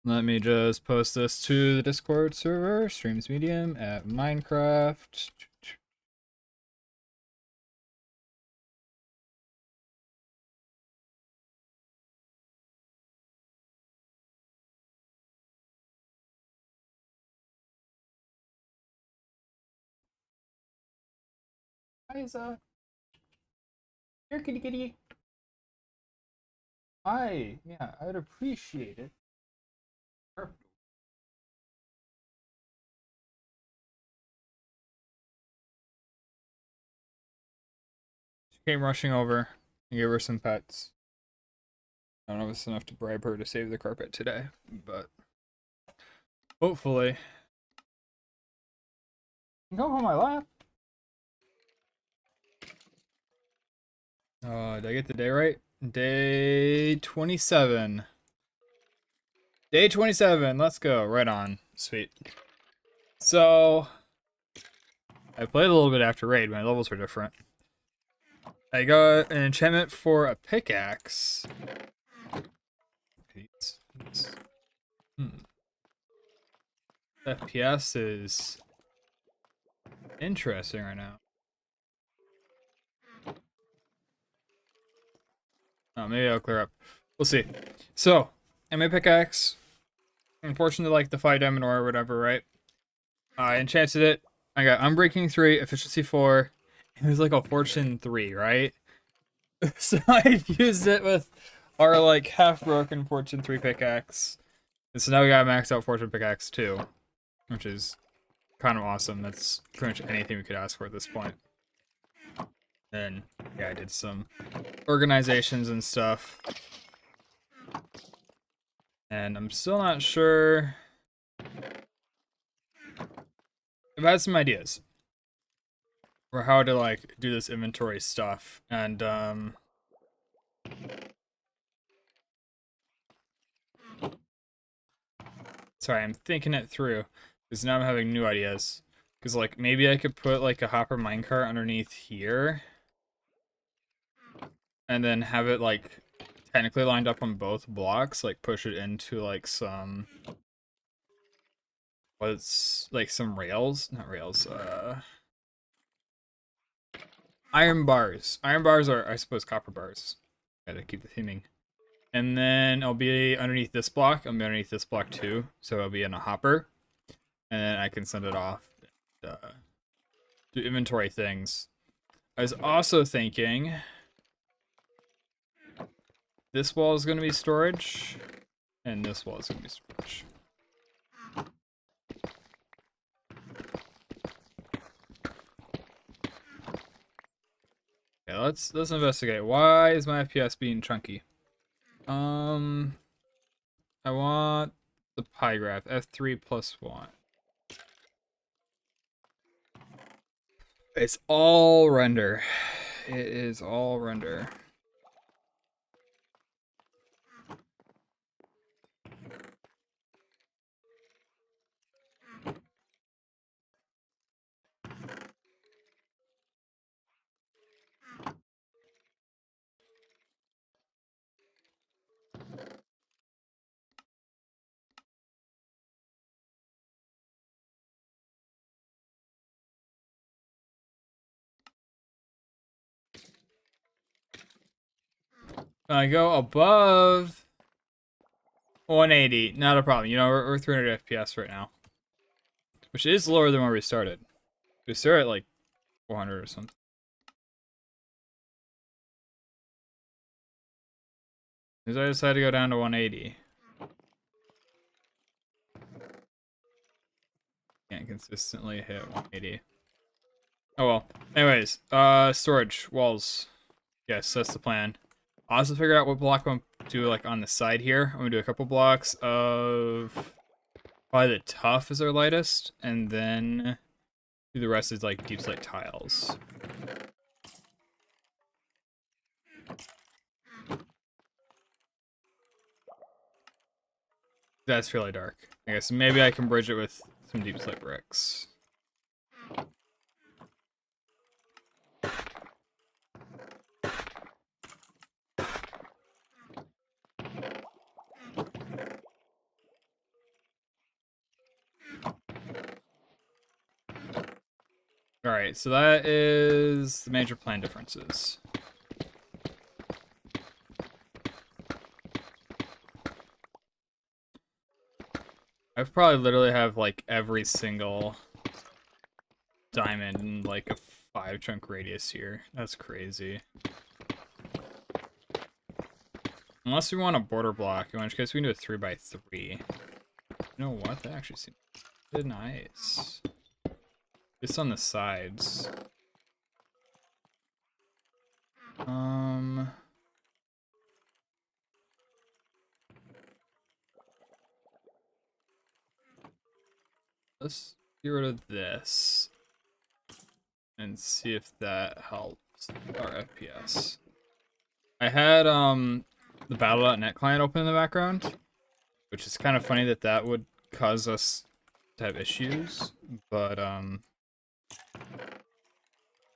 Let me just post this to the Discord server, streams medium at Minecraft. Hi, Isa. Here, kitty kitty. Hi. Yeah, I'd appreciate it. She came rushing over and gave her some pets. I don't know if it's enough to bribe her to save the carpet today, but hopefully. Go on my lap. Did I get the day right? Day 27. Day 27. Let's go. Right on. Sweet. So, I played a little bit after raid. My levels were different. I got an enchantment for a pickaxe. FPS is interesting right now. Oh, maybe I'll clear up. We'll see. So, and my pickaxe, unfortunately, like the 5 diamond ore or whatever, right? I enchanted it. I got Unbreaking 3, Efficiency 4, and it was like a Fortune 3, right? So I used it with our like half-broken Fortune 3 pickaxe. And so now we got a maxed out Fortune pickaxe too, which is kind of awesome. That's pretty much anything we could ask for at this point. And yeah, I did some organizations and stuff. And I'm still not sure. I've had some ideas for how to like do this inventory stuff. And sorry, I'm thinking it through because now I'm having new ideas. Because like maybe I could put like a hopper minecart underneath here, and then have it like technically lined up on both blocks, like push it into like some what's like some rails, not rails, iron bars. Iron bars are I suppose copper bars. Gotta keep the theming. And then I'll be underneath this block. I'll be underneath this block too, so I'll be in a hopper, and then I can send it off. And, do inventory things. I was also thinking this wall is going to be storage, and this wall is going to be storage. Okay, let's investigate. Why is my FPS being chunky? I want the pie graph F3 plus 1. It's all render. It is all render. I go above 180, not a problem. You know, we're 300 FPS right now, which is lower than where we started. We started at like 400 or something. Because I decided to go down to 180. Can't consistently hit 180. Oh well. Anyways, storage walls. Yes, that's the plan. I'll also figure out what block I'm gonna do like on the side here. I'm gonna do a couple blocks of probably the tough is our lightest, and then do the rest is like deep slate tiles. That's really dark. I guess maybe I can bridge it with some deep slate bricks. Alright, so that is the major plan differences. I probably literally have like every single diamond in like a 5-chunk radius here. That's crazy. Unless we want a border block, in which case we can do a 3x3. You know what? That actually seems pretty nice. Just on the sides. Let's get rid of this and see if that helps our FPS. I had the battle.net client open in the background, which is kind of funny that that would cause us to have issues, but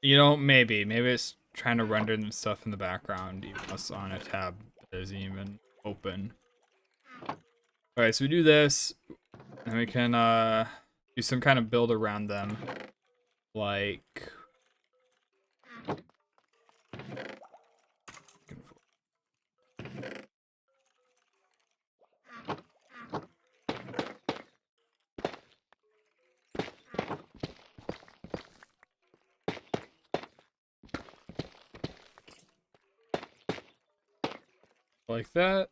you know, maybe it's trying to render the stuff in the background even though it's on a tab that isn't even open. Alright, so we do this, and we can do some kind of build around them, like that.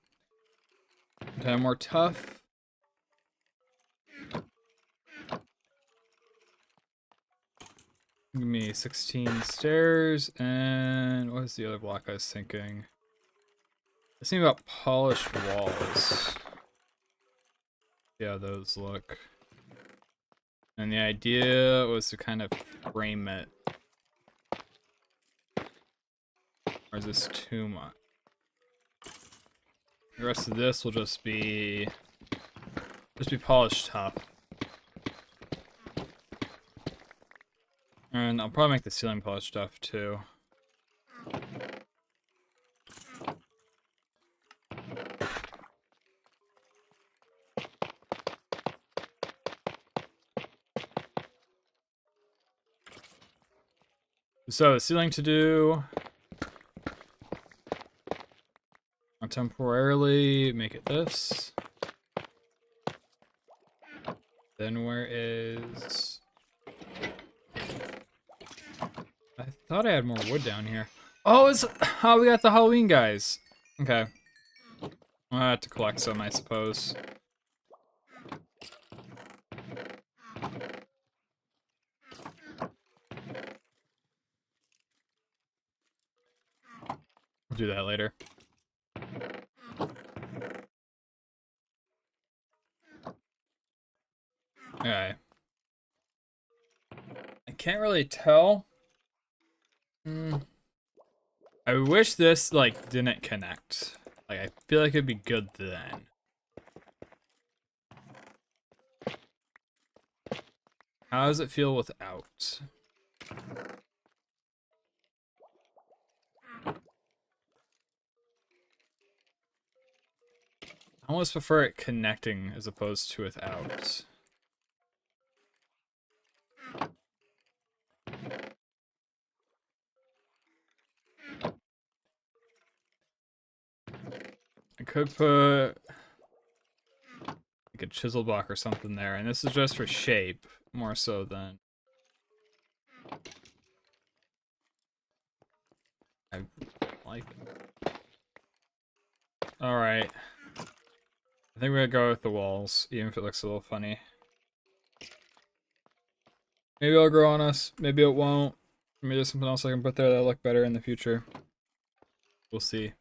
Kind of more tough. Give me 16 stairs, and what was the other block I was thinking? I was thinking about polished walls. See how those look. And the idea was to kind of frame it. Or is this too much? The rest of this will just be polished top. And I'll probably make the ceiling polished stuff too. So ceiling to do. I'll temporarily make it this. Then where is... I thought I had more wood down here. Oh, it's... Oh, we got the Halloween guys. Okay. I'll have to collect some, I suppose. We'll do that later. Okay. I can't really tell. I wish this, like, didn't connect. Like, I feel like it'd be good then. How does it feel without? I almost prefer it connecting as opposed to without. I could put like a chisel block or something there, and this is just for shape, more so than... I like it. Alright. I think we're gonna go with the walls, even if it looks a little funny. Maybe it'll grow on us, maybe it won't. Maybe there's something else I can put there that'll look better in the future. We'll see.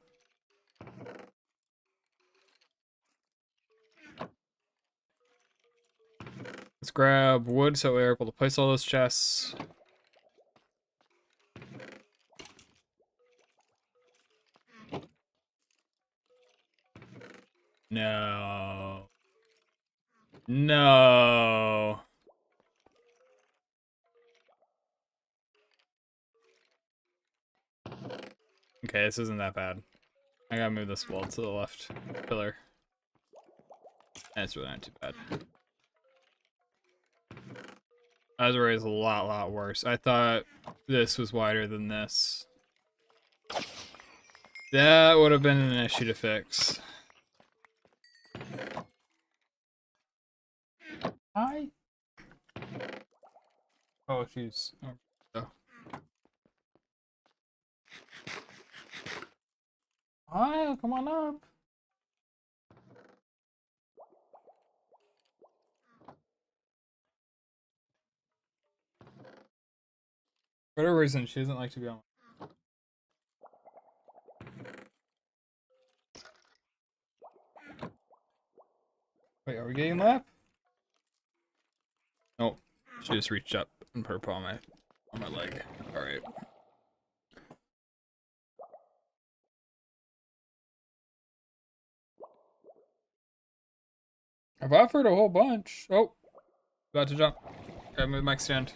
Let's grab wood so we're able to place all those chests. No. No. Okay, this isn't that bad. I gotta move this wall to the left pillar. That's really not too bad. Azure is a lot worse. I thought this was wider than this. That would have been an issue to fix. Hi. Oh, she's. Oh. Hi, come on up. For whatever reason, she doesn't like to be on. Wait, are we getting lap? Nope. She just reached up and put her paw on my leg. Alright. I've offered a whole bunch. Oh. About to jump. Gotta move my stand.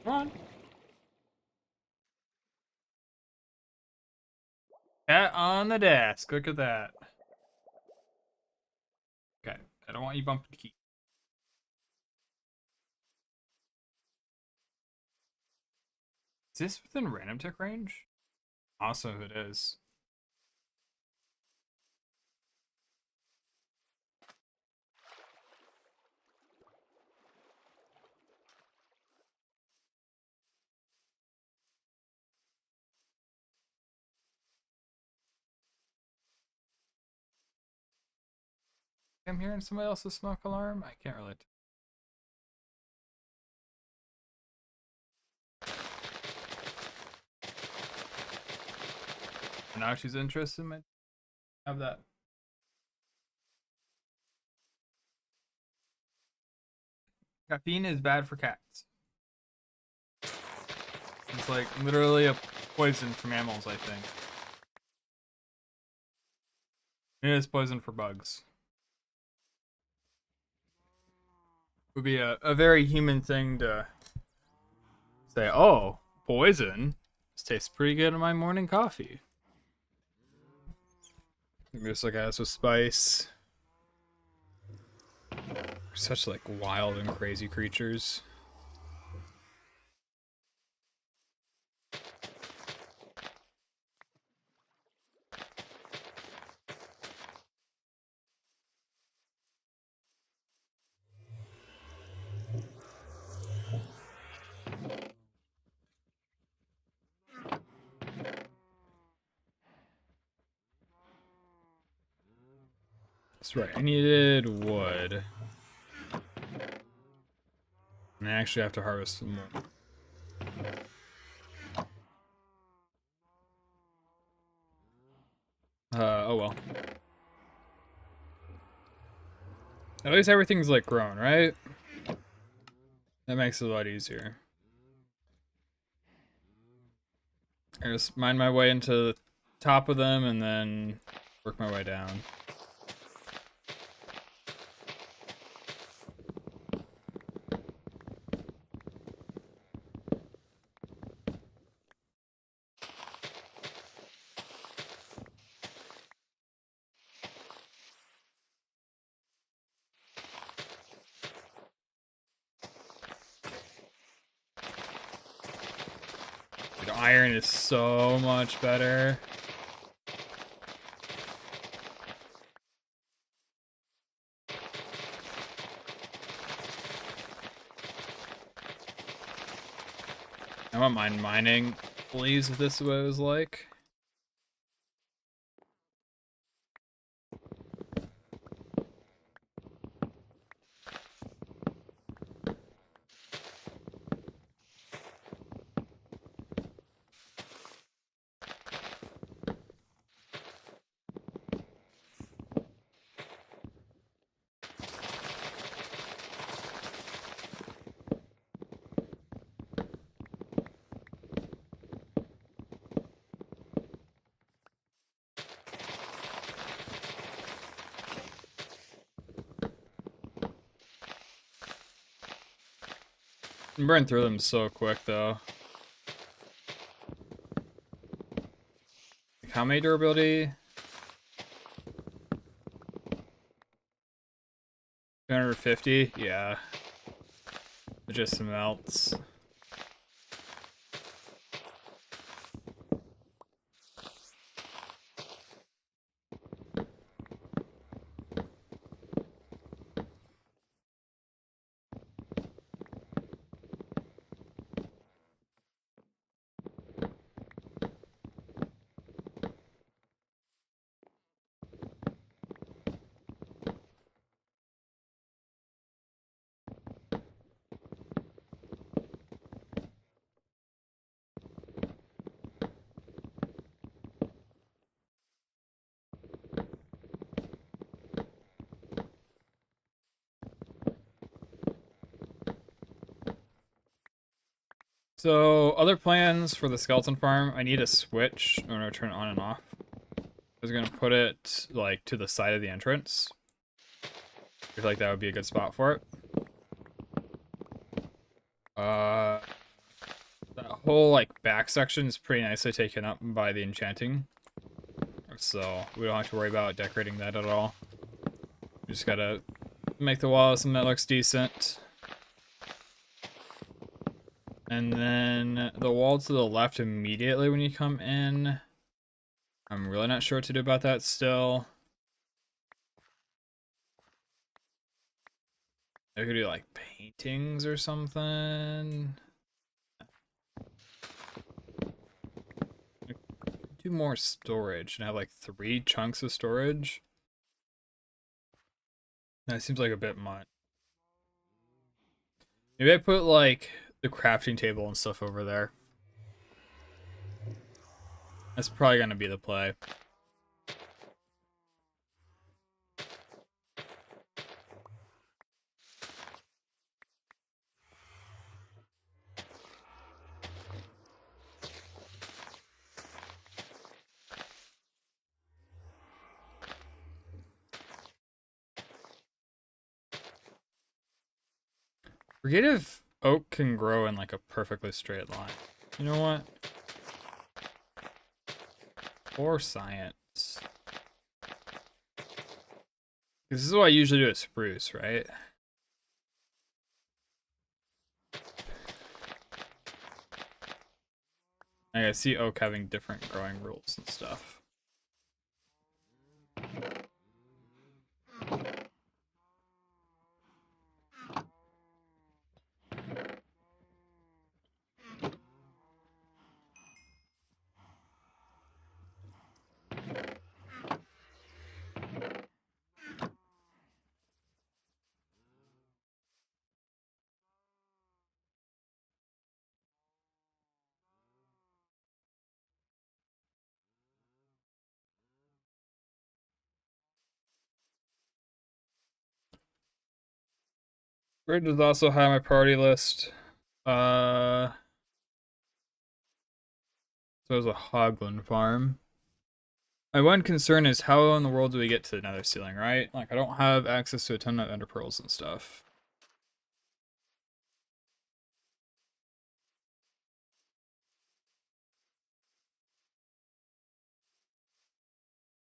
Come on. Cat on the desk. Look at that. Okay. I don't want you bumping the key. Is this within random tick range? Awesome if it is. I'm hearing somebody else's smoke alarm? I can't relate. Now she's interested in my have that. Caffeine is bad for cats. It's like literally a poison for mammals, I think. It is poison for bugs. Would be a very human thing to say, oh, poison. This tastes pretty good in my morning coffee. Just like us with spice. We're such like wild and crazy creatures. That's right, I needed wood. And I actually have to harvest some more. Oh well. At least everything's like grown, right? That makes it a lot easier. I just mine my way into the top of them and then work my way down. Dude, iron is so much better. I wouldn't mind mining leaves if this is what it was like. You can burn through them so quick though. Like, how many durability? 250? Yeah. It just melts. So, other plans for the skeleton farm, I need a switch in order to turn it on and off. I was gonna put it, like, to the side of the entrance. I feel like that would be a good spot for it. That whole, like, back section is pretty nicely taken up by the enchanting. So, we don't have to worry about decorating that at all. We just gotta make the wall something that looks decent. And then the wall to the left immediately when you come in. I'm really not sure what to do about that still. I could do like paintings or something. Do more storage and have like 3 chunks of storage. That seems like a bit much. Maybe I put like the crafting table and stuff over there. That's probably gonna be the play. Forget if oak can grow in like a perfectly straight line. You know what? Or science. This is what I usually do at spruce, right? I see oak having different growing rules and stuff. Bridge is also high on my priority list. So there's a Hoglin farm. My one concern is how in the world do we get to the nether ceiling, right? Like, I don't have access to a ton of ender pearls and stuff.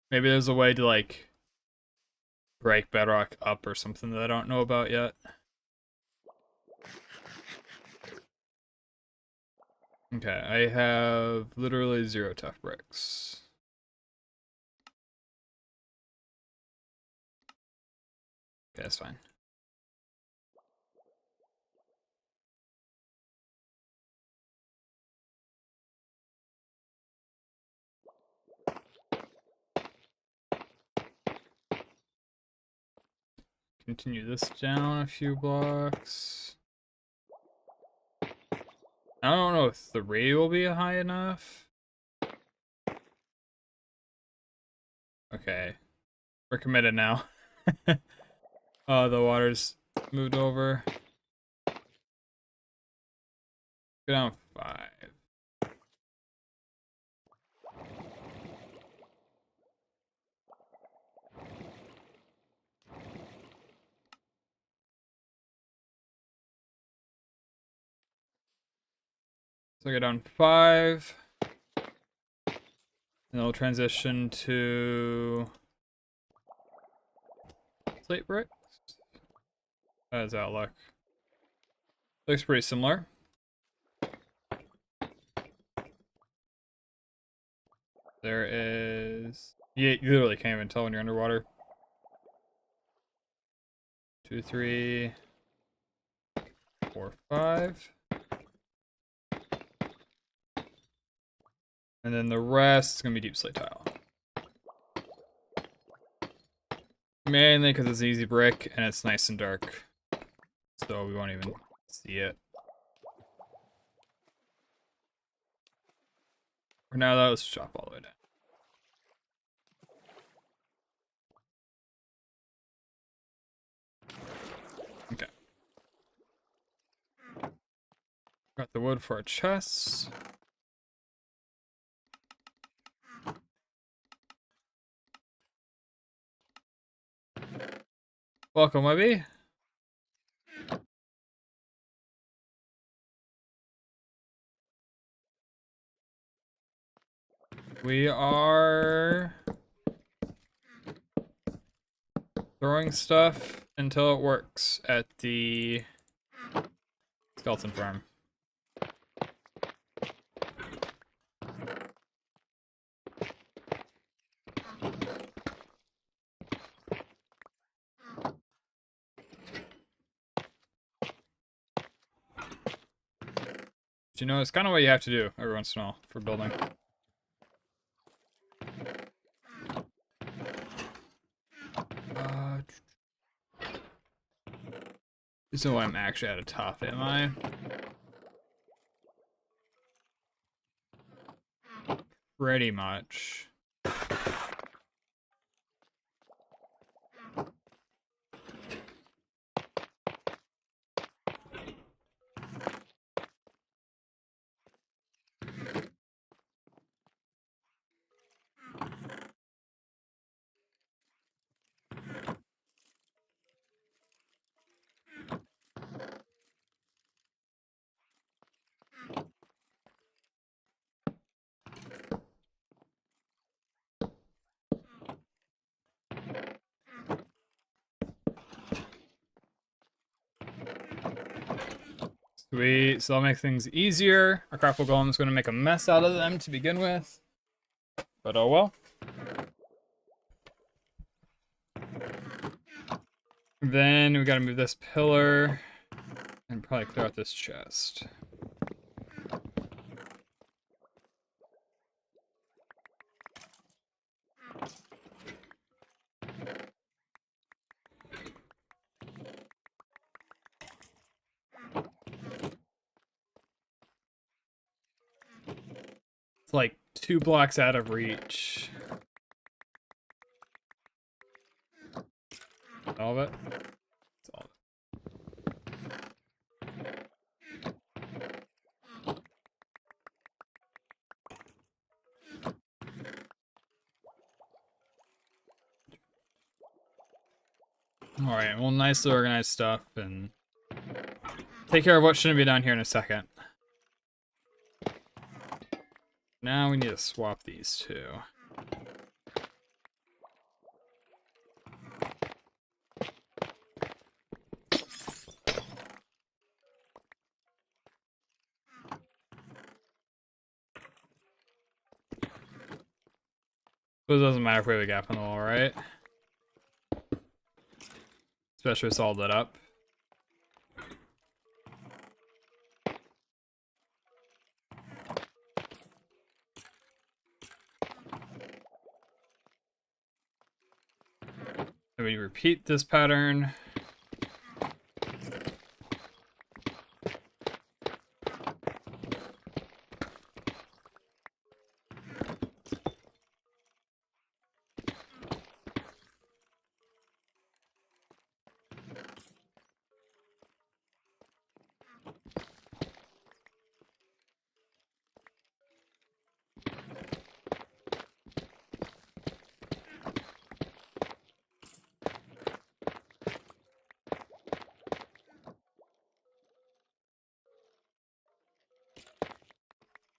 Maybe there's a way to, like, break bedrock up or something that I don't know about yet. Okay, I have literally 0 tough bricks. Okay, that's fine. Continue this down a few blocks. I don't know if 3 will be high enough. Okay. We're committed now. Oh, the water's moved over. Go down 5. So I go down 5. And it'll transition to slate bricks. How does that look? Looks pretty similar. There is... You literally can't even tell when you're underwater. 2, 3, 4, 5. And then the rest is going to be deep slate tile. Mainly because it's easy brick and it's nice and dark. So we won't even see it. For now, though, let's chop all the way down. Okay. Got the wood for our chests. Welcome, Webby. We are throwing stuff until it works at the skeleton farm. You know, it's kind of what you have to do every once in a while for building. So I'm actually at a top, am I? Pretty much. Sweet, so that'll make things easier. Our craftable golem is going to make a mess out of them to begin with. But oh well. Then we gotta move this pillar and probably clear out this chest. It's like 2 blocks out of reach. All of it? It's all of it. Alright, we'll nicely organize stuff and take care of what shouldn't be down here in a second. Now we need to swap these two. So it doesn't matter if we have a gap in the wall, right? Especially with it's all lit up. And we repeat this pattern.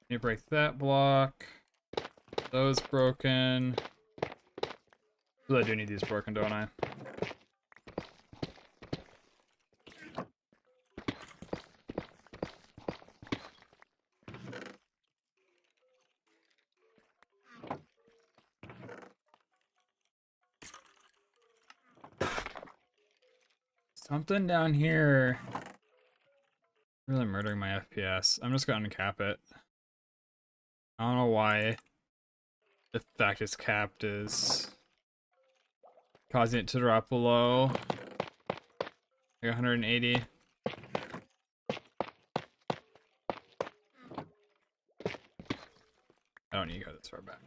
You break that block. Those broken. So I do need these broken, don't I? Something down here really murdering my FPS. I'm just gonna uncap it. I don't know why the fact it's capped is causing it to drop below like 180. I don't need to go this far back.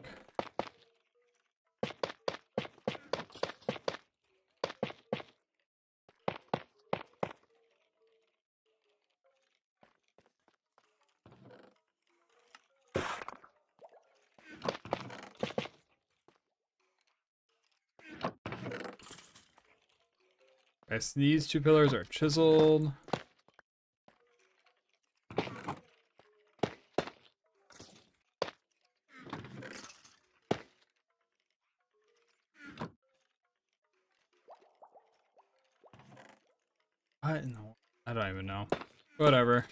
Okay, so these two pillars are chiseled. What in the world? I don't even know. Whatever.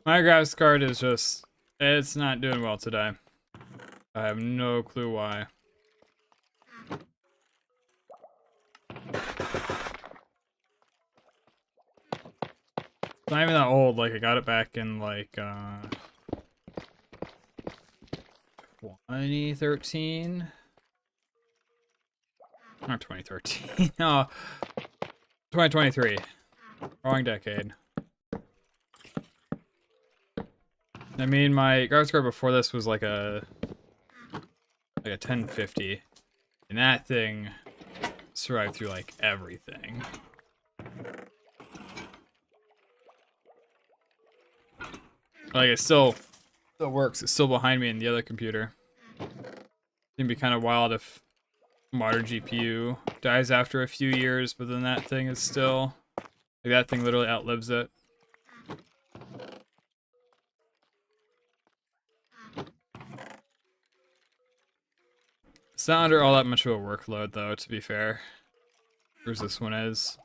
My graphics card is just, it's not doing well today. I have no clue why. It's not even that old, like I got it back in like 2013? Not 2013, no, 2023. Wrong decade. I mean, my graphics card before this was like a 1050, and that thing survived through like everything. Like it still works. It's still behind me in the other computer. It'd be kind of wild if modern GPU dies after a few years, but then that thing is still like that thing literally outlives it. It's not under all that much of a workload, though, to be fair. Whereas this one is.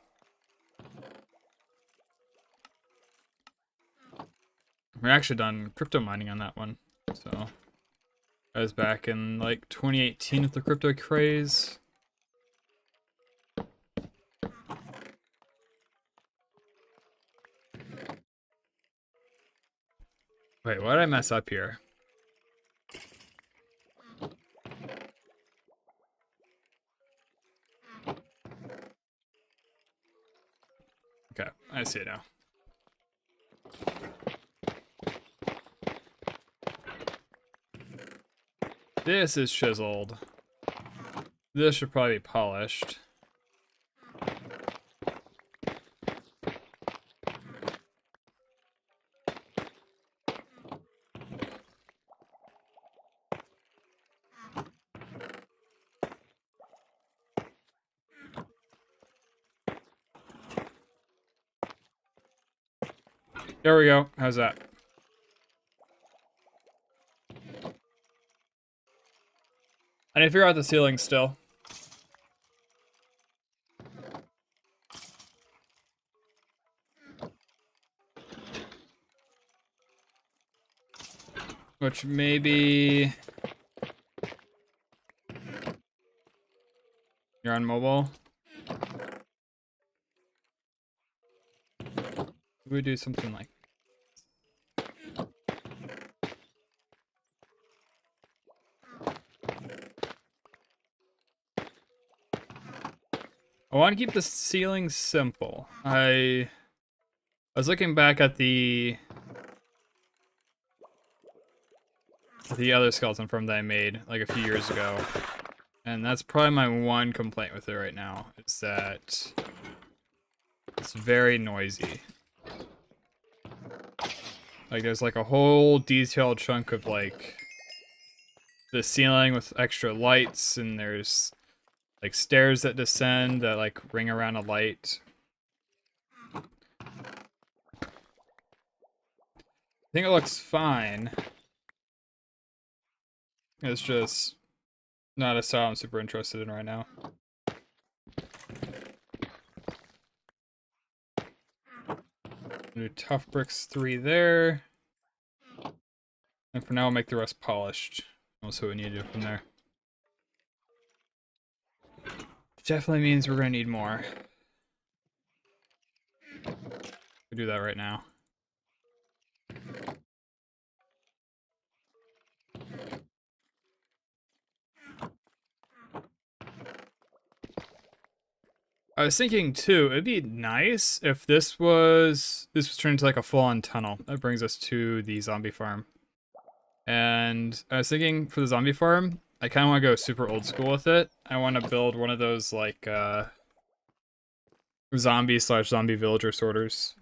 We're actually done crypto mining on that one, so I was back in like 2018 with the crypto craze. Wait, what did I mess up here? Okay, I see it now. This is chiseled. This should probably be polished. There we go. How's that? I need to figure out the ceiling still. Which maybe... You're on mobile? We do something like... I want to keep the ceiling simple. I was looking back at the other skeleton farm that I made like a few years ago, and that's probably my one complaint with it right now, is that it's very noisy. Like there's like a whole detailed chunk of like the ceiling with extra lights, and there's like stairs that descend that like ring around a light. I think it looks fine. It's just not a style I'm super interested in right now. Do tough bricks 3 there. And for now I'll make the rest polished. We'll see what we need to do from there. Definitely means we're gonna need more. We do that right now. I was thinking too, it'd be nice if this was turned into like a full-on tunnel. That brings us to the zombie farm. And I was thinking for the zombie farm, I kind of want to go super old school with it. I want to build one of those like zombie/zombie villager sorters.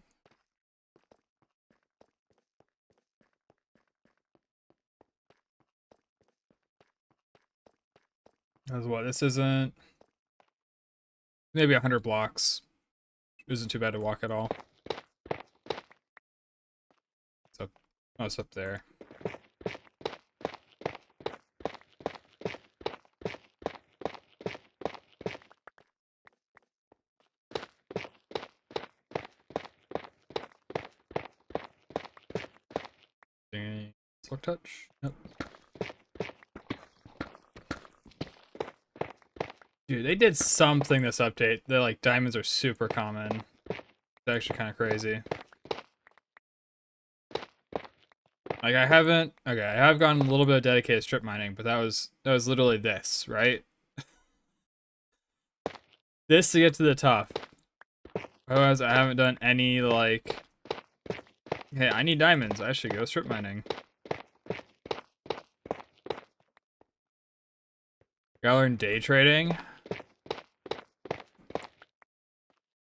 That's what this isn't. Maybe 100 blocks. Isn't too bad to walk at all. It's up. Oh, it's up there. Silk touch? Nope. Dude, they did something this update. They're like diamonds are super common. It's actually kind of crazy. Like I have gotten a little bit of dedicated strip mining, but that was literally this, right? This to get to the top. Otherwise, I haven't done any like, hey, I need diamonds. I should go strip mining. Gotta learn day trading.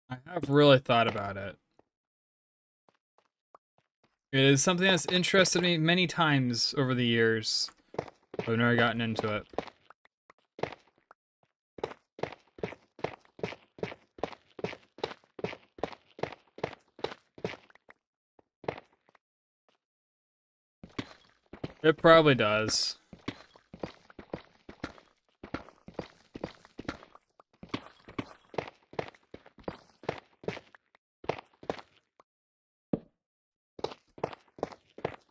I have really thought about it. It is something that's interested me many times over the years, but I've never gotten into it. It probably does.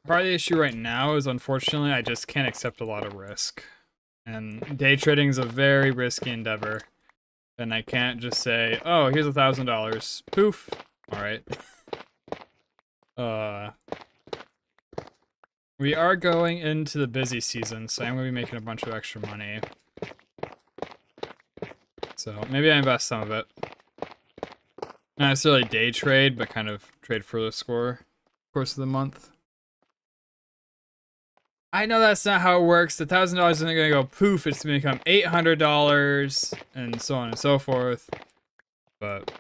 Part of the issue right now is, unfortunately, I just can't accept a lot of risk. And day trading is a very risky endeavor. And I can't just say, oh, here's $1,000. Poof. Alright. We are going into the busy season, so I'm going to be making a bunch of extra money. So maybe I invest some of it. Not necessarily day trade, but kind of trade for the score course of the month. I know that's not how it works. The $1,000 isn't going to go poof. It's going to become $800 and so on and so forth. But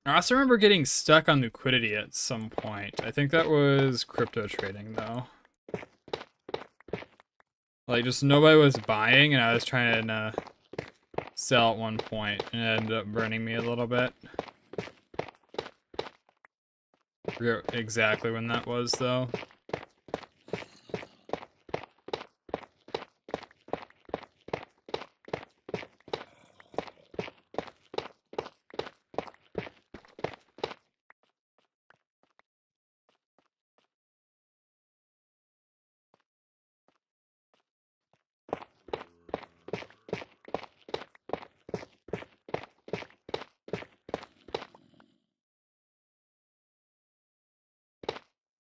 I also remember getting stuck on liquidity at some point. I think that was crypto trading though. Like just nobody was buying and I was trying to sell at one point and it ended up burning me a little bit. I forget exactly when that was though.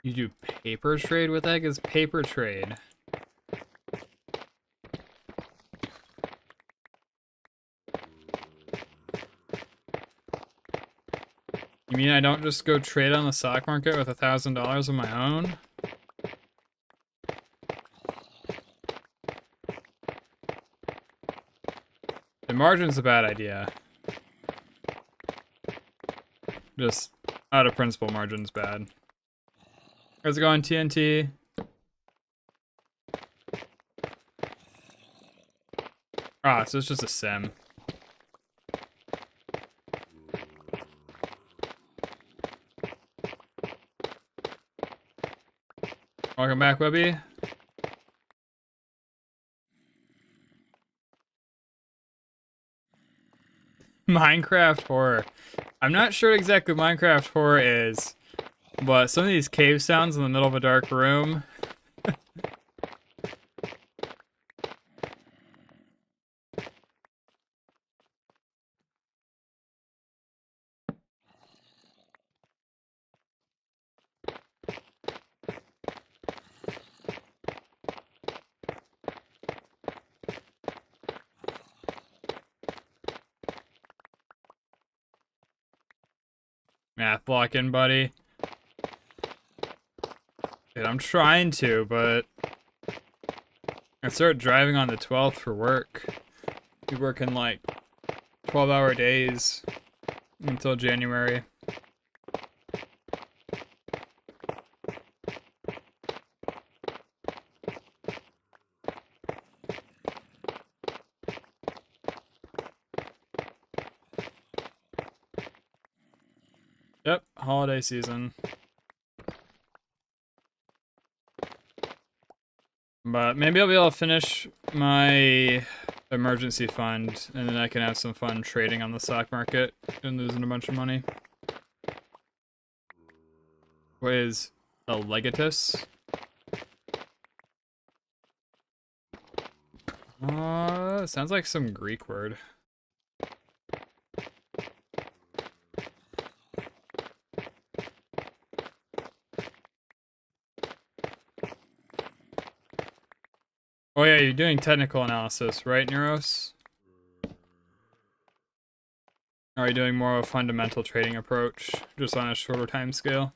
You do paper trade? What the heck is paper trade? You mean I don't just go trade on the stock market with $1,000 of my own? The margin's a bad idea. Just out of principle, margin's bad. How's it going, TNT? Ah, so it's just a sim. Welcome back, Webby. Minecraft horror. I'm not sure exactly what Minecraft horror is, but some of these cave sounds in the middle of a dark room math block in, buddy. Dude, I'm trying to, but I start driving on the 12th for work. Be working like 12-hour days until January. Yep, holiday season. But maybe I'll be able to finish my emergency fund, and then I can have some fun trading on the stock market and losing a bunch of money. What is a legatus? Sounds like some Greek word. Oh yeah, you're doing technical analysis, right, Neuros? Or are you doing more of a fundamental trading approach, just on a shorter time scale?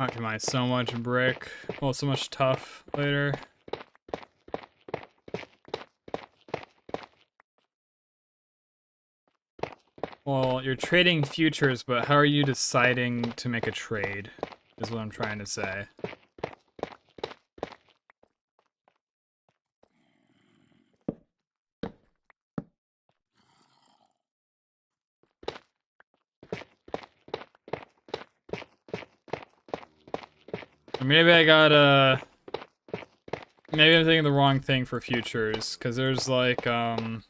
Optimize so much brick, well, so much tough later. Well, you're trading futures, but how are you deciding to make a trade, is what I'm trying to say. Or maybe I gotta... Maybe I'm thinking the wrong thing for futures, because there's like, being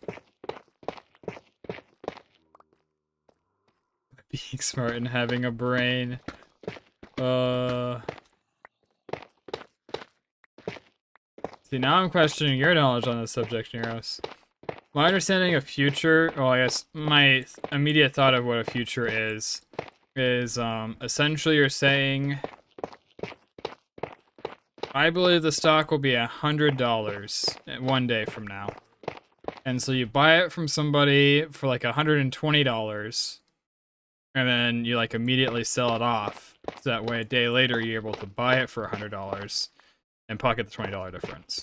smart and having a brain. See, now I'm questioning your knowledge on this subject, Neuros. My understanding of future, well, I guess my immediate thought of what a future is essentially you're saying, I believe the stock will be $100 one day from now. And so you buy it from somebody for like $120, and then you like immediately sell it off. So that way a day later you're able to buy it for $100 and pocket the $20 difference.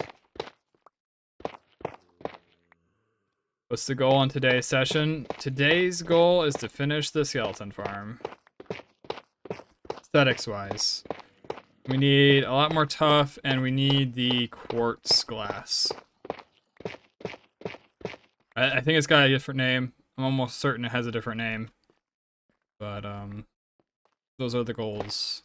What's the goal on today's session? Today's goal is to finish the skeleton farm. Aesthetics-wise. We need a lot more tough, and we need the quartz glass. I think it's got a different name. I'm almost certain it has a different name. But, those are the goals.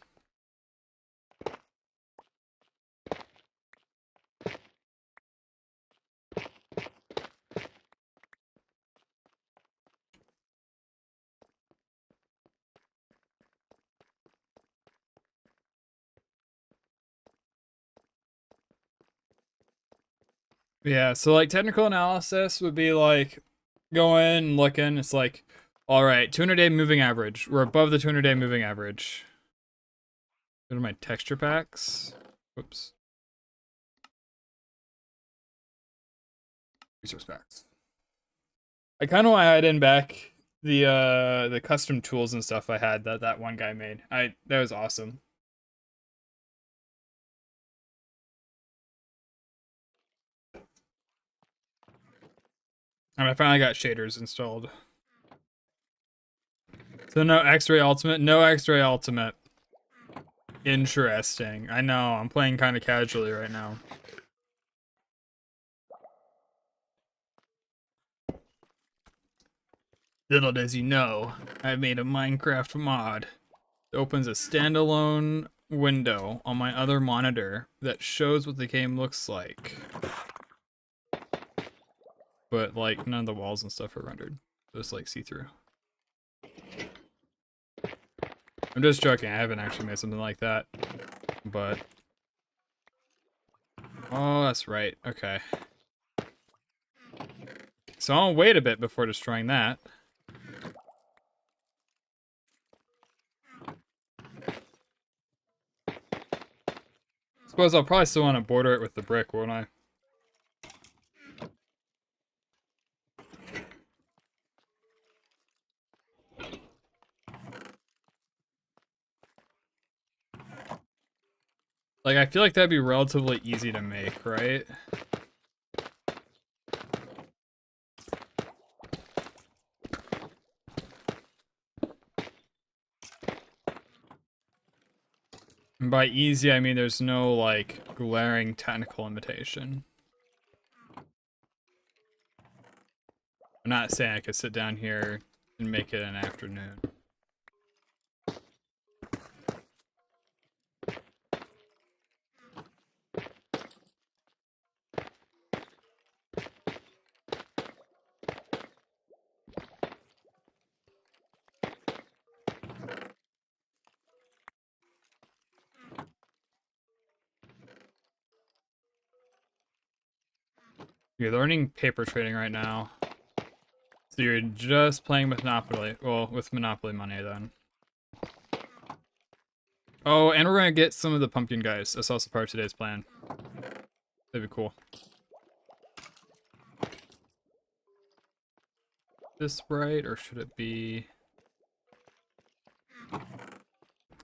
Yeah, so like technical analysis would be like go in and look in, it's like, alright, 200-day moving average. We're above the 200-day moving average. Go to my texture packs. Whoops. Resource packs. I kinda wanna add in back the custom tools and stuff I had that one guy made. That was awesome. And I finally got shaders installed. So no X-Ray Ultimate? No X-Ray Ultimate. Interesting. I know, I'm playing kind of casually right now. Little does you know, I made a Minecraft mod. It opens a standalone window on my other monitor that shows what the game looks like. But like none of the walls and stuff are rendered. Just like see-through. I'm just joking, I haven't actually made something like that. But oh, that's right. Okay. So I'll wait a bit before destroying that. Suppose I'll probably still want to border it with the brick, won't I? Like, I feel like that'd be relatively easy to make, right? And by easy, I mean there's no, like, glaring technical limitation. I'm not saying I could sit down here and make it an afternoon. You're learning paper trading right now. So you're just playing with Monopoly. Well, with Monopoly money then. Oh, and we're gonna get some of the pumpkin guys. That's also part of today's plan. That'd be cool. This right, or should it be...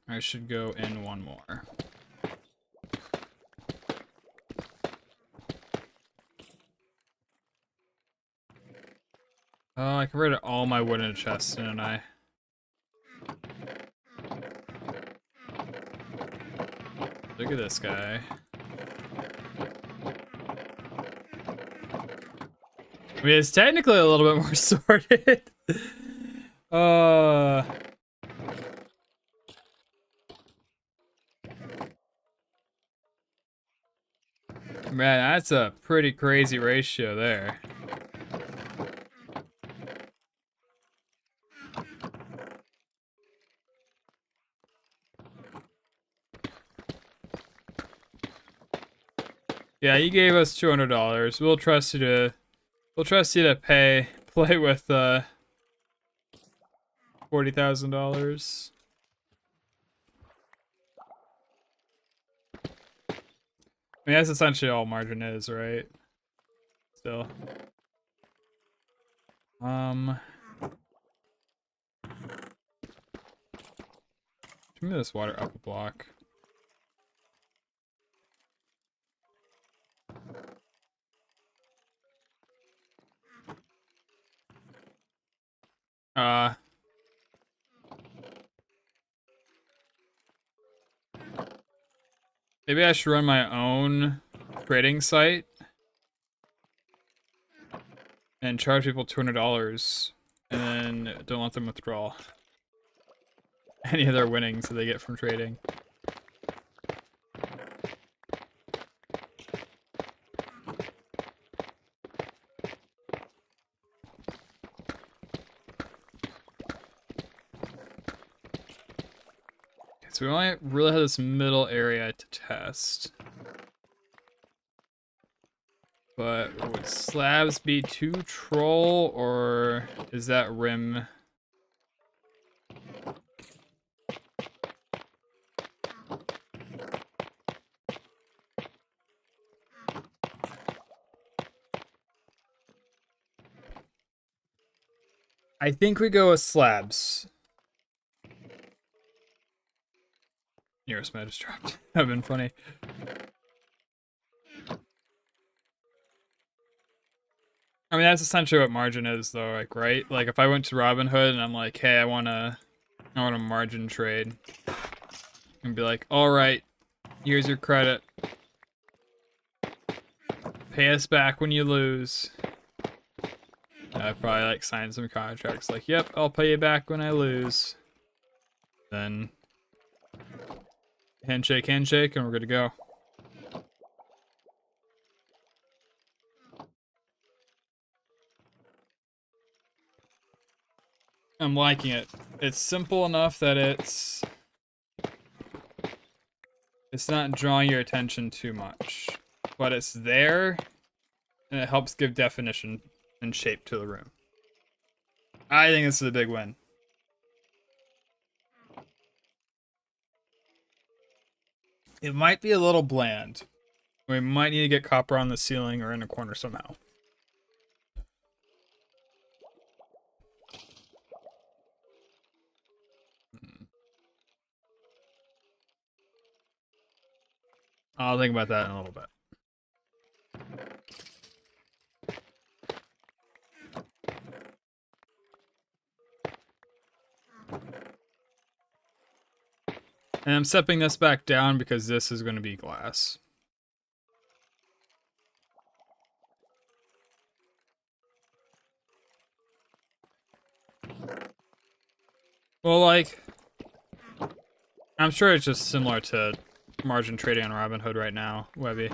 I should go in one more. Oh, I converted all my wood into chests, didn't I? Look at this guy. I mean, it's technically a little bit more sorted. Man, that's a pretty crazy ratio there. Yeah, you gave us $200. We'll trust you to play with $40,000. I mean, that's essentially all margin is, right? Still. Move this water up a block. Maybe I should run my own trading site and charge people $200 and then don't let them withdraw any of their winnings that they get from trading. So we only really have this middle area to test. But would slabs be too troll, or is that rim? I think we go with slabs. Nearest med just dropped. That'd been funny. I mean, that's essentially what margin is, though, like, right? Like, if I went to Robinhood and I'm like, hey, I want a margin trade, and be like, all right, here's your credit. Pay us back when you lose. I'd probably, like, sign some contracts, like, yep, I'll pay you back when I lose. Then Handshake, handshake, and we're good to go. I'm liking it. It's simple enough that it's not drawing your attention too much, but it's there, and it helps give definition and shape to the room. I think this is a big win. It might be a little bland. We might need to get copper on the ceiling or in a corner somehow. I'll think about that in a little bit. And I'm stepping this back down because this is going to be glass. Well, like, I'm sure it's just similar to margin trading on Robinhood right now, Webby.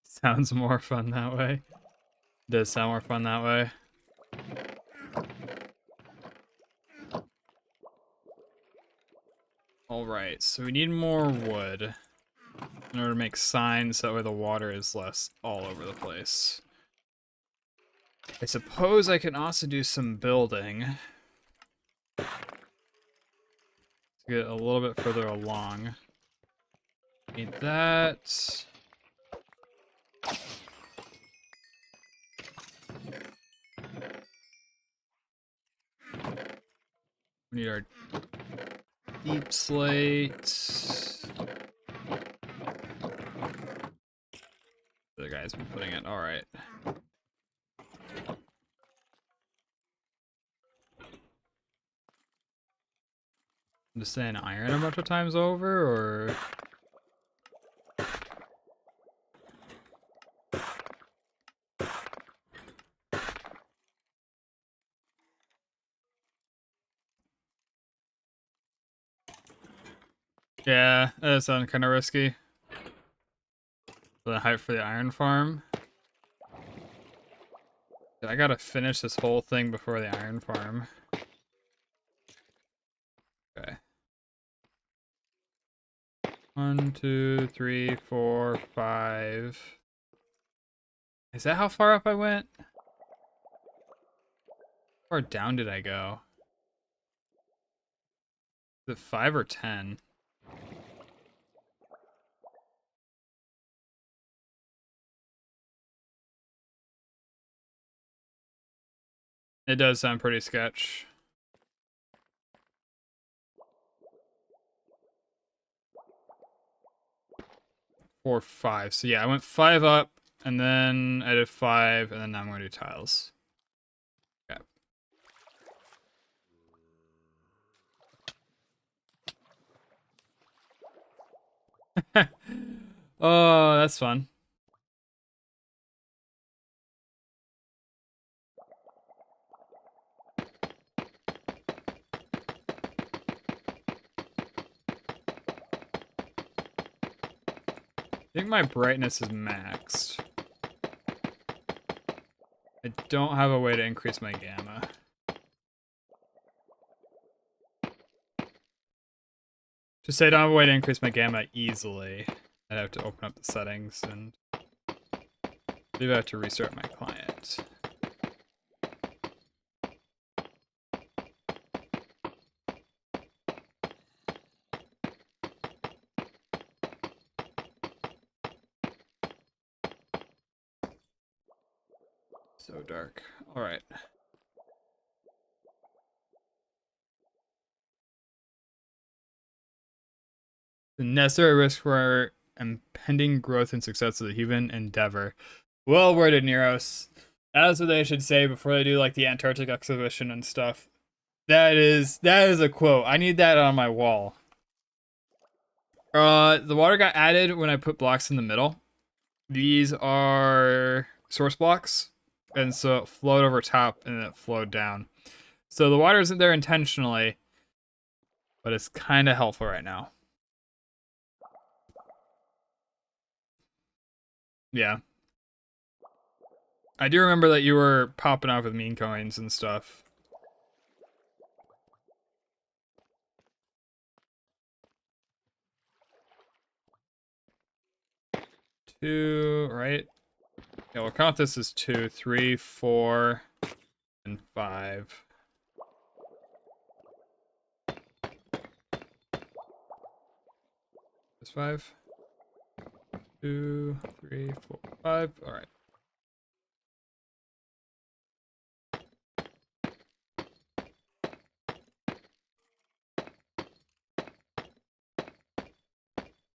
Sounds more fun that way. Does sound more fun that way. Alright, so we need more wood in order to make signs so that way the water is less all over the place. I suppose I can also do some building to get a little bit further along. Need that. We need our deep slate. The guy's been putting it. All right. I'm just saying iron a bunch of times over, or yeah, that sounds kind of risky. The hype for the iron farm. I gotta finish this whole thing before the iron farm. Okay. 1, 2, 3, 4, 5. Is that how far up I went? How far down did I go? Is it 5 or 10? It does sound pretty sketch. 4, 5. So yeah, I went 5 up, and then I did 5, and then now I'm going to do tiles. Okay. Oh, that's fun. I think my brightness is maxed. I don't have a way to increase my gamma. Just say I don't have a way to increase my gamma easily. I'd have to open up the settings and maybe I have to restart my client. So dark. All right. The necessary risk for impending growth and success of the human endeavor. Well worded, Neros. That's what they should say before they do like the Antarctic exhibition and stuff. That is a quote. I need that on my wall. The water got added when I put blocks in the middle. These are source blocks. and so it flowed over top and it flowed down. So the water isn't there intentionally, but it's kind of helpful right now. Yeah. I do remember that you were popping off with meme coins and stuff. Two, right? Yeah, we'll count this as 2, 3, 4, and 5. This 5. 2, 3, 4, 5. All right.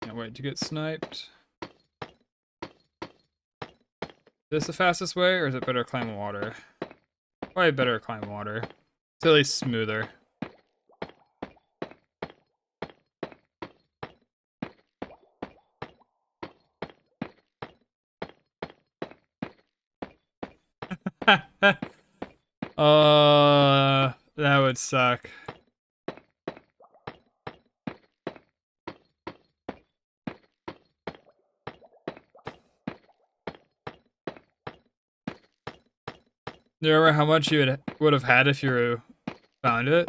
Can't wait to get sniped. Is this the fastest way, or is it better to climb water? Probably better to climb water. It's at least smoother. That would suck. Do you remember how much you would have had if you found it?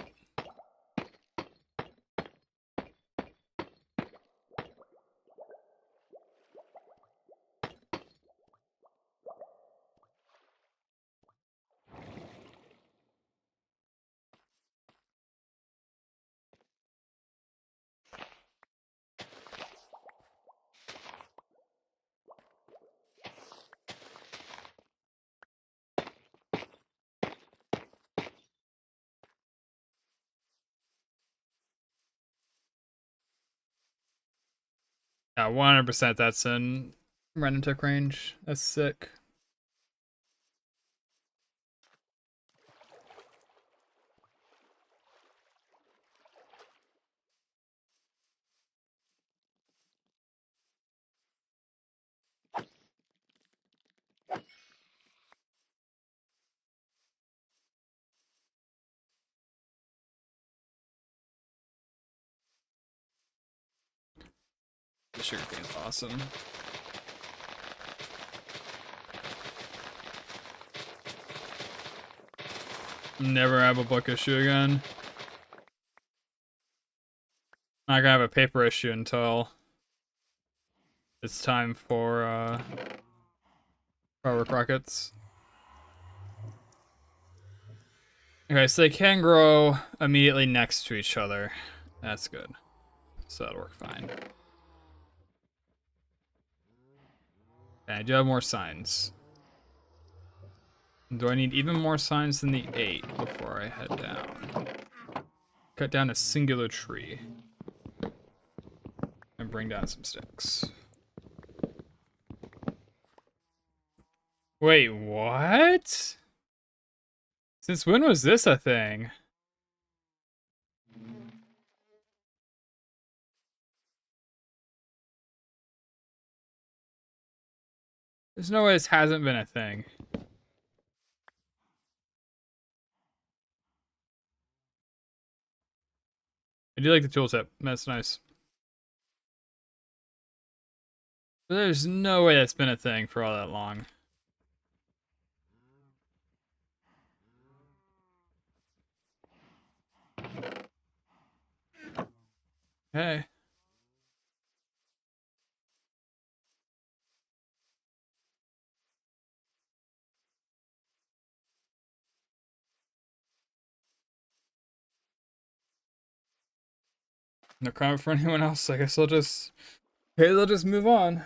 Yeah, 100% that's in random tech range. That's sick. The sugar cane's awesome. Never have a book issue again. Not gonna have a paper issue until it's time for power rockets. Okay, so they can grow immediately next to each other. That's good. So that'll work fine. Okay, I do have more signs. Do I need even more signs than the 8 before I head down? Cut down a singular tree. And bring down some sticks. Wait, what? Since when was this a thing? There's no way this hasn't been a thing. I do like the tooltip. That's nice. But there's no way that's been a thing for all that long. Hey. No comment for anyone else. I guess I'll just... Okay, they'll just move on.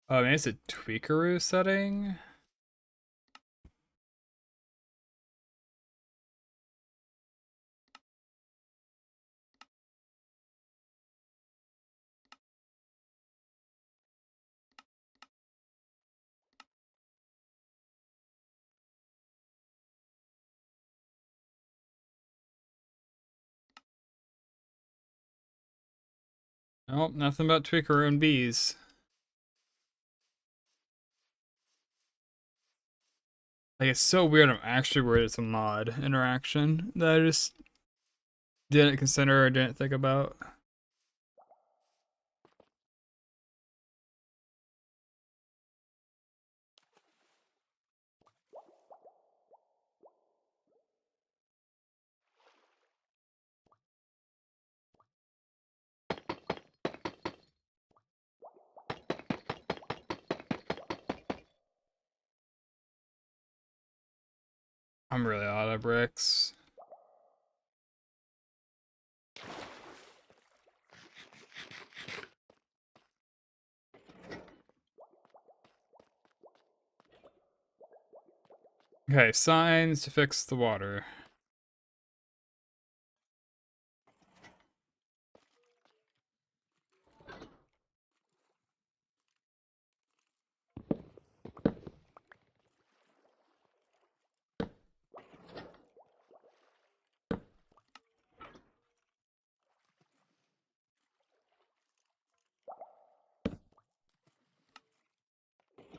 Oh, maybe it's a Tweakeroo setting? Nope, nothing about Tweakeroo and bees. Like, it's so weird. I'm actually worried it's a mod interaction that I just didn't consider or didn't think about. I'm really out of bricks. Okay, signs to fix the water.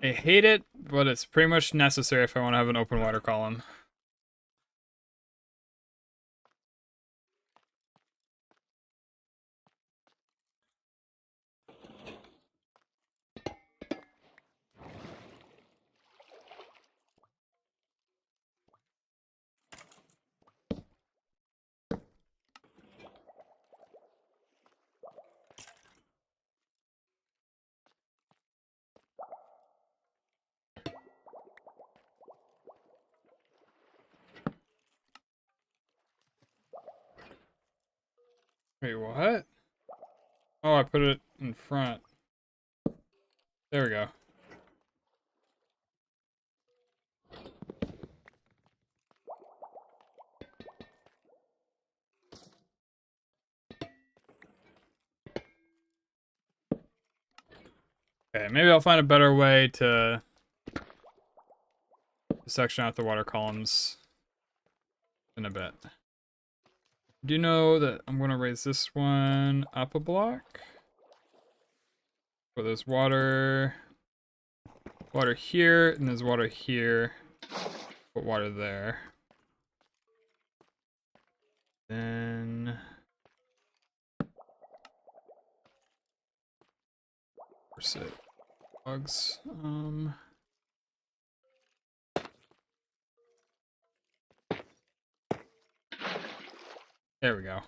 I hate it, but it's pretty much necessary if I want to have an open water column. Wait, what? Oh, I put it in front. There we go. Okay, maybe I'll find a better way to section out the water columns in a bit. Do you know that I'm going to raise this one up a block? So there's water here, and there's water here. Put water there. Then where's it? Bugs. There we go.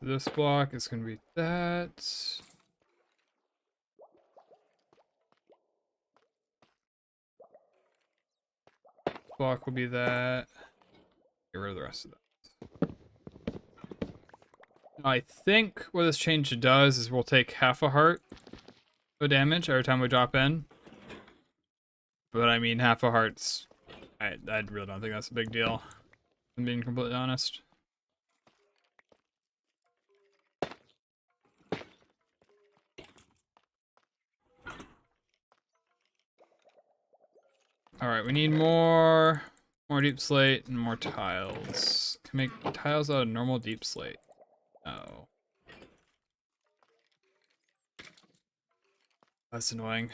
This block is going to be that. Block will be that. Get rid of the rest of that. I think what this change does is we'll take half a heart of damage every time we drop in. But I mean, half a heart's... I really don't think that's a big deal, if I'm being completely honest. Alright, we need more deep slate and more tiles. Can make tiles out of normal deep slate. Oh. That's annoying.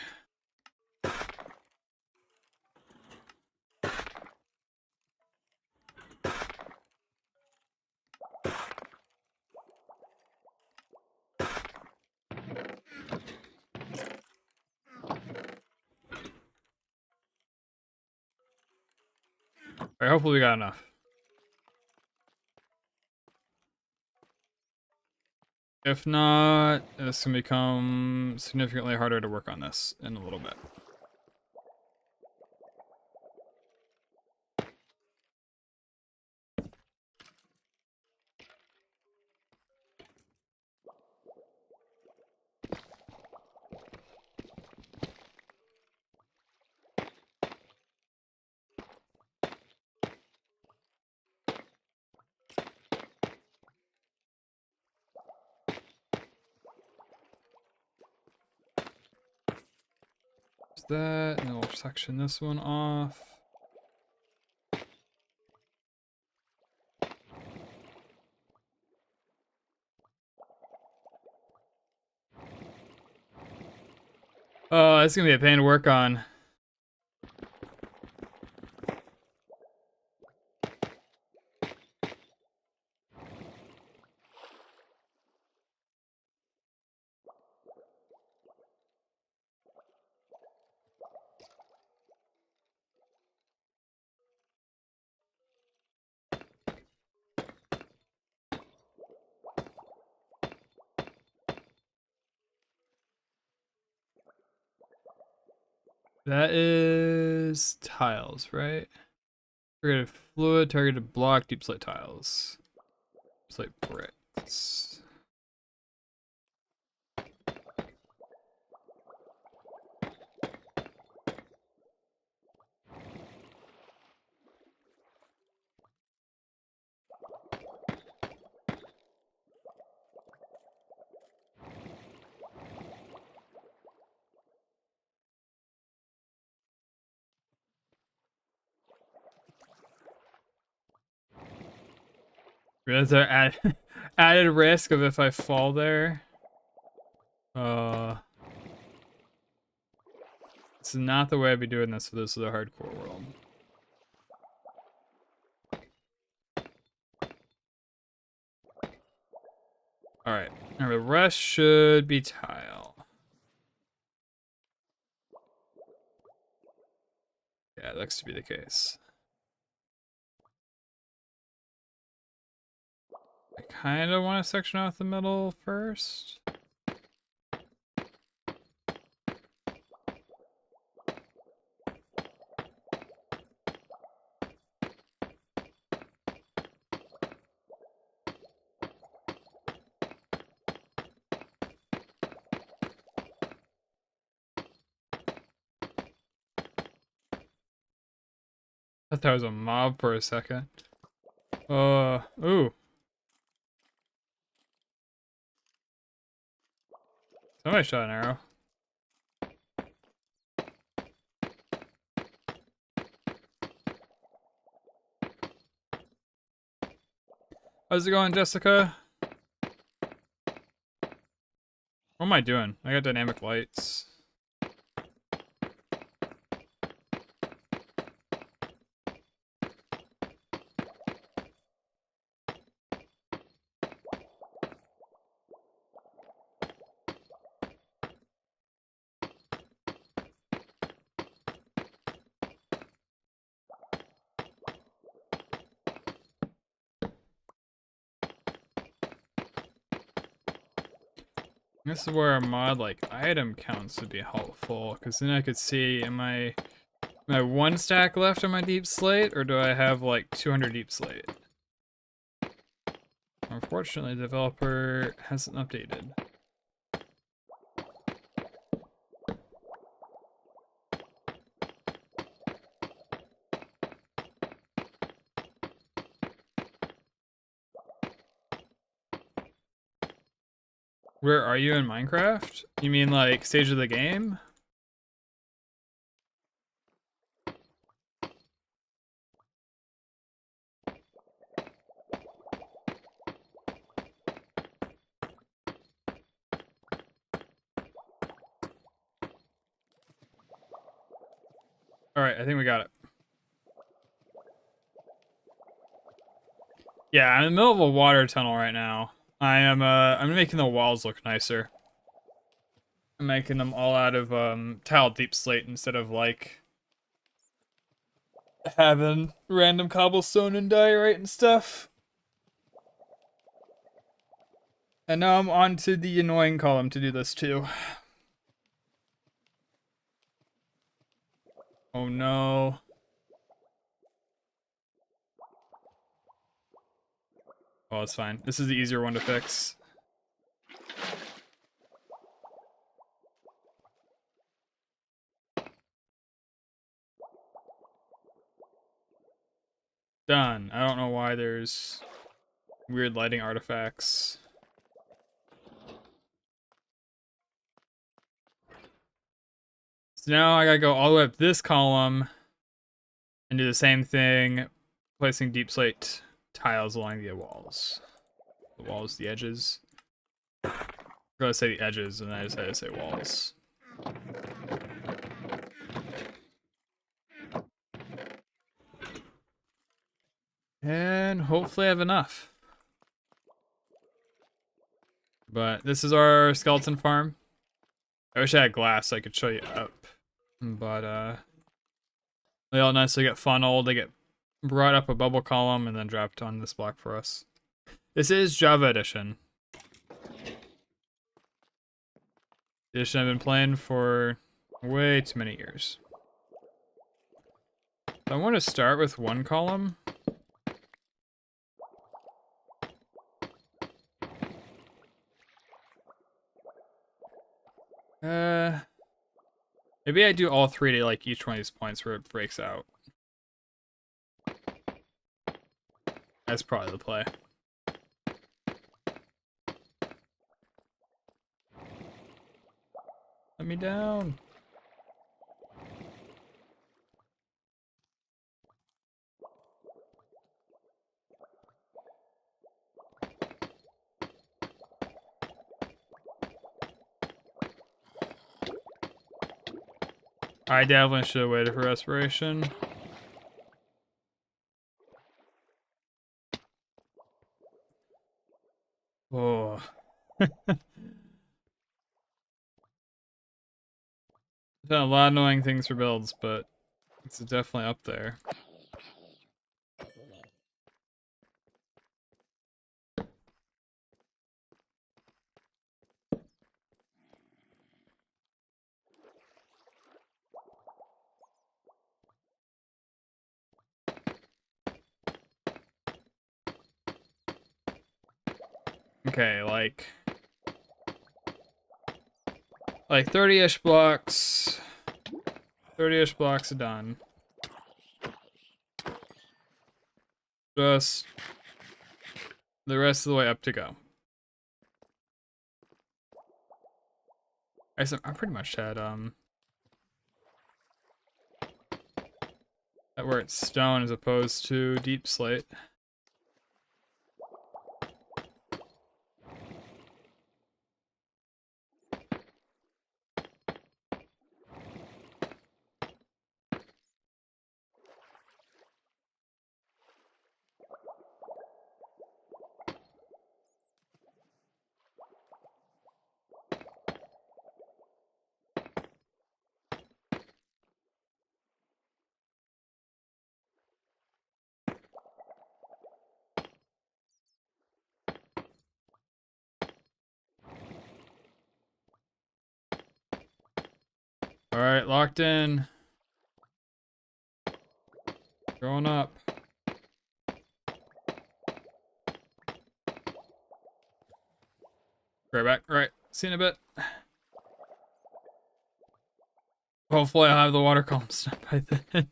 Alright, hopefully we got enough. If not, this can become significantly harder to work on this in a little bit. That, and we'll section this one off. Oh, it's gonna be a pain to work on. That is tiles, right? Targeted fluid, targeted block, deep slate tiles. Deep slate bricks. There's an added risk of if I fall there. This is not the way I'd be doing this if this is a hardcore world. Alright, now the rest should be tile. Yeah, that looks to be the case. I kind of want to section off the middle first. I thought that was a mob for a second. Ooh. Somebody shot an arrow. How's it going, Jessica? What am I doing? I got dynamic lights. This is where a mod like item counts would be helpful, because then I could see, am I one stack left on my deep slate, or do I have like 200 deep slate? Unfortunately, the developer hasn't updated. Where are you in Minecraft? You mean like stage of the game? Alright, I think we got it. Yeah, I'm in the middle of a water tunnel right now. I'm making the walls look nicer. I'm making them all out of tile deep slate instead of like having random cobblestone and diorite and stuff. And now I'm on to the annoying column to do this too. Oh no. Oh, it's fine. This is the easier one to fix. Done. I don't know why there's weird lighting artifacts. So now I gotta go all the way up this column and do the same thing, placing deep slate tiles along the walls. The walls, the edges. I'm gonna say the edges, and I decided to say walls. And hopefully I have enough. But this is our skeleton farm. I wish I had glass so I could show you up. But they all nicely get funneled. They get brought up a bubble column and then dropped on this block for us. This is Java Edition. The edition I've been playing for way too many years. I want to start with one column. Maybe I do all three to like each one of these points where it breaks out. That's probably the play. Let me down. I definitely should have waited for respiration. Oh. Done a lot of annoying things for builds, but it's definitely up there. Okay, like 30-ish blocks. 30-ish blocks are done. Just the rest of the way up to go. I pretty much had that where it's stone as opposed to deep slate. All right, locked in. Going up. Right back. All right, see you in a bit. Hopefully I'll have the water columns done by then.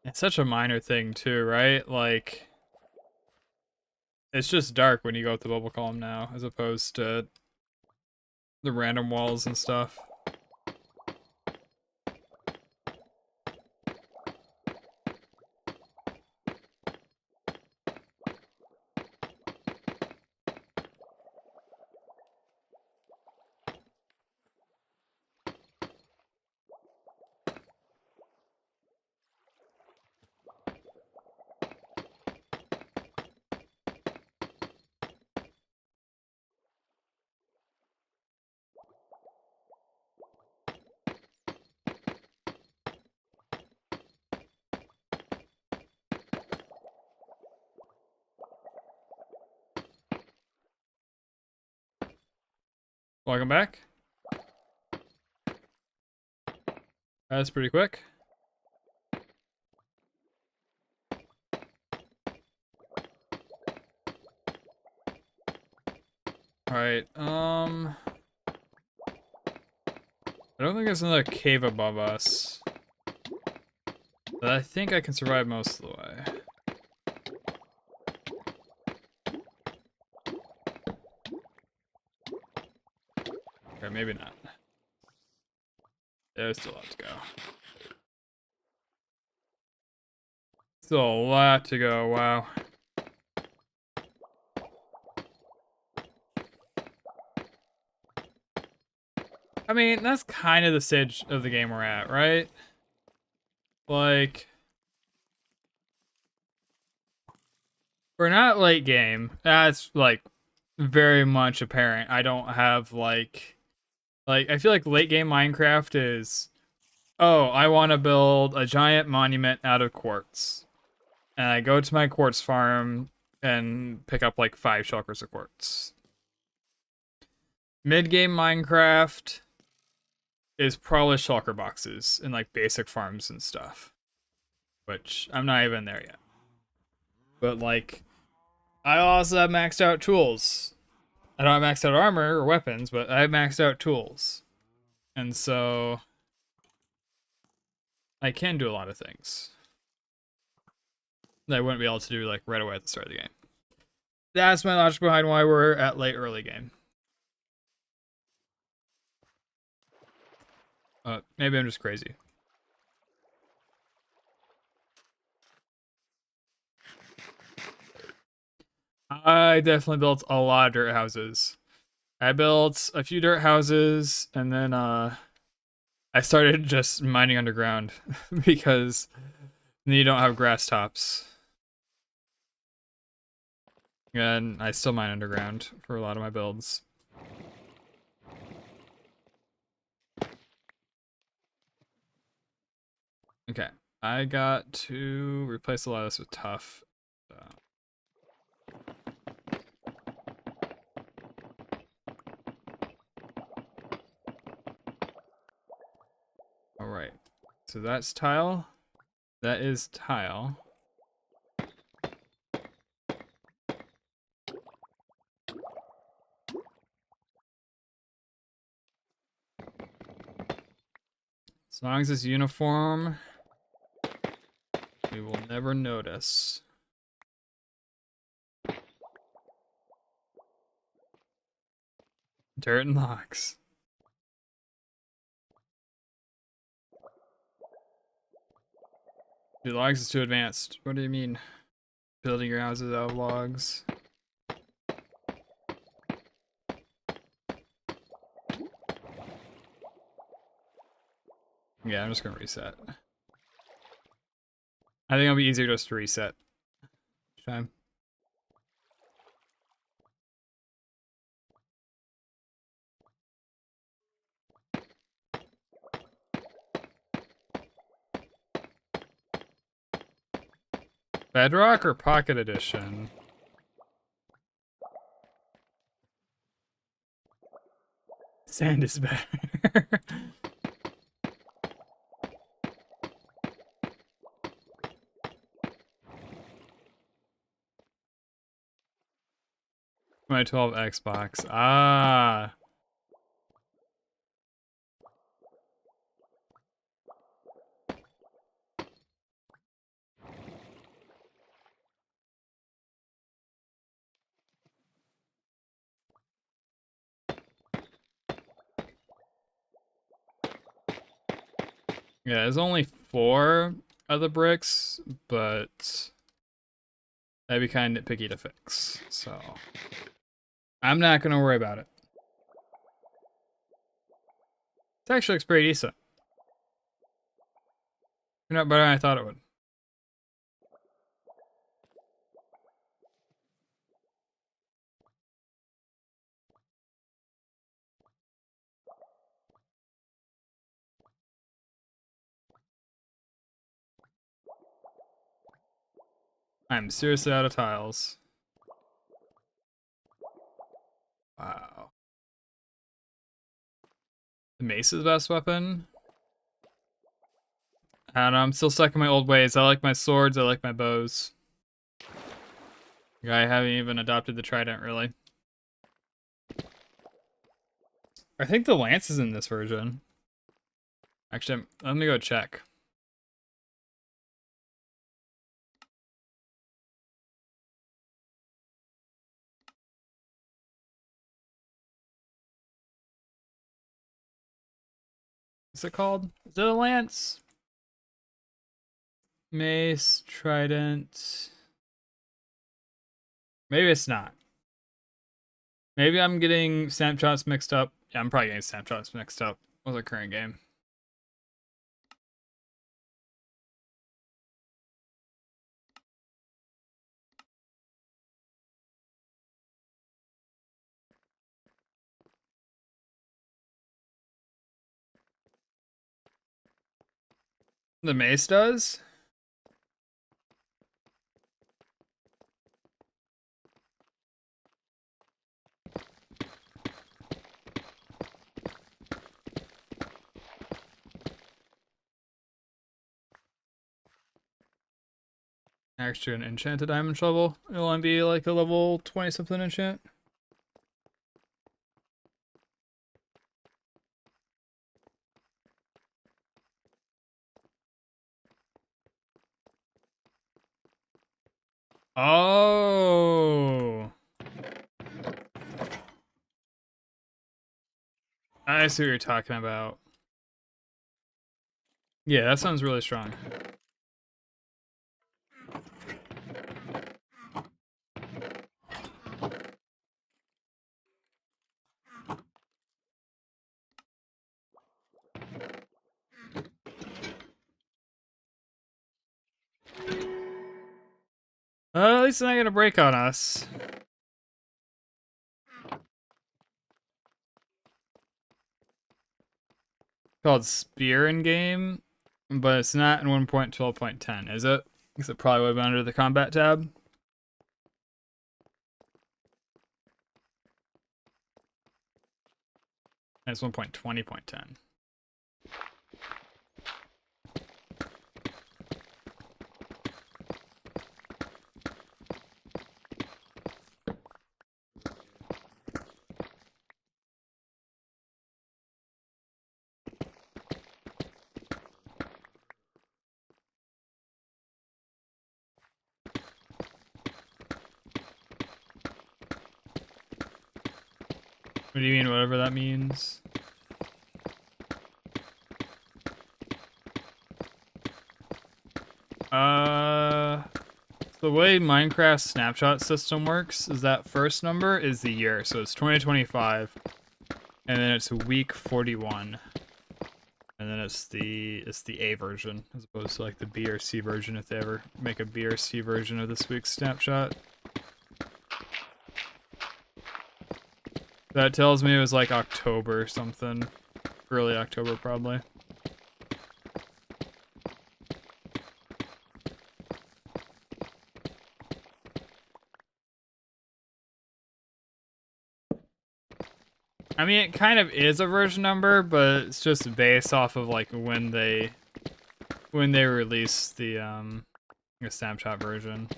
It's such a minor thing too, right? Like, it's just dark when you go with the bubble column now, as opposed to the random walls and stuff. Welcome back. That's pretty quick. Alright, I don't think there's another cave above us. But I think I can survive most of the way. Or maybe not. There's still a lot to go. Still a lot to go, wow. I mean, that's kind of the stage of the game we're at, right? Like, we're not late game. That's, like, very much apparent. I don't have, like, I feel like late game Minecraft is, oh, I want to build a giant monument out of quartz. And I go to my quartz farm and pick up, like, 5 shulkers of quartz. Mid-game Minecraft is probably shulker boxes and, like, basic farms and stuff. Which, I'm not even there yet. But, like, I also have maxed out tools. I don't have maxed out armor or weapons, but I have maxed out tools. And so, I can do a lot of things that I wouldn't be able to do, like, right away at the start of the game. That's my logic behind why we're at late early game. Maybe I'm just crazy. I definitely built a lot of dirt houses. I built a few dirt houses, and then I started just mining underground because you don't have grass tops. And I still mine underground for a lot of my builds. Okay, I got to replace a lot of this with tough. All right, so that's tile. That is tile. As long as it's uniform, we will never notice. Dirt and logs. Dude, logs is too advanced. What do you mean? Building your houses out of logs? Yeah, I'm just gonna reset. I think it'll be easier just to reset. Time. Bedrock or Pocket Edition? Sand is better. My 12 Xbox. Ah. Yeah, there's only 4 of the bricks, but that'd be kind of nitpicky to fix. So I'm not gonna worry about it. It actually looks pretty decent. Turned out better than I thought it would. I'm seriously out of tiles. Wow. The mace is the best weapon. I don't know, I'm still stuck in my old ways. I like my swords, I like my bows. I haven't even adopted the trident, really. I think the lance is in this version. Actually, let me go check. What's it called? Is it a lance? Mace, trident. Maybe it's not. Maybe I'm getting snapshots mixed up. Yeah, I'm probably getting snapshots mixed up with the current game. The mace does? Actually, an enchanted diamond shovel. It'll only be like a level 20 something enchant. Oh. I see what you're talking about. Yeah, that sounds really strong. At least it's not gonna break on us. Called Spear in game, but it's not in 1.12.10, is it? Because it probably would have been under the combat tab. And it's 1.20.10. What do you mean, whatever that means? The way Minecraft snapshot system works is that first number is the year, so it's 2025, and then it's week 41, and then it's the A version as opposed to like the B or C version if they ever make a B or C version of this week's snapshot. That tells me it was like October or something, early October probably. I mean, it kind of is a version number, but it's just based off of like when they released the snapshot version.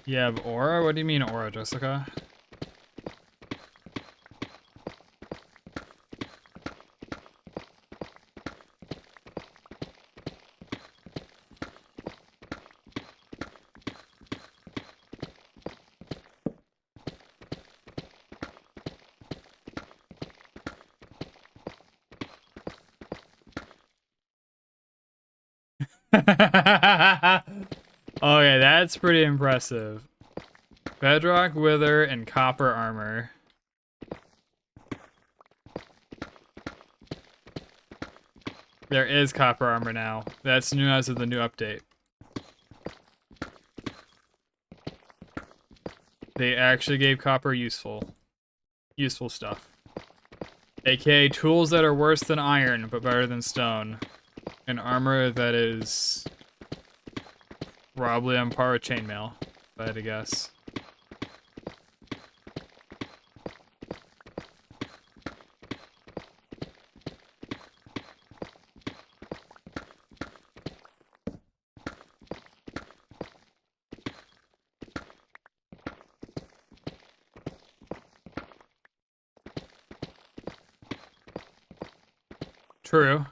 Yeah, but Aura? What do you mean Aura, Jessica? Okay, that's pretty impressive. Bedrock Wither and Copper Armor. There is Copper Armor now. That's new as of the new update. They actually gave Copper useful stuff. AKA tools that are worse than iron, but better than stone. And armor that is probably on par with chainmail, if I had to guess. True.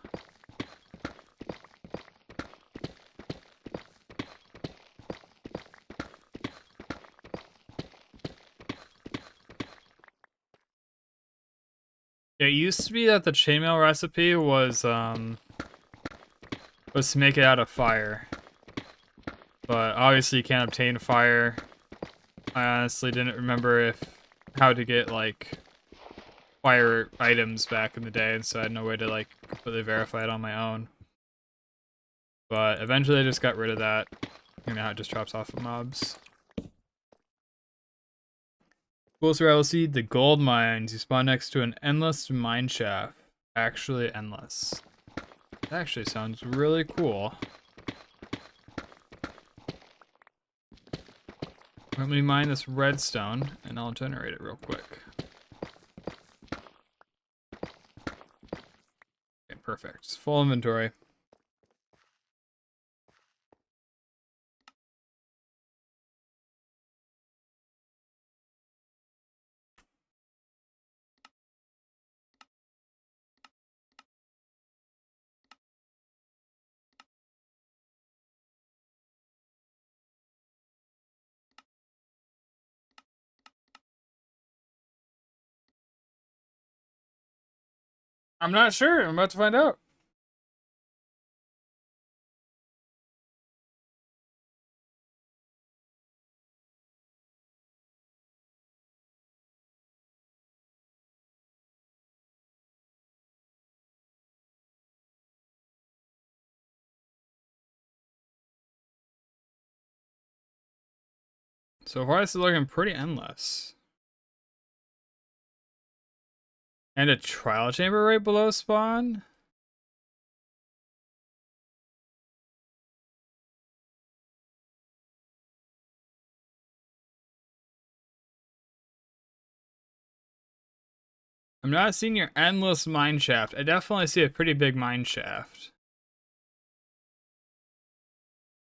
It used to be that the chainmail recipe was to make it out of fire. But obviously you can't obtain fire. I honestly didn't remember how to get like fire items back in the day, and so I had no way to like completely verify it on my own. But eventually I just got rid of that. And now it just drops off of mobs. Cool survival seed, the gold mines. You spawn next to an endless mine shaft. Actually endless. That actually sounds really cool. Let me mine this redstone and I'll generate it real quick. Okay, perfect. Full inventory. I'm not sure. I'm about to find out. So far, this is looking pretty endless. And a trial chamber right below spawn? I'm not seeing your endless mine shaft. I definitely see a pretty big mine shaft.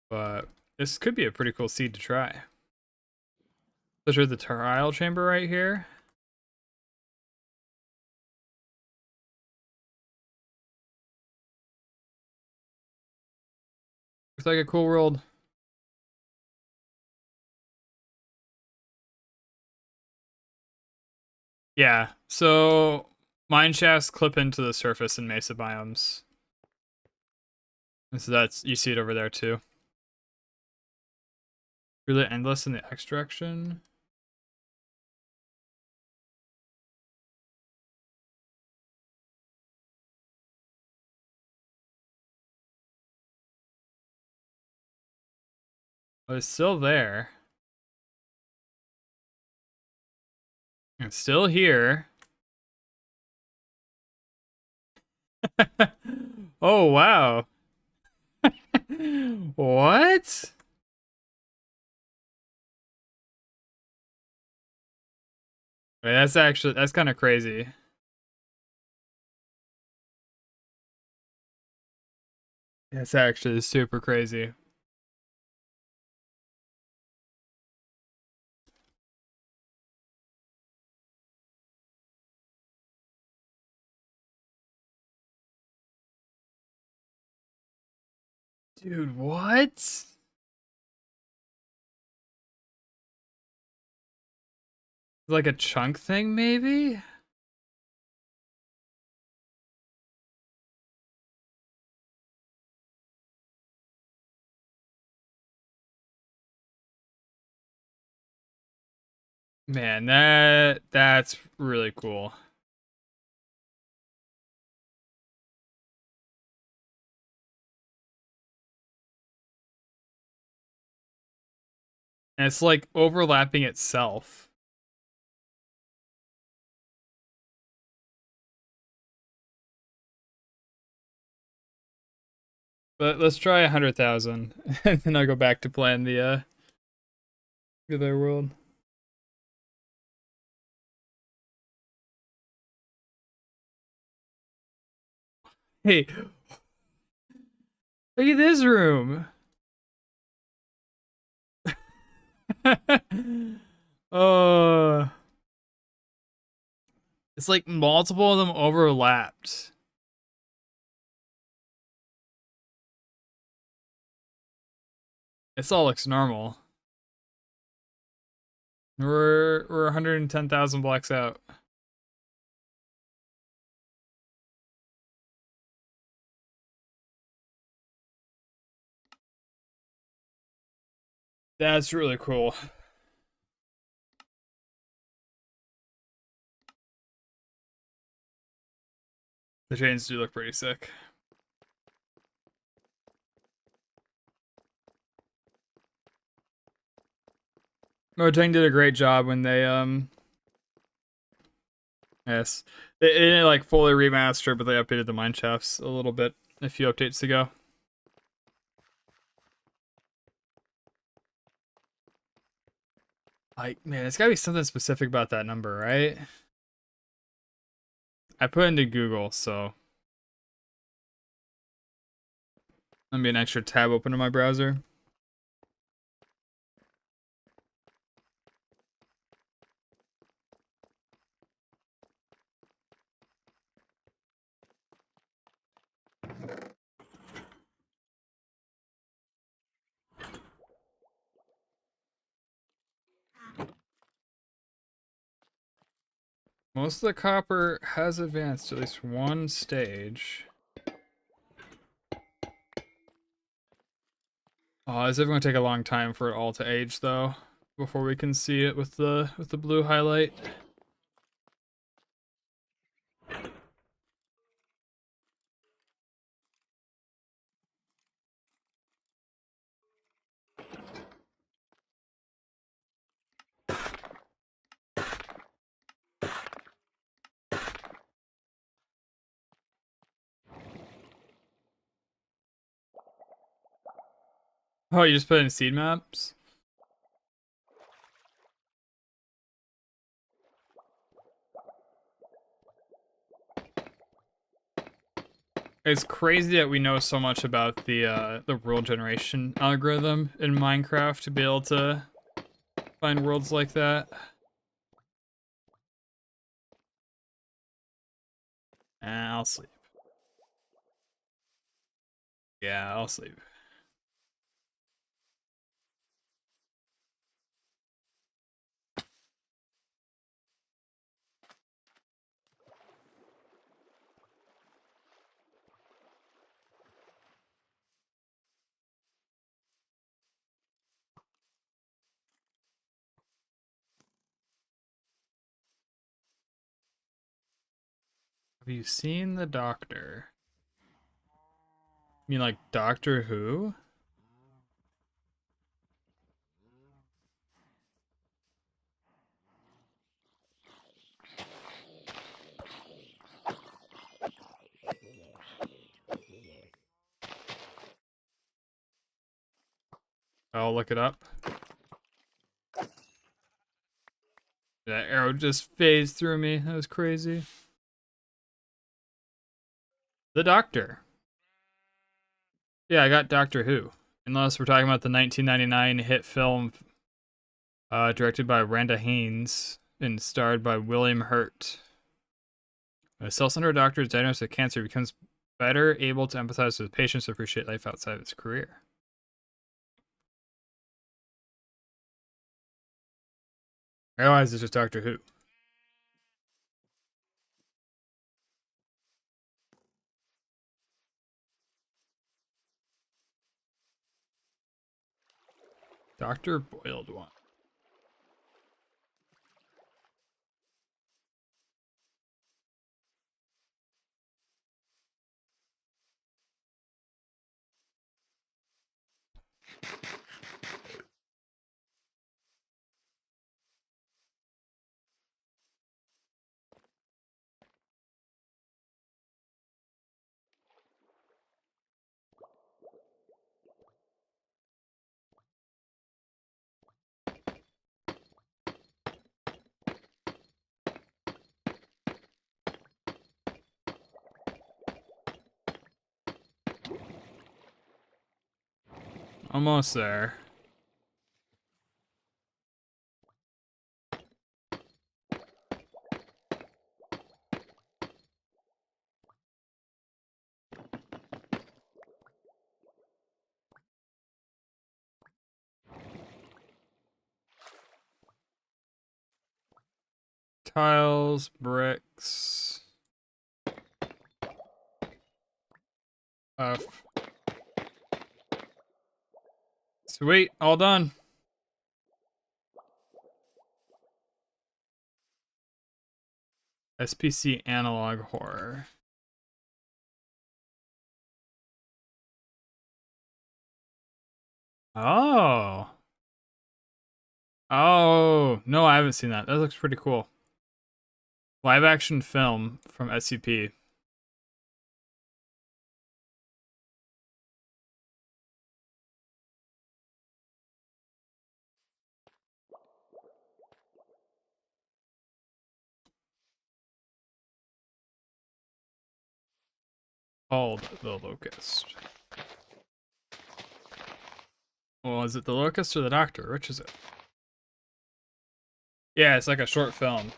But this could be a pretty cool seed to try. Especially the trial chamber right here. Looks like a cool world. Yeah, so mine shafts clip into the surface in mesa biomes. And so you see it over there too. Really endless in the X direction. But it's still there. It's still here. Oh, wow. What? Wait, that's kind of crazy. That's actually super crazy. Dude, what? Like a chunk thing, maybe? Man, that's really cool. And it's like overlapping itself. But let's try 100,000, and then I'll go back to playing the other world. Hey, look at this room. uh, it's like multiple of them overlapped. This all looks normal. We're 110,000 blocks out. That's really cool. The chains do look pretty sick. Mojang did a great job when they yes, they didn't like fully remaster, but they updated the mine shafts a little bit a few updates ago. Like, man, it's gotta be something specific about that number, right? I put into Google, so let me an extra tab open in my browser. Most of the copper has advanced to at least one stage. Oh, is it going to take a long time for it all to age though, before we can see it with the blue highlight? Oh, you just put in seed maps? It's crazy that we know so much about the world generation algorithm in Minecraft to be able to find worlds like that. I'll sleep. Yeah, I'll sleep. Have you seen the Doctor? You mean like Doctor Who? I'll look it up. That arrow just phased through me. That was crazy. The Doctor. Yeah, I got Doctor Who. Unless we're talking about the 1999 hit film directed by Randa Haynes and starred by William Hurt. A self-centered doctor is diagnosed with cancer becomes better able to empathize with patients to appreciate life outside of his career. I realize it's just Doctor Who. Dr. Boiled One. Almost there. Tiles, bricks. Sweet, all done. SPC analog horror. Oh. Oh, no, I haven't seen that. That looks pretty cool. Live action film from SCP. Called The Locust. Well, is it The Locust or The Doctor? Which is it? Yeah, it's like a short film.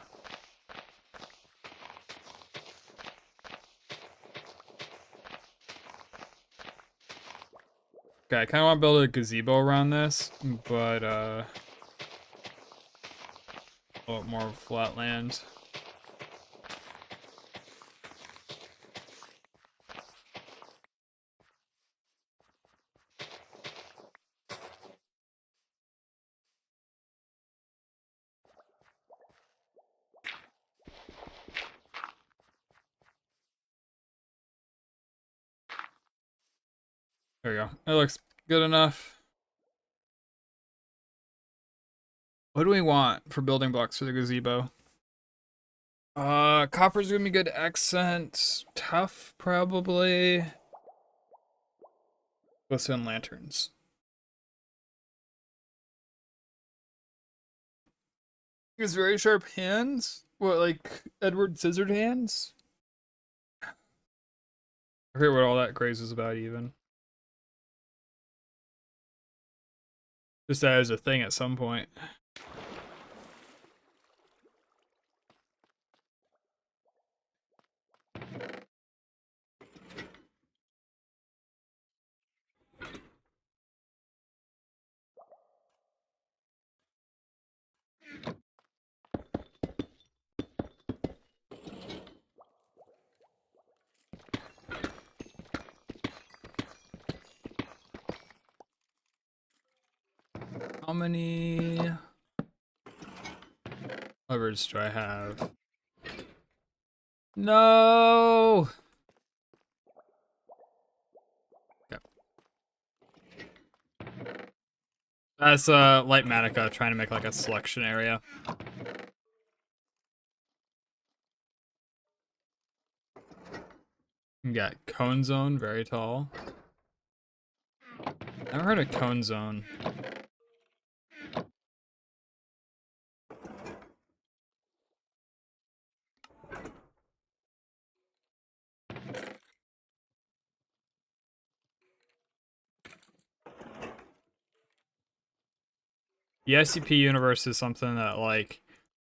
Okay, I kind of want to build a gazebo around this, but a little more flat land. There we go. It looks good enough. What do we want for building blocks for the gazebo? Copper's gonna be good accent. Tough, probably. Glisten lanterns. He has very sharp hands. What, like Edward Scissorhands? I forget what all that craze was about, even. Just that as a thing at some point. How many levers do I have? No! Okay. That's Light Matica trying to make like a selection area. You got Cone Zone, very tall. Never heard of Cone Zone. The SCP universe is something that, like,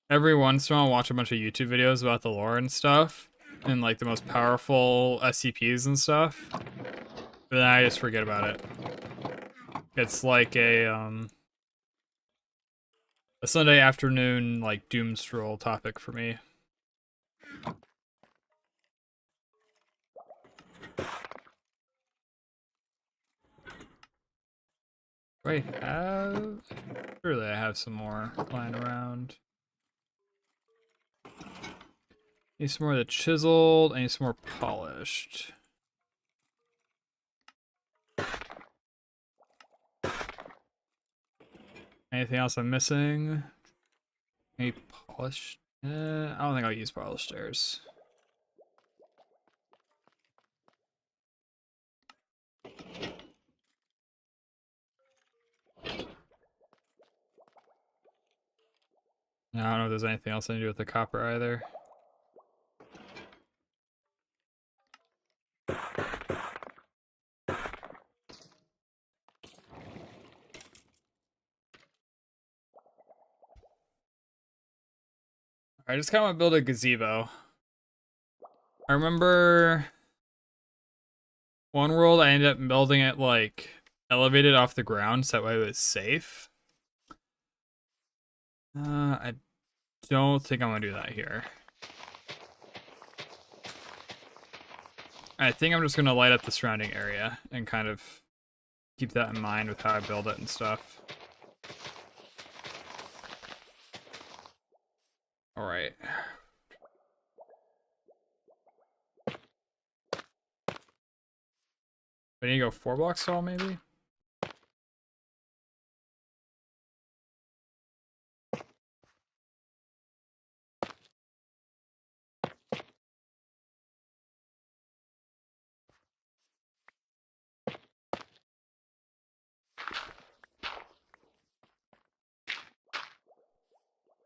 every once in a while I watch a bunch of YouTube videos about the lore and stuff, and like the most powerful SCPs and stuff, but then I just forget about it. It's like a Sunday afternoon, like, doom stroll topic for me. Do I have? Surely I have some more lying around. Need some more of the chiseled, I need some more polished. Anything else I'm missing? Any polished? I don't think I'll use polished stairs. I don't know if there's anything else I need to do with the copper either. I just kind of want to build a gazebo. I remember one world I ended up building it like elevated off the ground so that way it was safe. I don't think I'm gonna do that here. I think I'm just gonna light up the surrounding area and kind of keep that in mind with how I build it and stuff. All right. I need to go 4 blocks tall, maybe?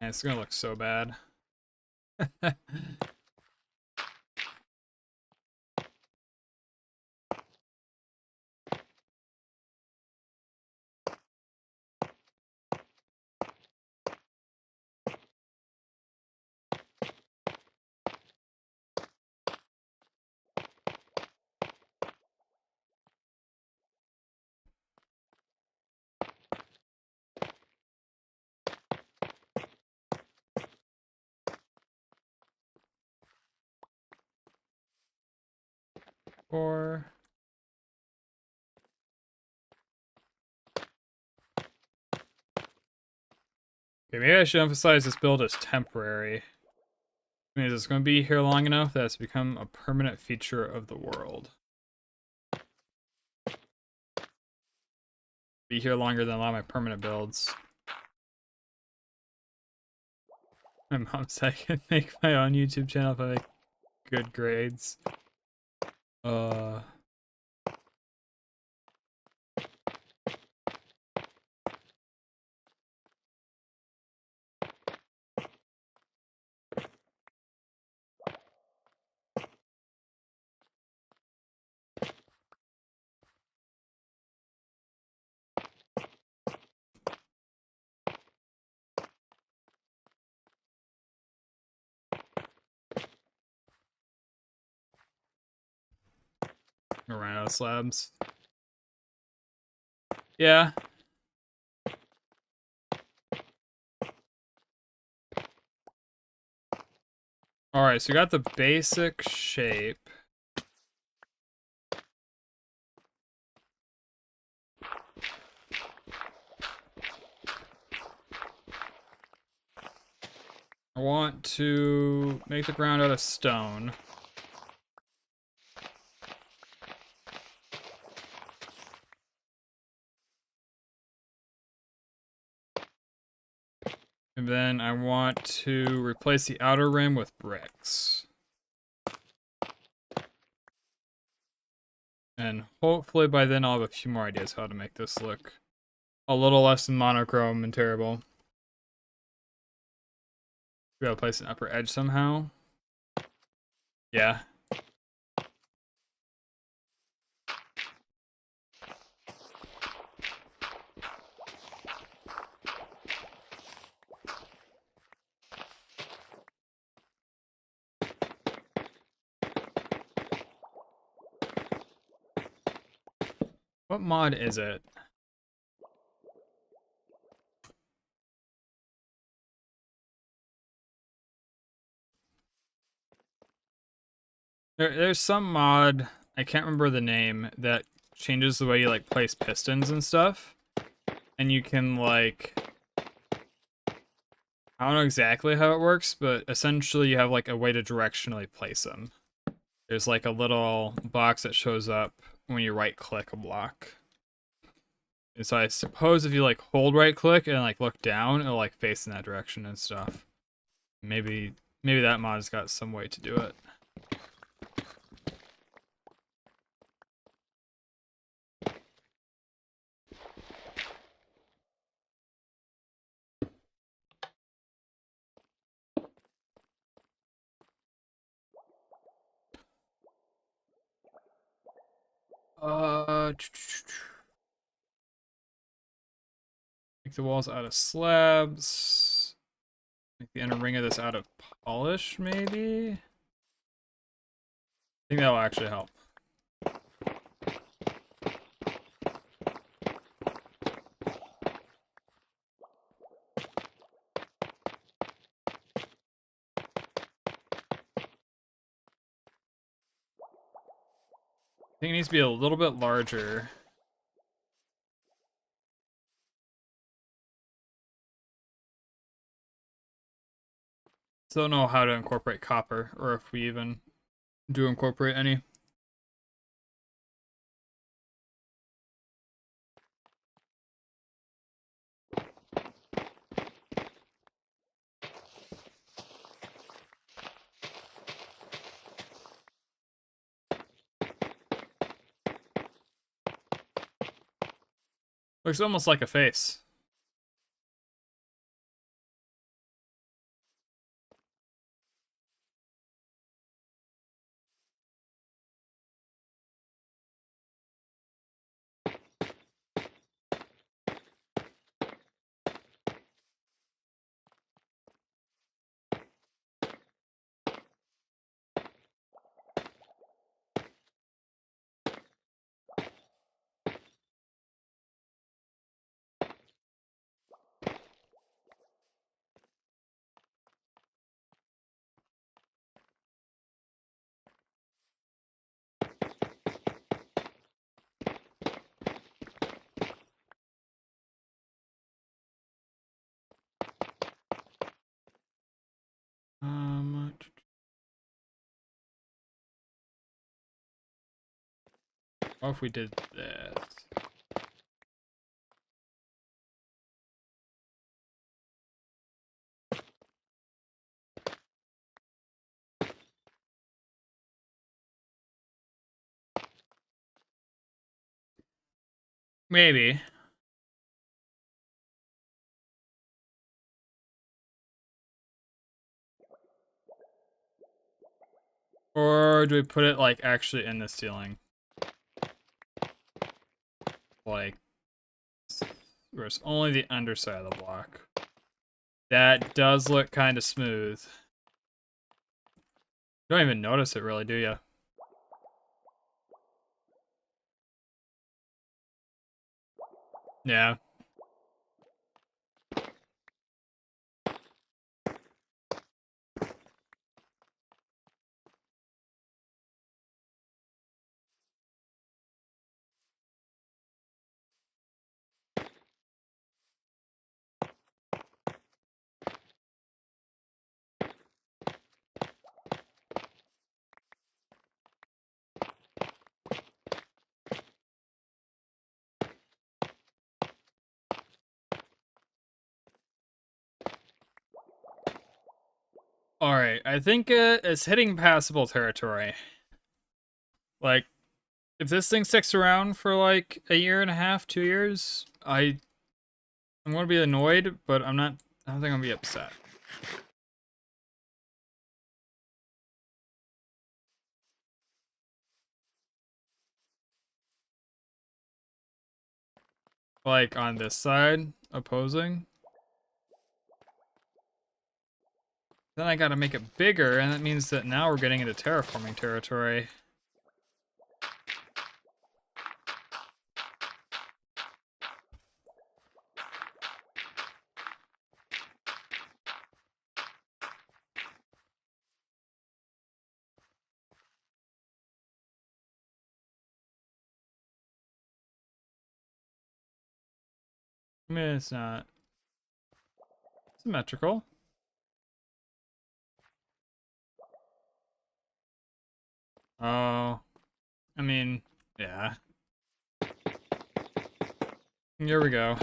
Man, it's gonna look so bad. Or okay, maybe I should emphasize this build is temporary. It means it's going to be here long enough that it's become a permanent feature of the world. Be here longer than a lot of my permanent builds. My mom said I could make my own YouTube channel if I make good grades. Ran out of slabs. Yeah. Alright, so we got the basic shape. I want to make the ground out of stone. And then I want to replace the outer rim with bricks. And hopefully by then I'll have a few more ideas how to make this look a little less than monochrome and terrible. We gotta place an upper edge somehow. Yeah. What mod is it? There's some mod, I can't remember the name, that changes the way you like place pistons and stuff. And you can like, I don't know exactly how it works, but essentially you have like a way to directionally place them. There's like a little box that shows up when you right click a block. And so I suppose if you like hold right click and like look down, it'll like face in that direction and stuff. Maybe that mod's got some way to do it. Make the walls out of slabs. Make the inner ring of this out of polish, maybe? I think that'll actually help. I think it needs to be a little bit larger. Still don't know how to incorporate copper, or if we even do incorporate any. Looks almost like a face. What if we did this? Maybe. Or do we put it like actually in the ceiling? Like, where it's only the underside of the block. That does look kind of smooth. You don't even notice it really, do you? Yeah. Alright, I think it's hitting passable territory. Like, if this thing sticks around for like a year and a half, 2 years, I'm gonna be annoyed, but I don't think I'm gonna be upset. Like on this side, opposing. Then I gotta make it bigger, and that means that now we're getting into terraforming territory. I mean, it's not symmetrical. Oh, I mean, yeah. Here we go.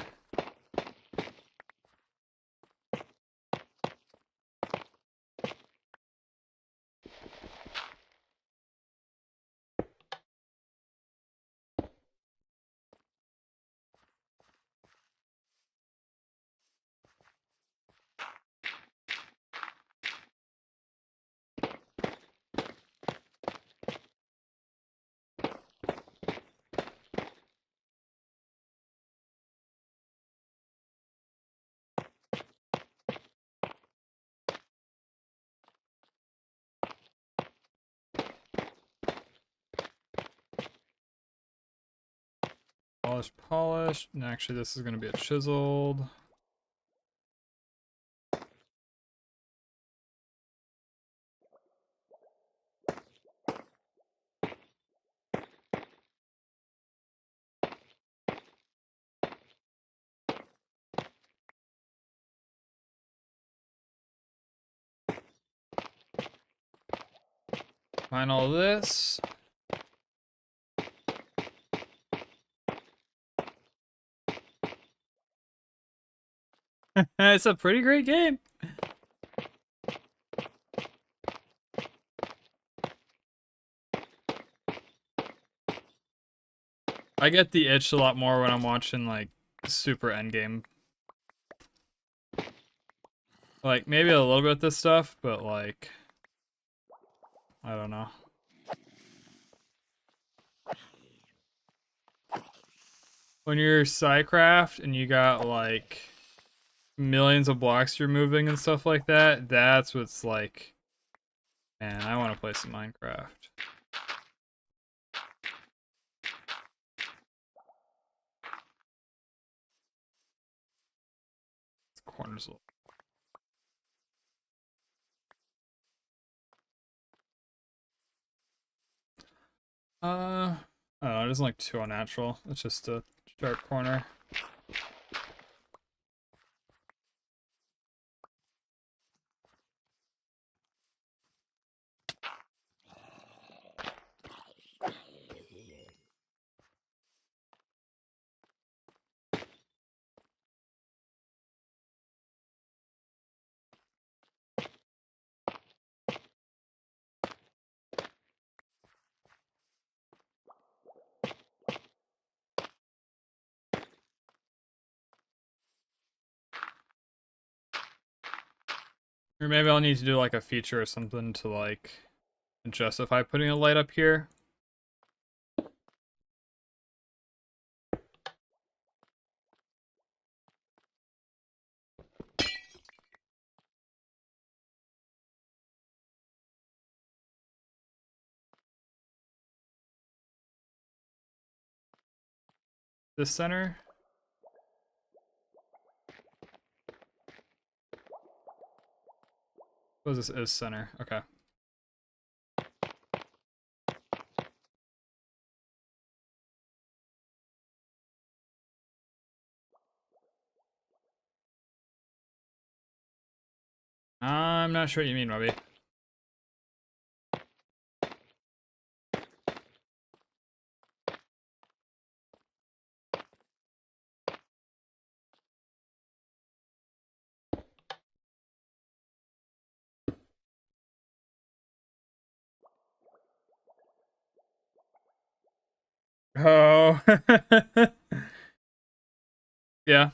Polish. And actually, this is going to be a chiseled. Find all this. It's a pretty great game. I get the itch a lot more when I'm watching like super endgame. Like, maybe a little bit with this stuff, but like, I don't know. When you're Psycraft and you got like millions of blocks you're moving and stuff like that, that's what's like, man, I want to play some Minecraft. Corners. I don't know, it isn't like too unnatural. It's just a sharp corner. Or maybe I'll need to do like a feature or something to like justify putting a light up here. This center. Suppose this is center. Okay. I'm not sure what you mean, Robbie. Oh. Yeah.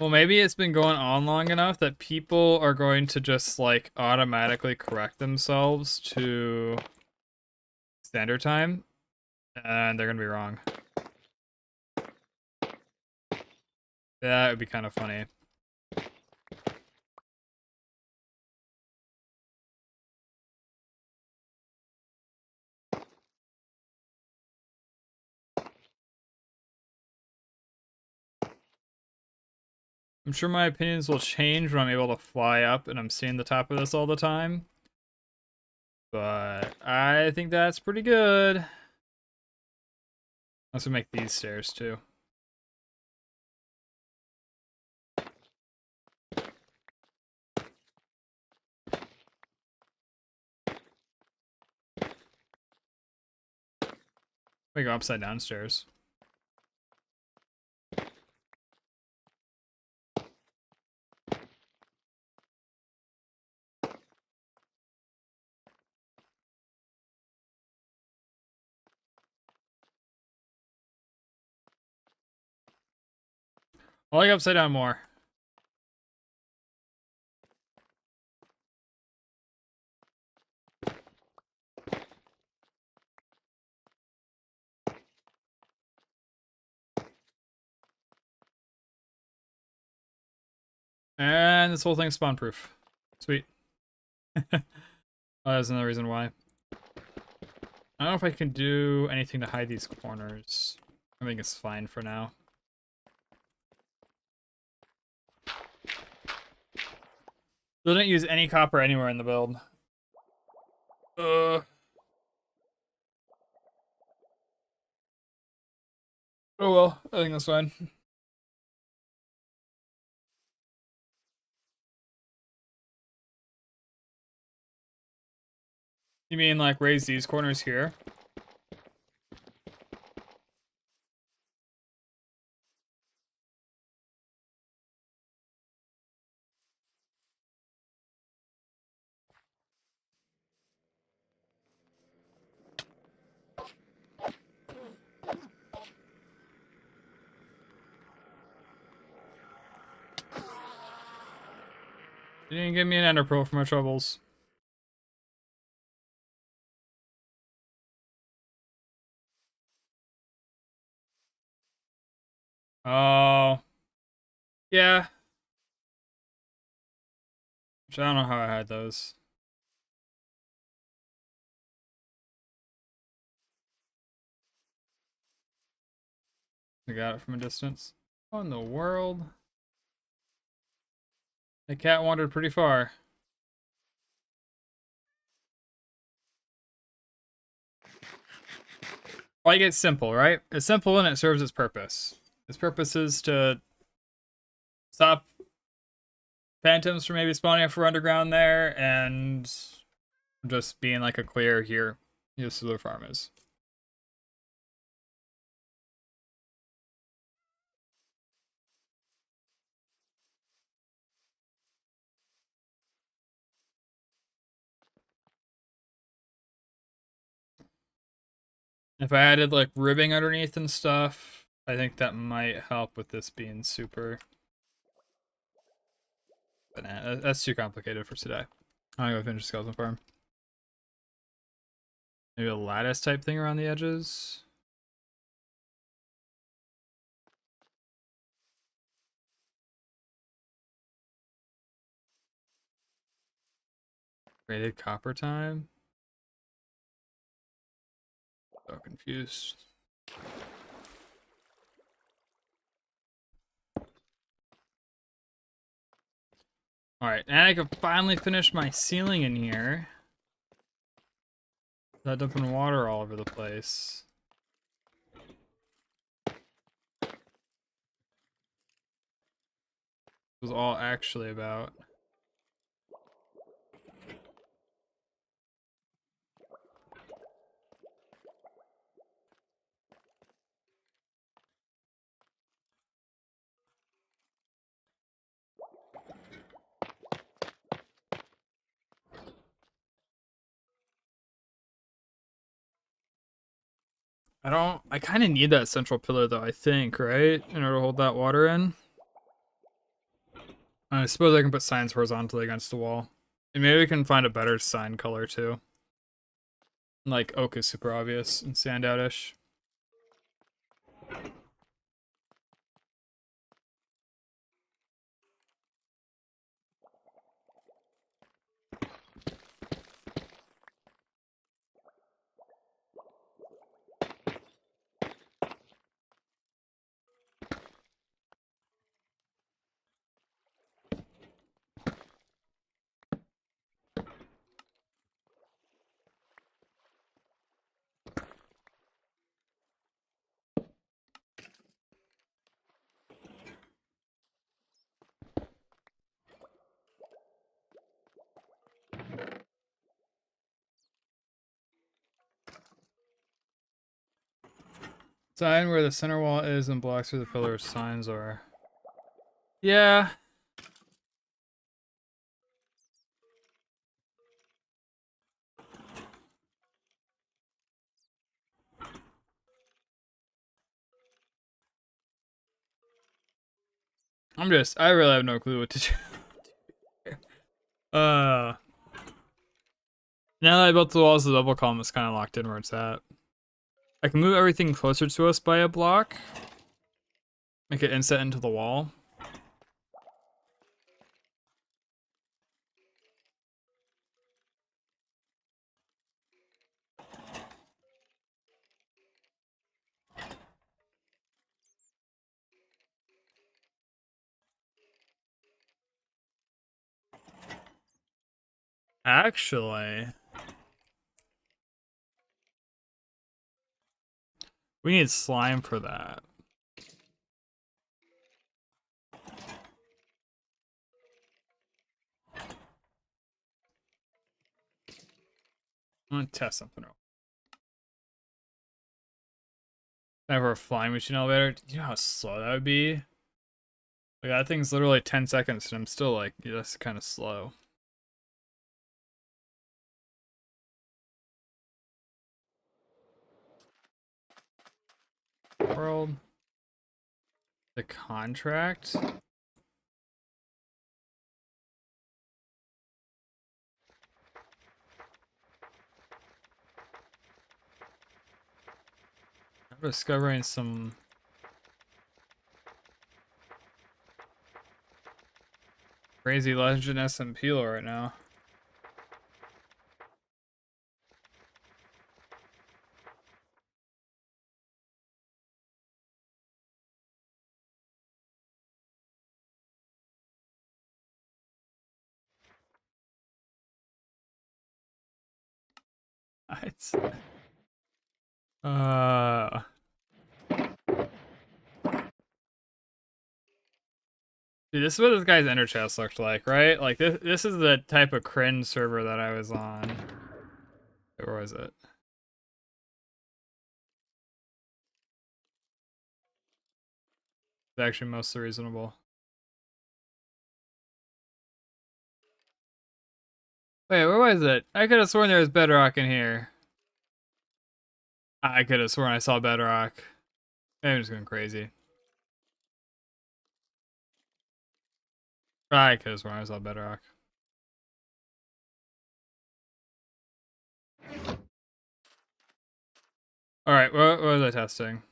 Well, maybe it's been going on long enough that people are going to just like automatically correct themselves to standard time, and they're gonna be wrong. That would be kind of funny. I'm sure my opinions will change when I'm able to fly up and I'm seeing the top of this all the time. But I think that's pretty good. Let's make these stairs too. We go upside down stairs. I like upside down more. And this whole thing's spawn proof. Sweet. That's another reason why. I don't know if I can do anything to hide these corners. I think it's fine for now. Didn't use any copper anywhere in the build. Oh well, I think that's fine. You mean like raise these corners here? You didn't give me an ender pearl for my troubles. Oh. Yeah. Which I don't know how I had those. I got it from a distance. What in the world? The cat wandered pretty far. Like, it's simple, right? It's simple and it serves its purpose. Its purpose is to stop phantoms from maybe spawning up for underground there and just being like a clear here. This is where the farm is. If I added like ribbing underneath and stuff, I think that might help with this being super. But nah, that's too complicated for today. I'm gonna go finish skeleton farm. Maybe a lattice type thing around the edges. Rated copper time. So confused. Alright, and I can finally finish my ceiling in here. Without dumping water all over the place. Was all actually about. I kind of need that central pillar though, I think, right? In order to hold that water in. I suppose I can put signs horizontally against the wall. And maybe we can find a better sign color too. Like oak is super obvious and sandout-ish. Sign where the center wall is and blocks where the pillar signs are. Yeah. I really have no clue what to do. Now that I built the walls, the double column is kind of locked in where it's at. I can move everything closer to us by a block. Make it inset into the wall. Actually, we need slime for that. I'm gonna test something out. Ever a flying machine elevator? Do you know how slow that would be? Like that thing's literally 10 seconds and I'm still like, yeah, that's kind of slow. World. The contract? Discovering some crazy legend SMP lore right now. It's dude, this is what this guy's enter chest looked like, right? Like this is the type of cringe server that I was on. Where was it? It's actually mostly reasonable. Wait, where was it? I could have sworn there was bedrock in here. I could have sworn I saw bedrock. Maybe I'm just going crazy. I could have sworn I saw bedrock. Alright, what was I testing?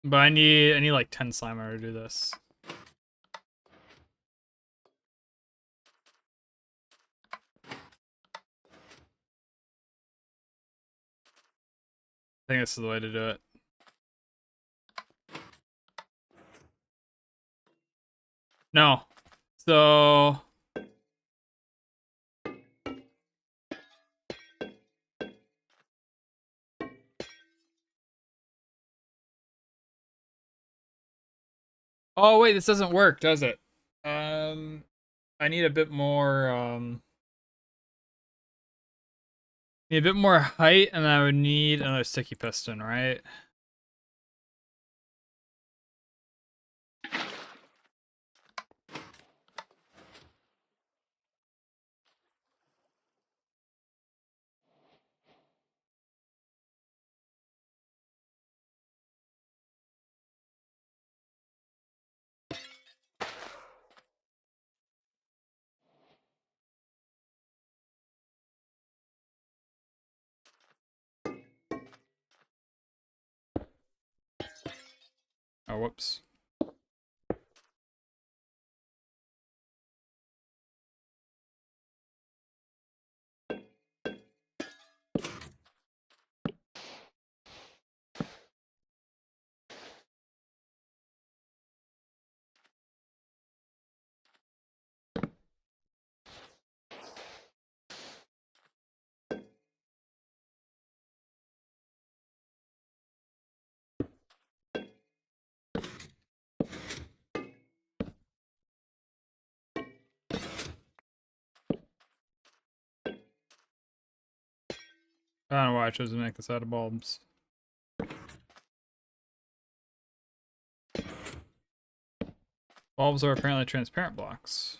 But I need like 10 Slimer to do this. I think this is the way to do it. No. So oh wait, this doesn't work, does it? I need a bit more need a bit more height, and I would need another sticky piston, right? Oh, whoops. I don't know why I chose to make this out of bulbs. Bulbs are apparently transparent blocks.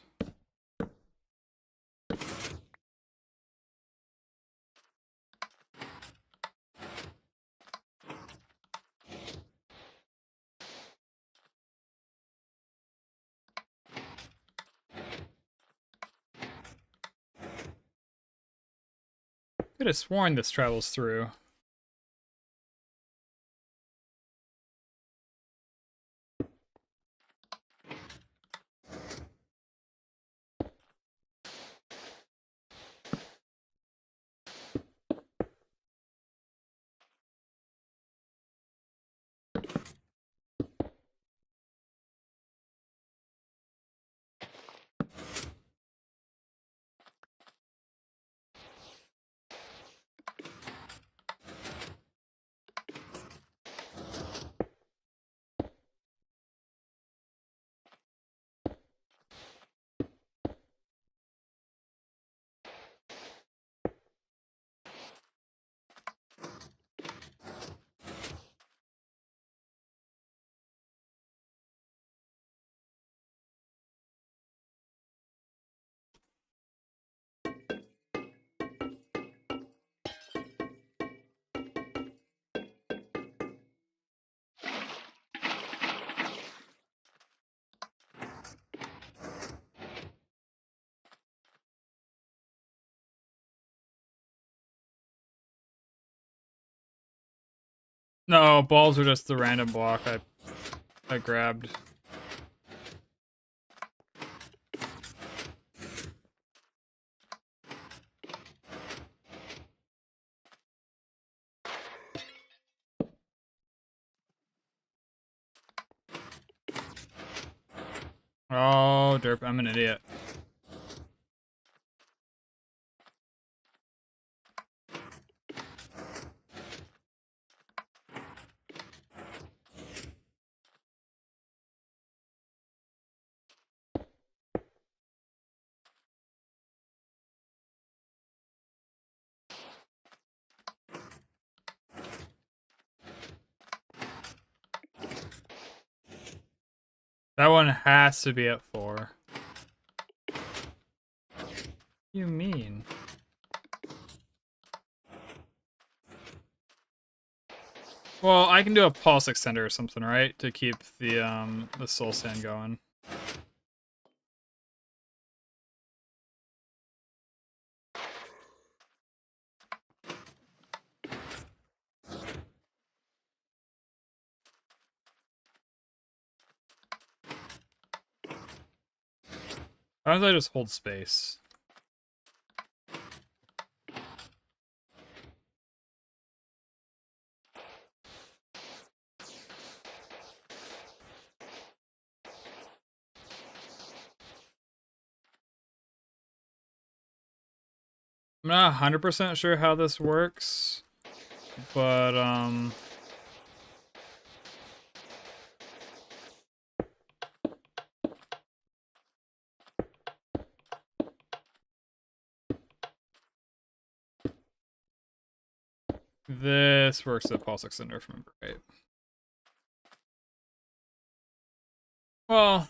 Could have sworn this travels through. No, balls are just the random block I grabbed. Oh, derp, I'm an idiot. That one has to be at 4. You mean? Well, I can do a pulse extender or something, right? To keep the soul sand going. Why don't I just hold space? I'm not 100% sure how this works, but this works at pulse extender, if I remember right. Well,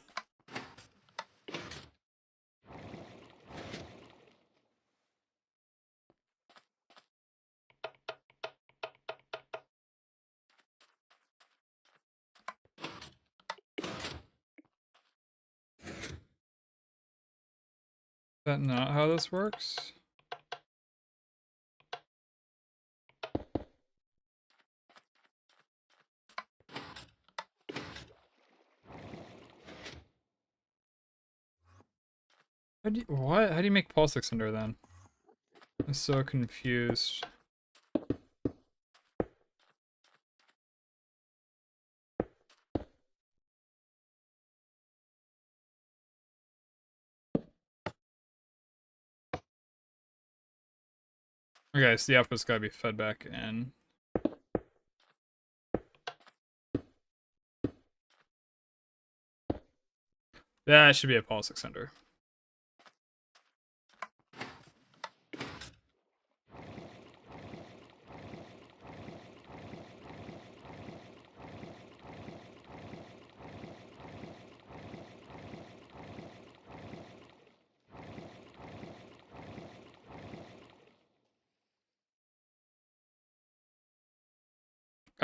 is that not how this works? What? How do you make pulse extender then? I'm so confused. Okay, so the output's gotta be fed back in. That should be a pulse extender.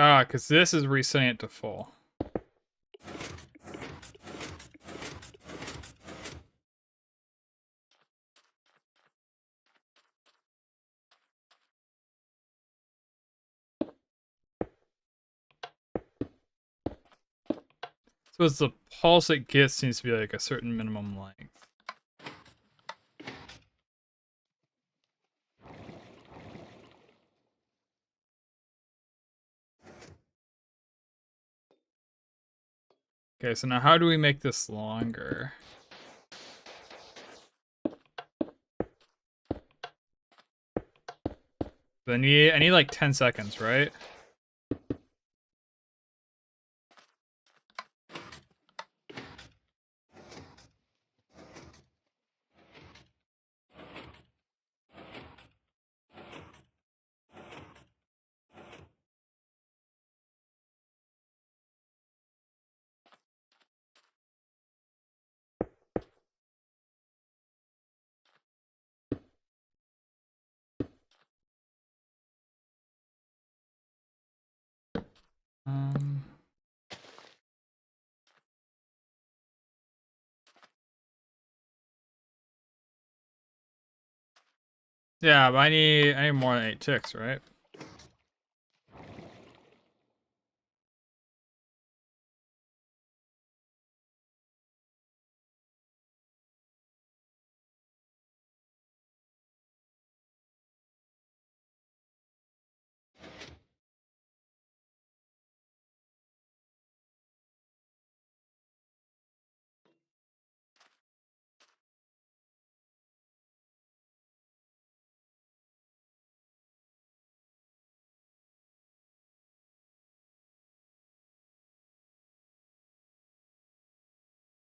Ah, because this is resetting it to full. suppose the pulse it gets needs to be like a certain minimum length. Okay, so now how do we make this longer? I need like 10 seconds, right? Yeah, but I need more than 8 ticks, right?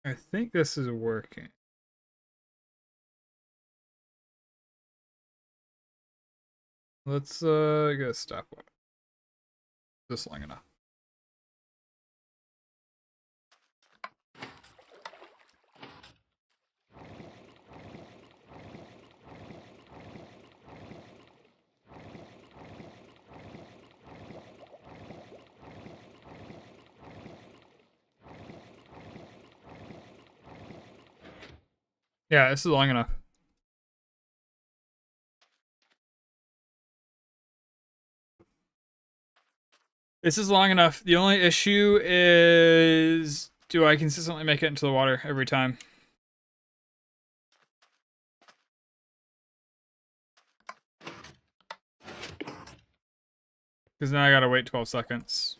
I think this is working. Let's get a stopwatch. Just long enough. Yeah, this is long enough. This is long enough. The only issue is, do I consistently make it into the water every time? Because now I gotta wait 12 seconds.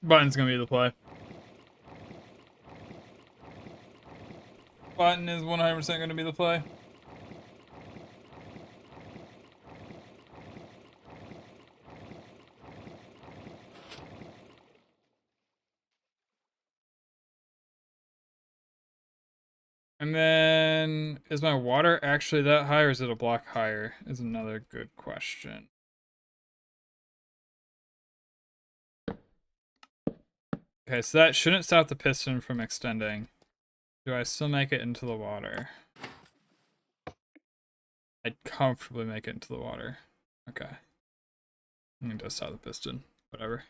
Button's gonna be the play. Button is 100% gonna be the play. And then, is my water actually that high or is it a block higher? Is another good question. Okay, so that shouldn't stop the piston from extending. Do I still make it into the water? I'd comfortably make it into the water. Okay. It does stop the piston. Whatever.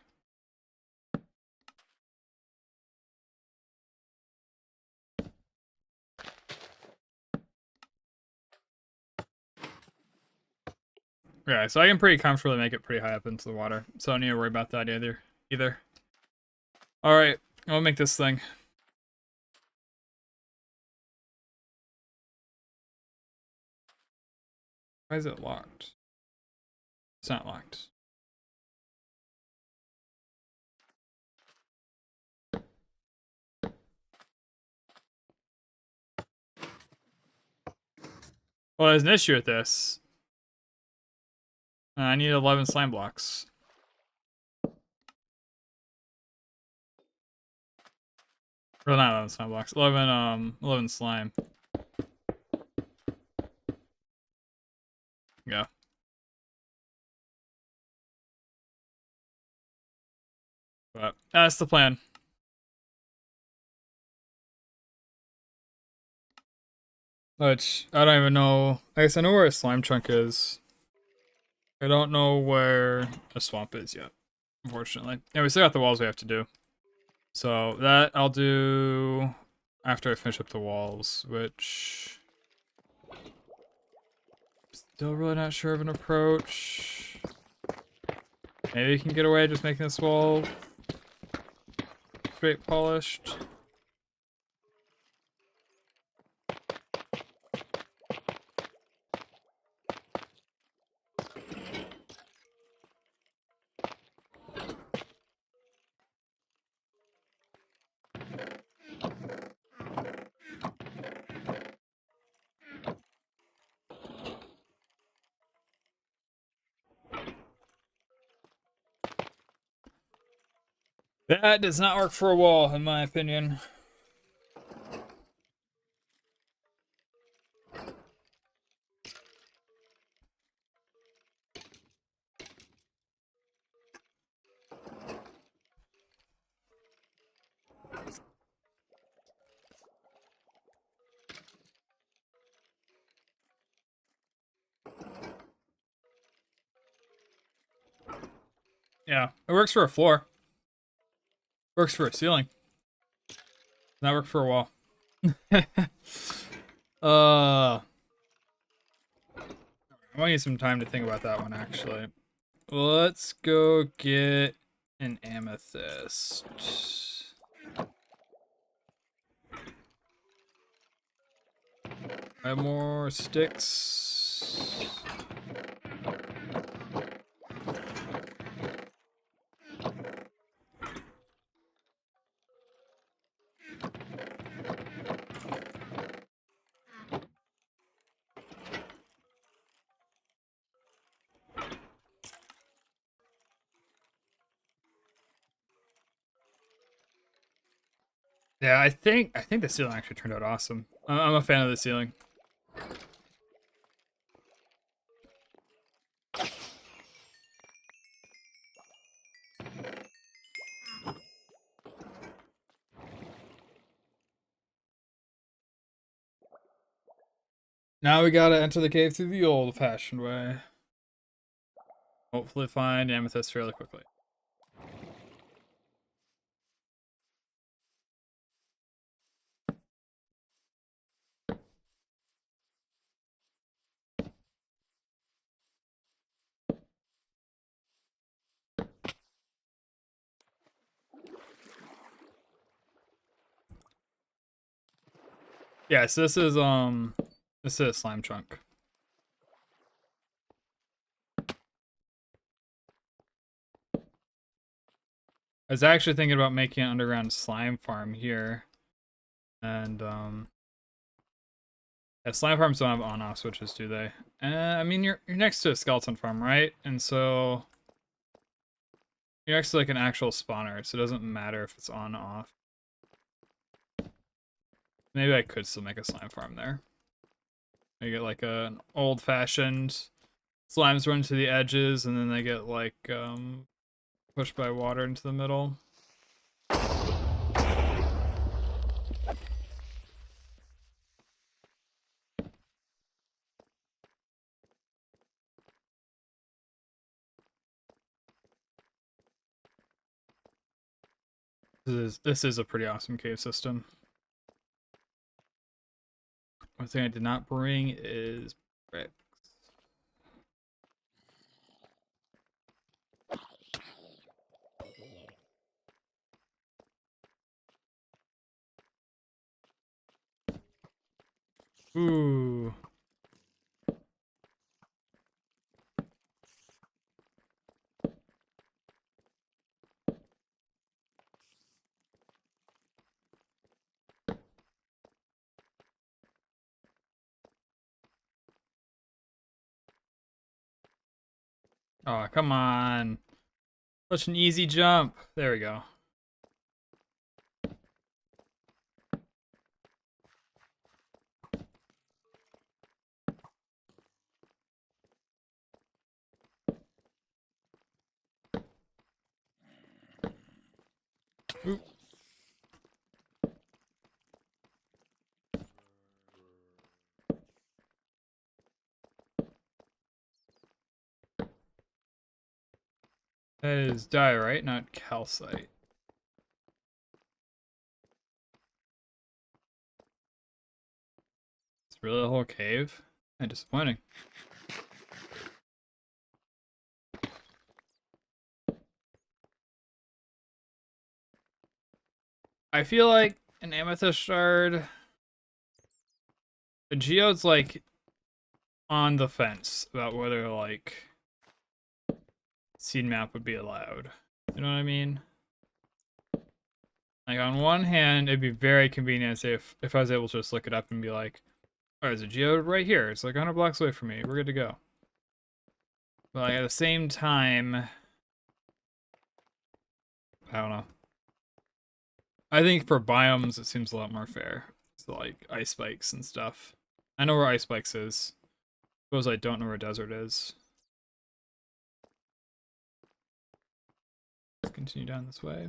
Yeah, so I can pretty comfortably make it pretty high up into the water. So I don't need to worry about that either. Alright, I'll make this thing. Why is it locked? It's not locked. Well, there's an issue with this. I need 11 slime blocks. Or not 11 slime blocks. 11 slime. Yeah. But that's the plan. Which, I don't even know. I guess I know where a slime chunk is. I don't know where a swamp is yet, unfortunately. And we still got the walls we have to do. So that I'll do after I finish up the walls, which... Still really not sure of an approach. Maybe you can get away just making this wall straight polished. That does not work for a wall, in my opinion. Yeah, it works for a floor. Works for a ceiling. Not work for a wall. I might need some time to think about that one, actually. Let's go get an amethyst. 5 more sticks. Yeah, I think the ceiling actually turned out awesome. I'm a fan of the ceiling. Now we gotta enter the cave through the old-fashioned way. Hopefully find amethyst fairly quickly. Yeah, so this is a slime chunk. I was actually thinking about making an underground slime farm here. And yeah, slime farms don't have on-off switches, do they? I mean you're next to a skeleton farm, right? And so you're next to like an actual spawner, so it doesn't matter if it's on or off. Maybe I could still make a slime farm there. I get like an old-fashioned slimes run to the edges, and then they get like pushed by water into the middle. This is a pretty awesome cave system. One thing I did not bring is bricks. Ooh. Oh, come on. Such an easy jump. There we go. Oop. That is diorite, not calcite. It's really a whole cave? And disappointing. I feel like an amethyst shard. The geode's like on the fence about whether like seed map would be allowed. You know what I mean? Like on one hand, it'd be very convenient if I was able to just look it up and be like, oh, there's a geode right here. It's like 100 blocks away from me. We're good to go. But like at the same time, I don't know. I think for biomes, it seems a lot more fair. It's like ice spikes and stuff. I know where ice spikes is. Suppose I don't know where desert is. Let's continue down this way.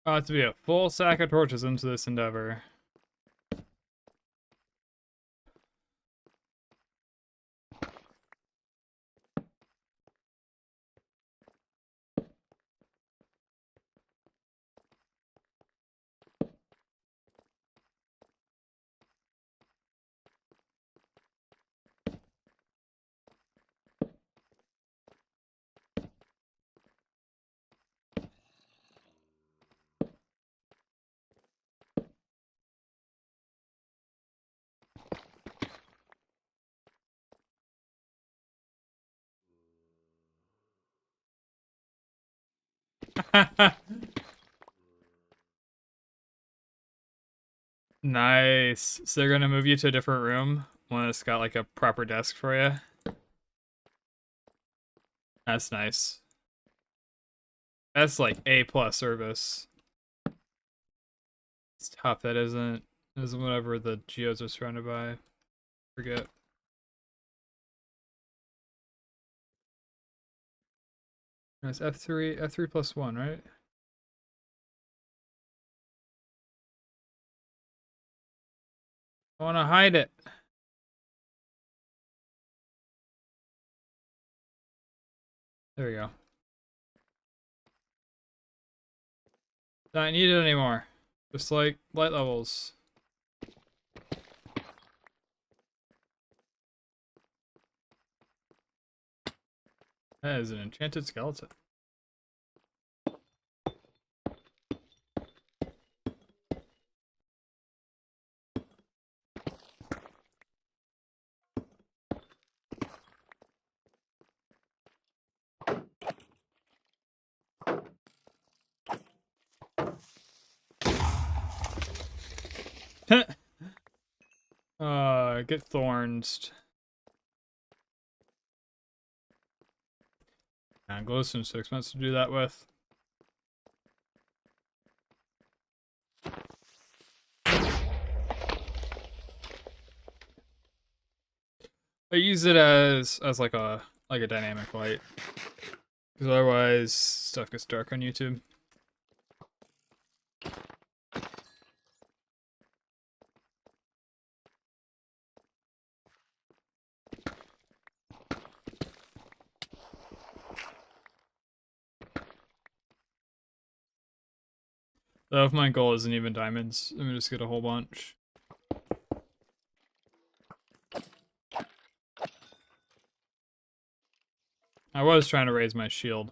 To be a full sack of torches into this endeavor. Nice. So they're gonna move you to a different room when it's got like a proper desk for you. That's nice. That's like A+ service. It's tough that isn't whatever the geodes are surrounded by. Forget. It's F3+1, right? I wanna hide it. There we go. Not needed anymore. Just like light levels. That is an enchanted skeleton. Get thorns. And glowstone's so expensive to do that with. I use it as like a dynamic light. Because otherwise stuff gets dark on YouTube. Though if my goal isn't even diamonds, I'm gonna just get a whole bunch. I was trying to raise my shield.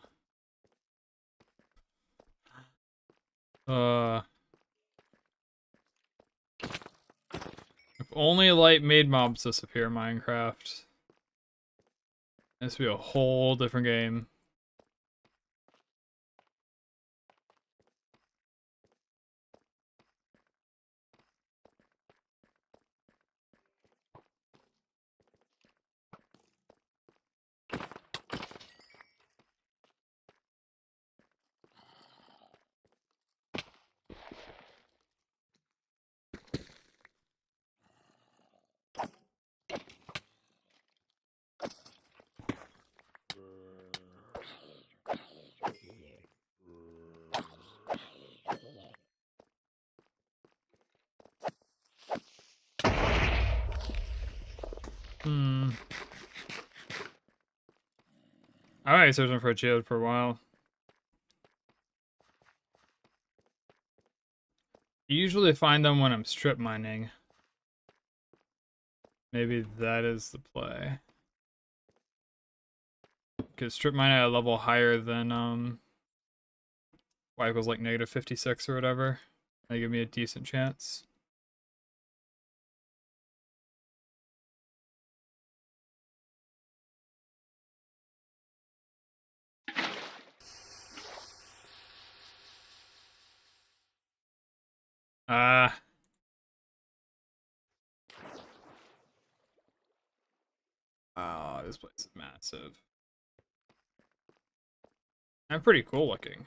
only light made mobs disappear in Minecraft. This would be a whole different game. Alright, searching for a geode for a while. You usually find them when I'm strip mining. Maybe that is the play. Because strip mining at a level higher than Y equals like -56 or whatever. They give me a decent chance. Ah. Oh, this place is massive. And pretty cool looking.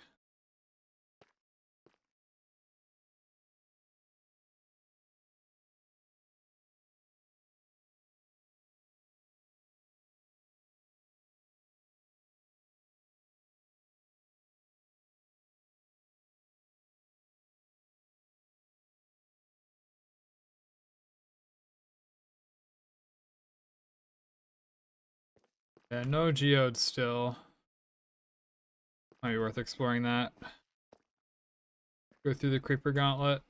Yeah, no geodes still. Might be worth exploring that. Go through the creeper gauntlet.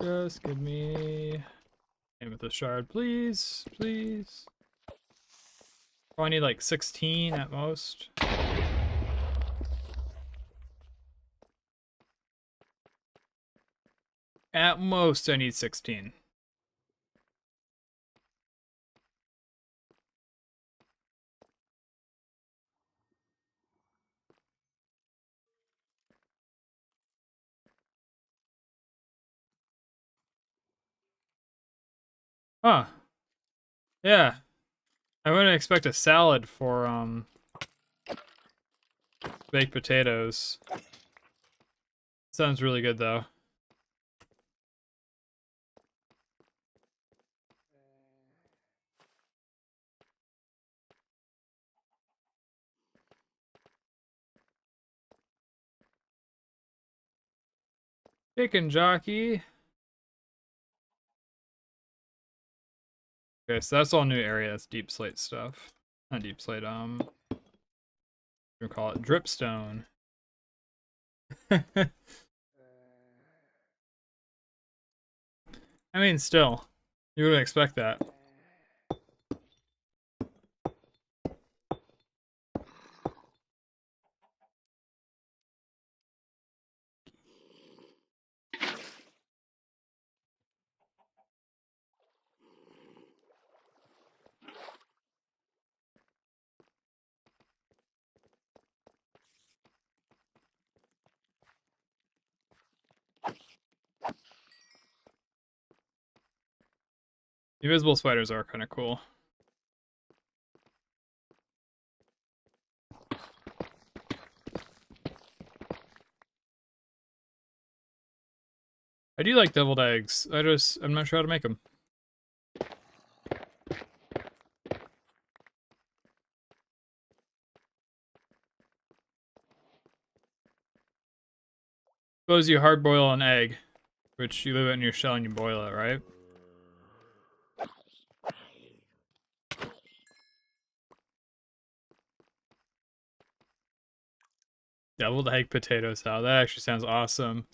Just give me amethyst shard, please, please. Oh, I need like 16 at most. At most, I need 16. Huh. Yeah. I wouldn't expect a salad for, baked potatoes. Sounds really good, though. Chicken jockey. Okay, so that's all new area. That's deep slate stuff. Not deep slate, we'll call it dripstone. I mean, still, you wouldn't expect that. Invisible spiders are kind of cool. I do like deviled eggs. I'm not sure how to make them. Suppose you hard boil an egg, which you leave it in your shell and you boil it, right? Deviled egg potato salad. That actually sounds awesome.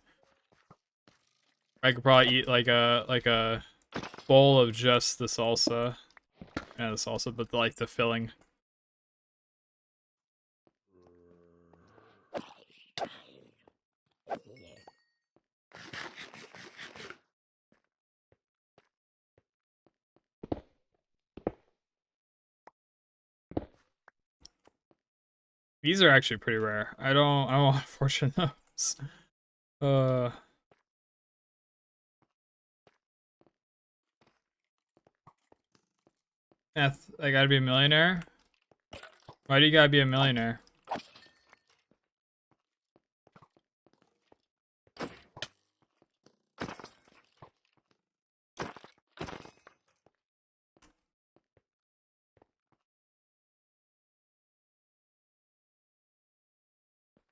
I could probably eat like a bowl of just the salsa. Yeah, the salsa, but like the filling. These are actually pretty rare. I don't want to fortune those. I gotta be a millionaire? Why do you gotta be a millionaire?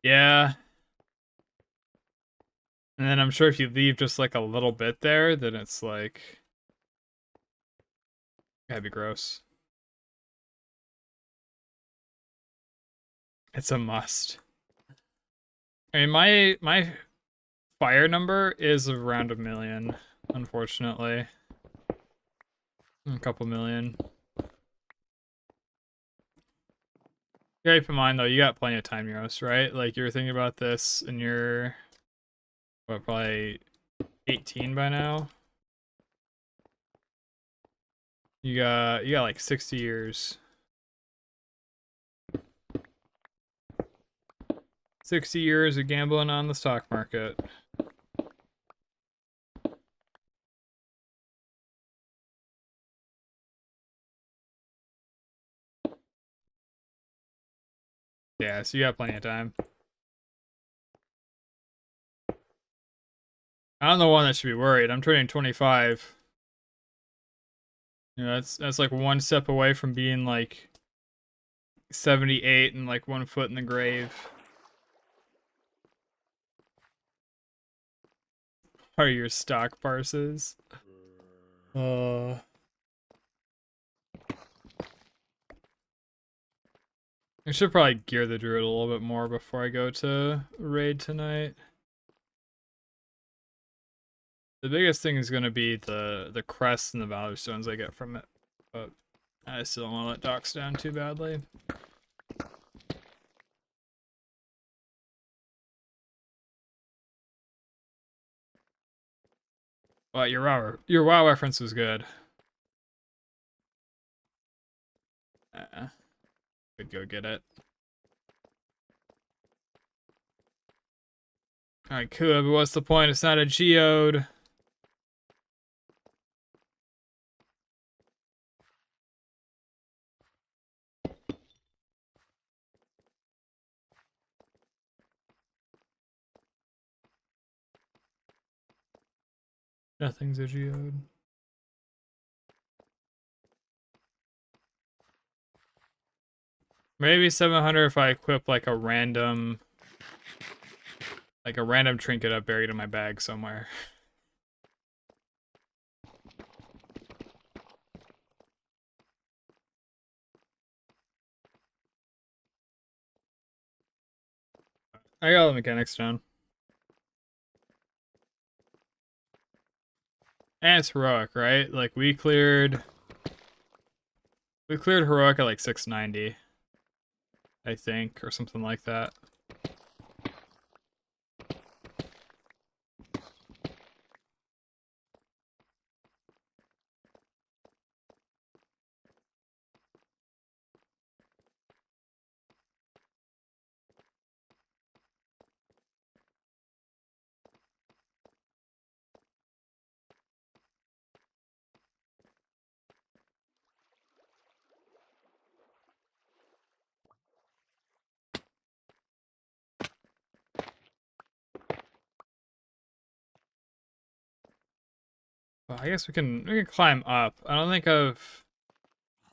Yeah. And then I'm sure if you leave just like a little bit there, then it's like... Gotta be gross. It's a must. I mean, my fire number is around 1 million, unfortunately. A couple million. You gotta keep in mind though, you got plenty of time, Euros, right? Like you're thinking about this and you're what, probably 18 by now? You got like 60 years. 60 years of gambling on the stock market. Yeah, so you got plenty of time. I'm the one that should be worried. I'm turning 25. You know, that's like one step away from being like 78 and like 1 foot in the grave. Are your stock parses? I should probably gear the druid a little bit more before I go to raid tonight. The biggest thing is going to be the crest and the valor stones I get from it, but I still don't want to let docs down too badly. But your WoW reference was good. Could go get it. Alright, cool, but what's the point? It's not a geode. Nothing's a geode. Maybe 700 if I equip like a random trinket I've buried in my bag somewhere. I got all the mechanics down. And it's heroic, right? Like we cleared heroic at like 690, I think, or something like that. Well, I guess we can climb up. I don't think I've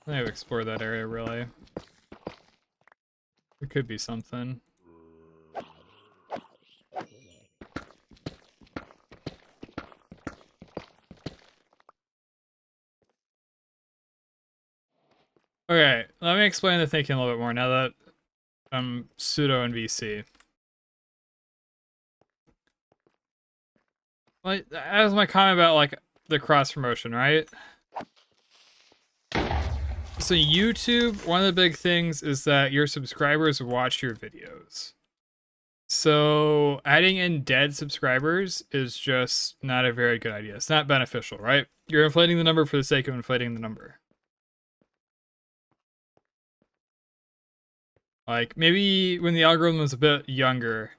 explored that area really. It could be something. Okay, let me explain the thinking a little bit more now that I'm pseudo in VC. Like, as my comment about like the cross promotion, right? So YouTube, one of the big things is that your subscribers watch your videos. So adding in dead subscribers is just not a very good idea. It's not beneficial, right? You're inflating the number for the sake of inflating the number. Like, maybe when the algorithm was a bit younger,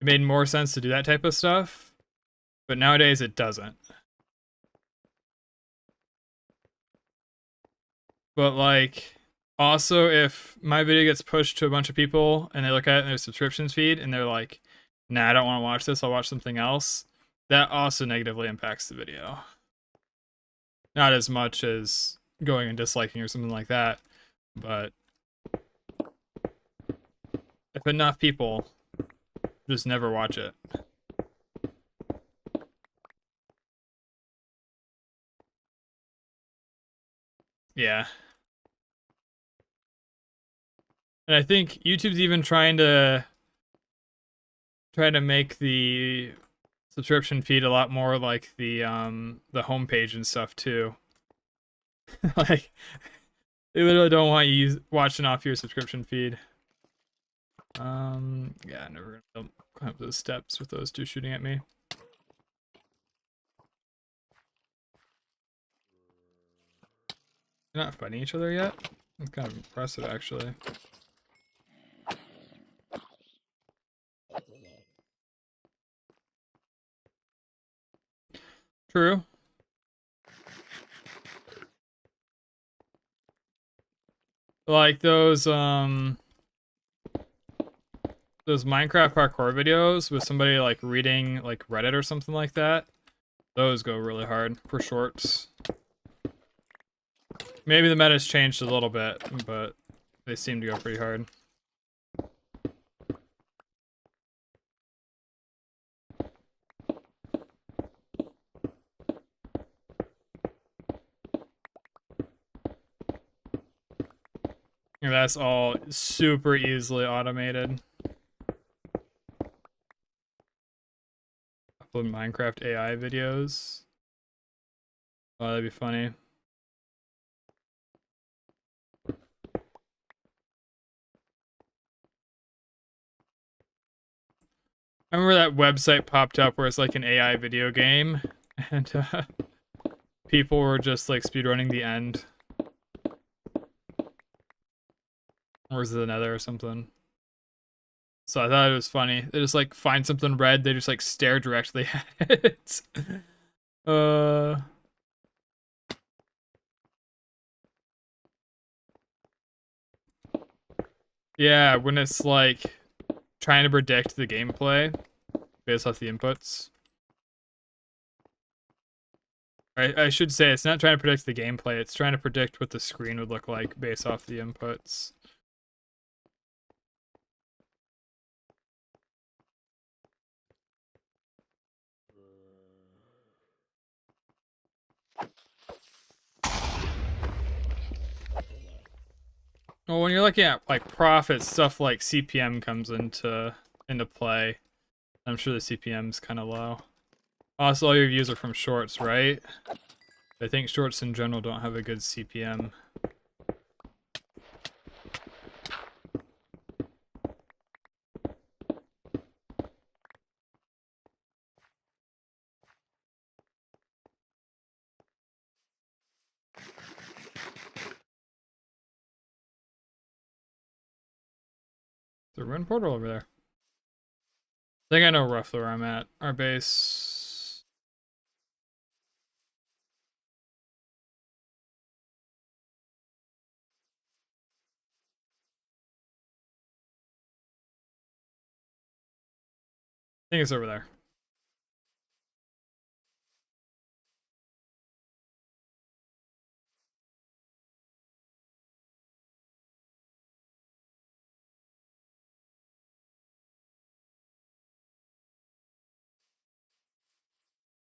it made more sense to do that type of stuff. But nowadays it doesn't. But like, also if my video gets pushed to a bunch of people and they look at it in their subscriptions feed and they're like, nah, I don't want to watch this, I'll watch something else, that also negatively impacts the video. Not as much as going and disliking or something like that, but if enough people just never watch it. Yeah. And I think YouTube's even trying to make the subscription feed a lot more like the homepage and stuff too. Like, they literally don't want you watching off your subscription feed. Yeah, never gonna climb up those steps with those two shooting at me. They're not fighting each other yet? That's kind of impressive, actually. True. Like those Minecraft parkour videos with somebody like reading like Reddit or something like that. Those go really hard for shorts. Maybe the meta's changed a little bit, but they seem to go pretty hard. And that's all super easily automated. Upload Minecraft AI videos. Oh, that'd be funny. I remember that website popped up where it's like an AI video game, and people were just like speedrunning the end. Or is it another or something? So I thought it was funny. They just like find something red, they just like stare directly at it. Yeah, when it's like trying to predict the gameplay based off the inputs. I should say it's not trying to predict the gameplay, it's trying to predict what the screen would look like based off the inputs. Well, when you're looking at like profits, stuff like CPM comes into play. I'm sure the CPM's kind of low. Also, all your views are from shorts, right? I think shorts in general don't have a good CPM. The ruin portal over there. I think I know roughly where I'm at. Our base. I think it's over there.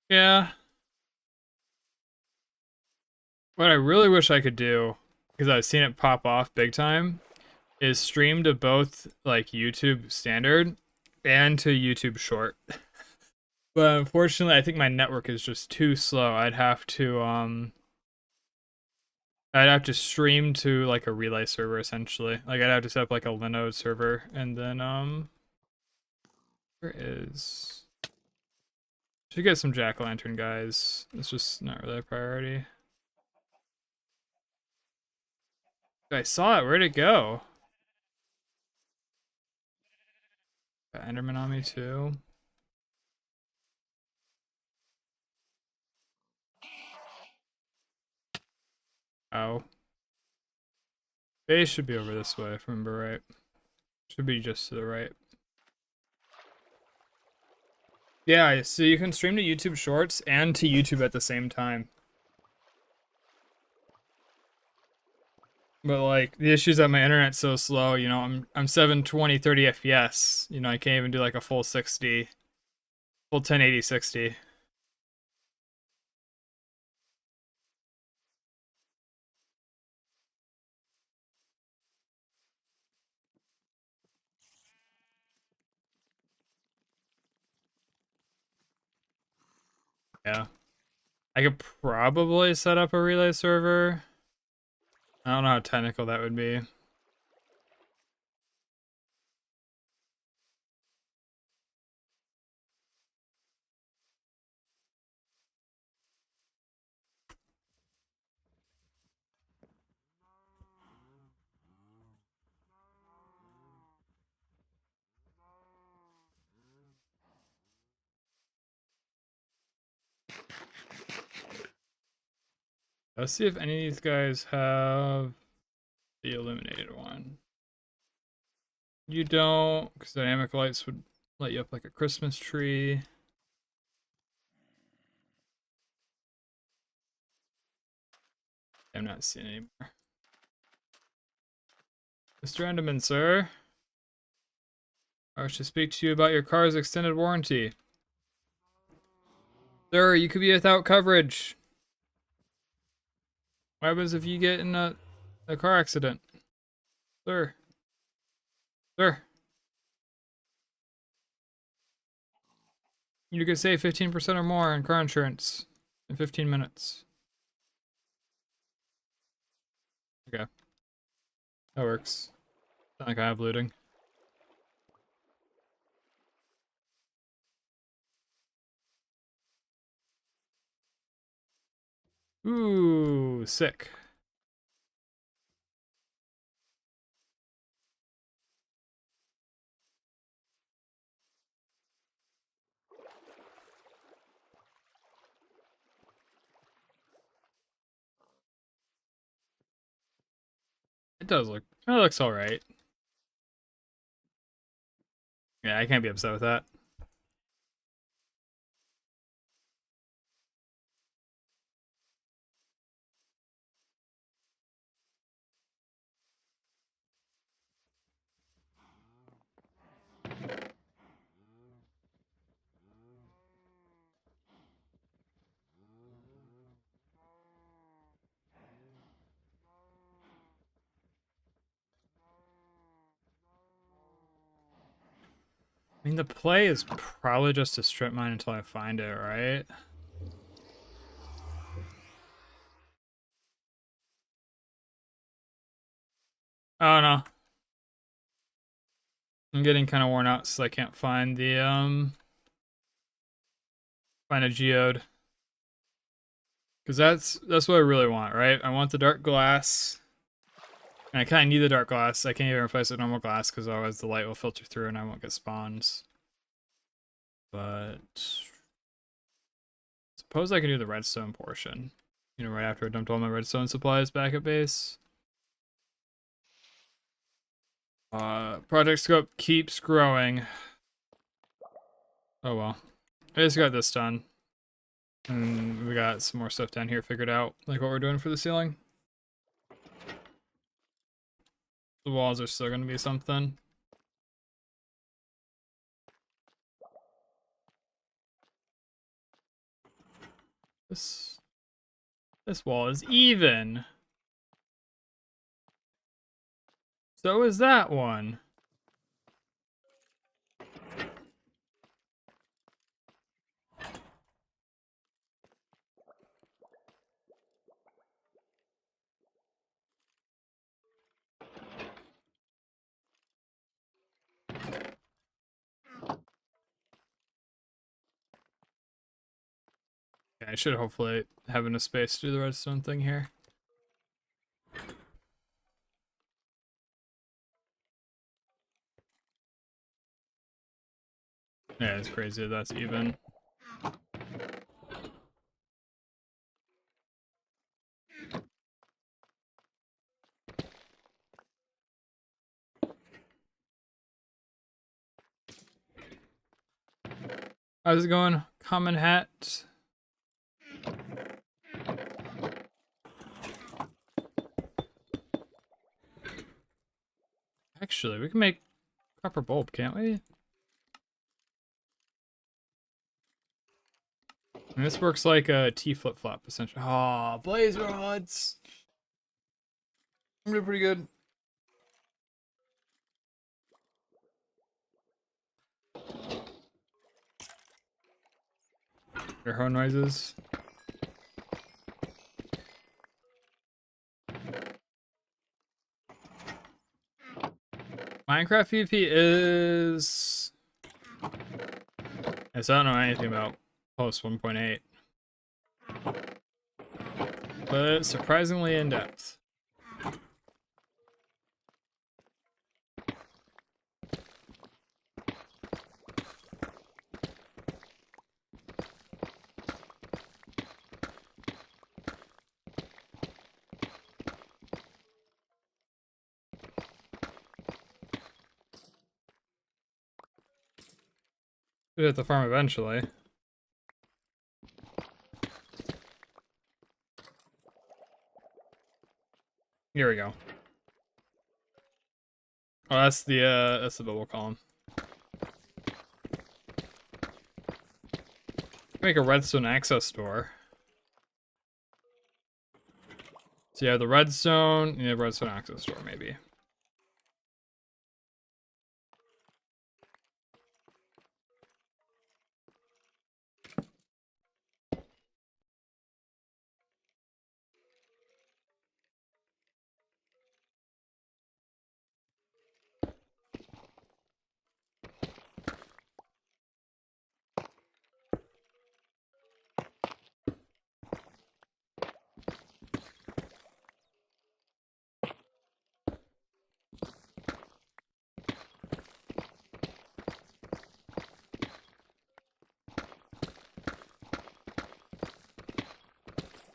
Yeah. What I really wish I could do, because I've seen it pop off big time, is stream to both like YouTube standard and to YouTube short. But unfortunately, I think my network is just too slow. I'd have to stream to like a relay server essentially. Like I'd have to set up like a Linode server and then where is should get some jack-o'-lantern guys. It's just not really a priority. I saw it, where'd it go? Got Enderman on me too. Oh. Base should be over this way, if I remember right. Should be just to the right. Yeah, so you can stream to YouTube Shorts and to YouTube at the same time. But like the issue is that my internet's so slow, you know, I'm 720 30 FPS. You know, I can't even do like a full 60, full 1080 60. Yeah. I could probably set up a relay server. I don't know how technical that would be. Let's see if any of these guys have the illuminated one. You don't, because dynamic lights would light you up like a Christmas tree. I'm not seeing anymore. Mr. Enderman, sir. I wish to speak to you about your car's extended warranty. Sir, you could be without coverage. What happens if you get in a car accident? Sir. Sir. You could save 15% or more on car insurance in 15 minutes. Okay. That works. Not like I have looting. Ooh, sick. It does look, it looks alright. Yeah, I can't be upset with that. I mean, the play is probably just to strip mine until I find it, right? Oh no. I'm getting kind of worn out, so I can't find the, find a geode. Because that's what I really want, right? I want the dark glass. And I kind of need the dark glass. I can't even replace it with normal glass because otherwise the light will filter through and I won't get spawns. But suppose I can do the redstone portion. You know, right after I dumped all my redstone supplies back at base. Project scope keeps growing. Oh well. I just got this done. And we got some more stuff down here figured out, like what we're doing for the ceiling. The walls are still gonna be something. This wall is even. So is that one. Yeah, I should hopefully have enough space to do the redstone thing here. Yeah, it's crazy. That's even. How's it going? Common hat. Actually, we can make copper bulb, can't we? And this works like a T flip-flop, essentially. Oh, blaze rods! I'm doing pretty good. Air horn noises. Minecraft PvP is... I don't know anything about post 1.8. But surprisingly in depth. We'll hit the farm eventually. Here we go. Oh, that's the bubble column. Make a redstone access door. So you have the redstone, you have redstone access door maybe.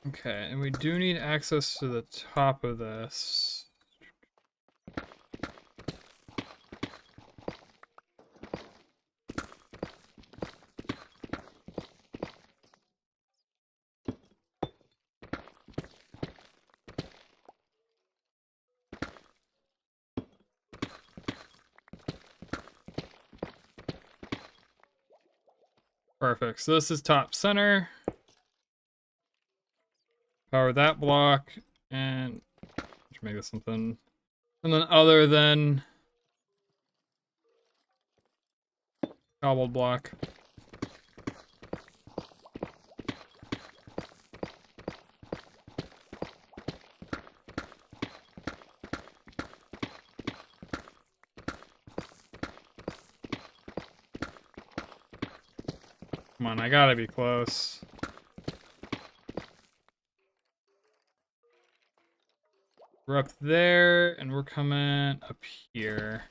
Okay, and we do need access to the top of this. Perfect, so this is top center. Power that block, and let's make this something. And then other than cobbled block. Come on, I gotta be close. We're up there, and we're coming up here.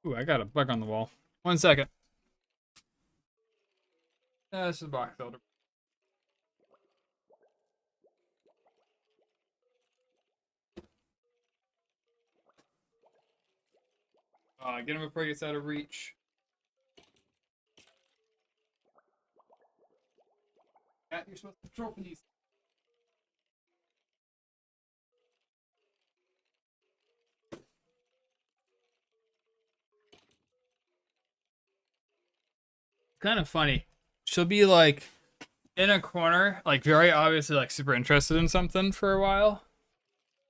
Ooh, I got a bug on the wall. 1 second. This is box builder. Get him before he gets out of reach. Cat, you're supposed to patrol for these. Kind of funny. She'll be like in a corner, like very obviously like super interested in something for a while.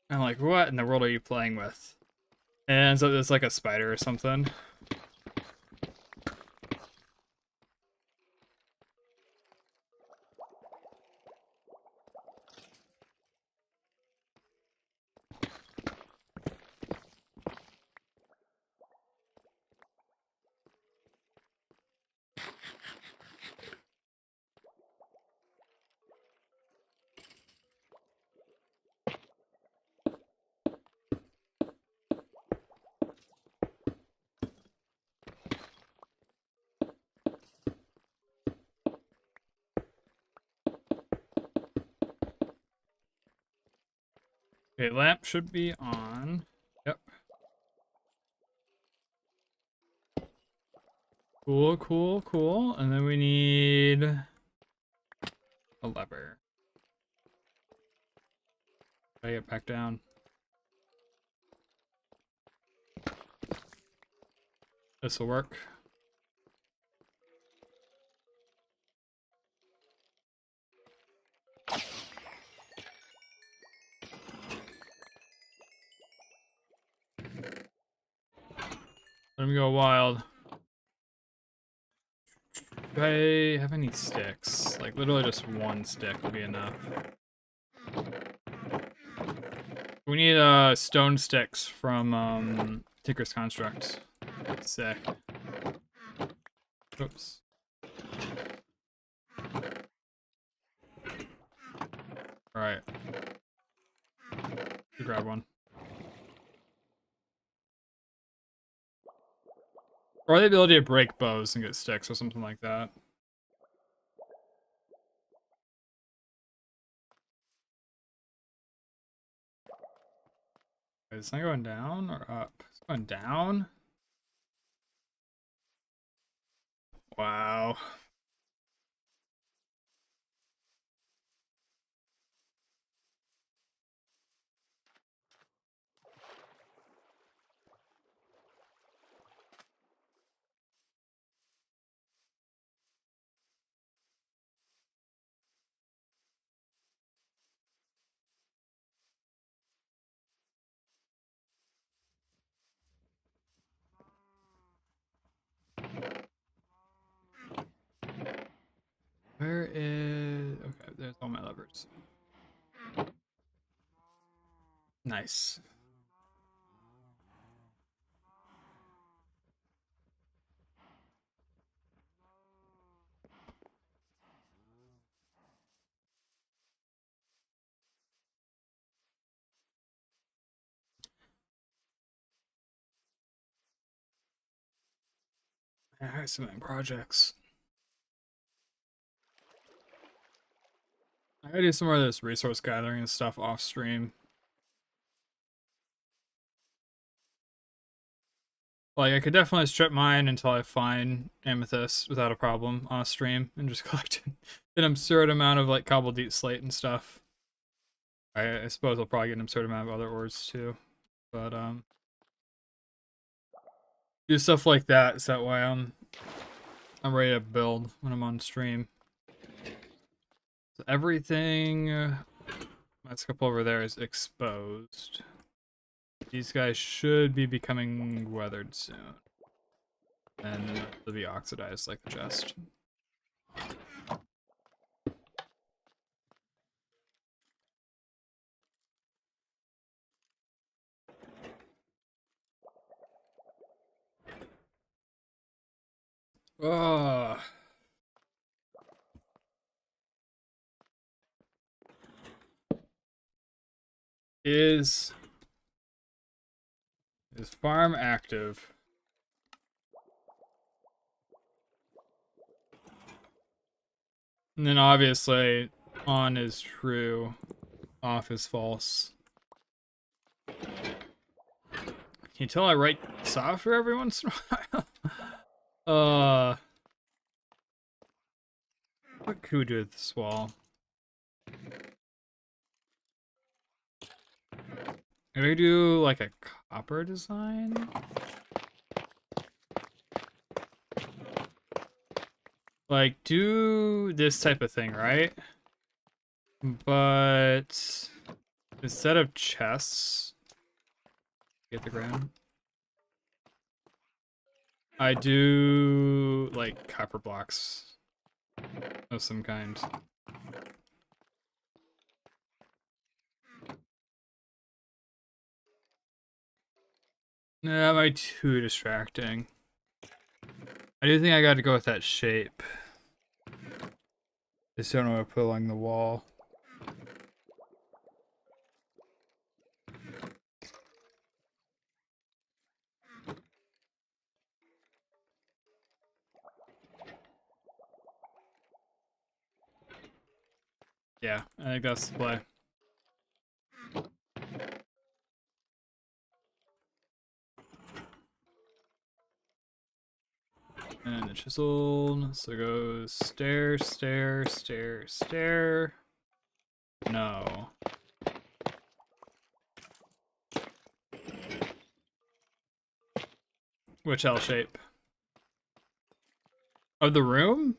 And I'm like, what in the world are you playing with? And so it's like a spider or something. Okay, lamp should be on. Yep. Cool, cool, cool. And then we need a lever. Gotta get back down. This will work. Let me go wild. Do I have any sticks? Like, literally just one stick would be enough. We need stone sticks from Tinker's Construct. Sick. Oops. Alright. Grab one. Or the ability to break bows and get sticks or something like that. Is this not going down or up? It's going down? Wow. Where is... Okay, there's all my levers. Nice. I have so many projects. I gotta do some more of this resource gathering and stuff off stream. Like, I could definitely strip mine until I find amethyst without a problem on stream and just collect an absurd amount of, like, cobbled slate and stuff. I suppose I'll probably get an absurd amount of other ores too. But, do stuff like that so that way I'm ready to build when I'm on stream. So everything, let's go over there is exposed. These guys should be becoming weathered soon. And they'll be oxidized like the chest. Oh. Is farm active? And then obviously on is true, off is false. Can you tell I write software every once in a while? What could we do with this wall? Maybe we do like a copper design? Like, do this type of thing, right? But instead of chests, get the ground. I do like copper blocks of some kind. Nah, that might be too distracting. I do think I got to go with that shape. Just don't know what to put along the wall. Yeah, I think that's the play. And the chiseled. So it goes stair, stair, stair, stair. No. Which L shape? Of the room?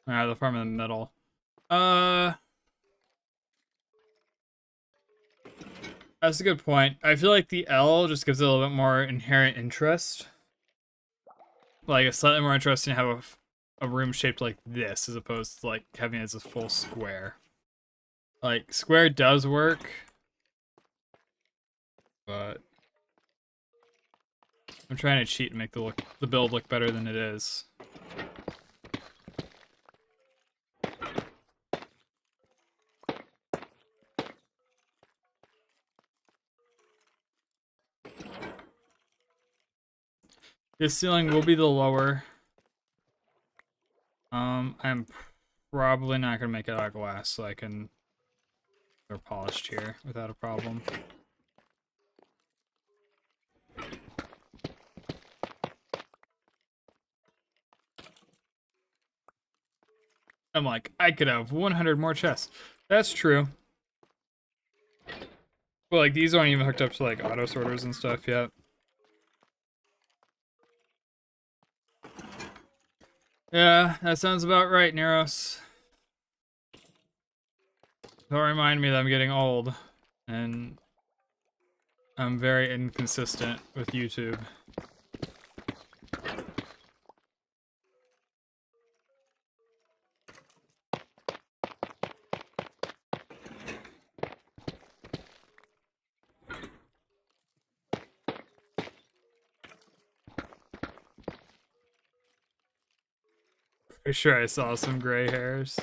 Alright, the farm in the middle. That's a good point. I feel like the L just gives it a little bit more inherent interest. Like, it's slightly more interesting to have a room shaped like this as opposed to, like, having it as a full square. Like, square does work, but I'm trying to cheat and make the build look better than it is. This ceiling will be the lower. I'm probably not gonna make it out of glass, so I can they're polished here without a problem. I'm like, I could have 100 more chests. That's true. Well, like, these aren't even hooked up to, like, auto sorters and stuff yet. Yeah, that sounds about right, Neros. Don't remind me that I'm getting old. And I'm very inconsistent with YouTube. Pretty sure I saw some gray hairs.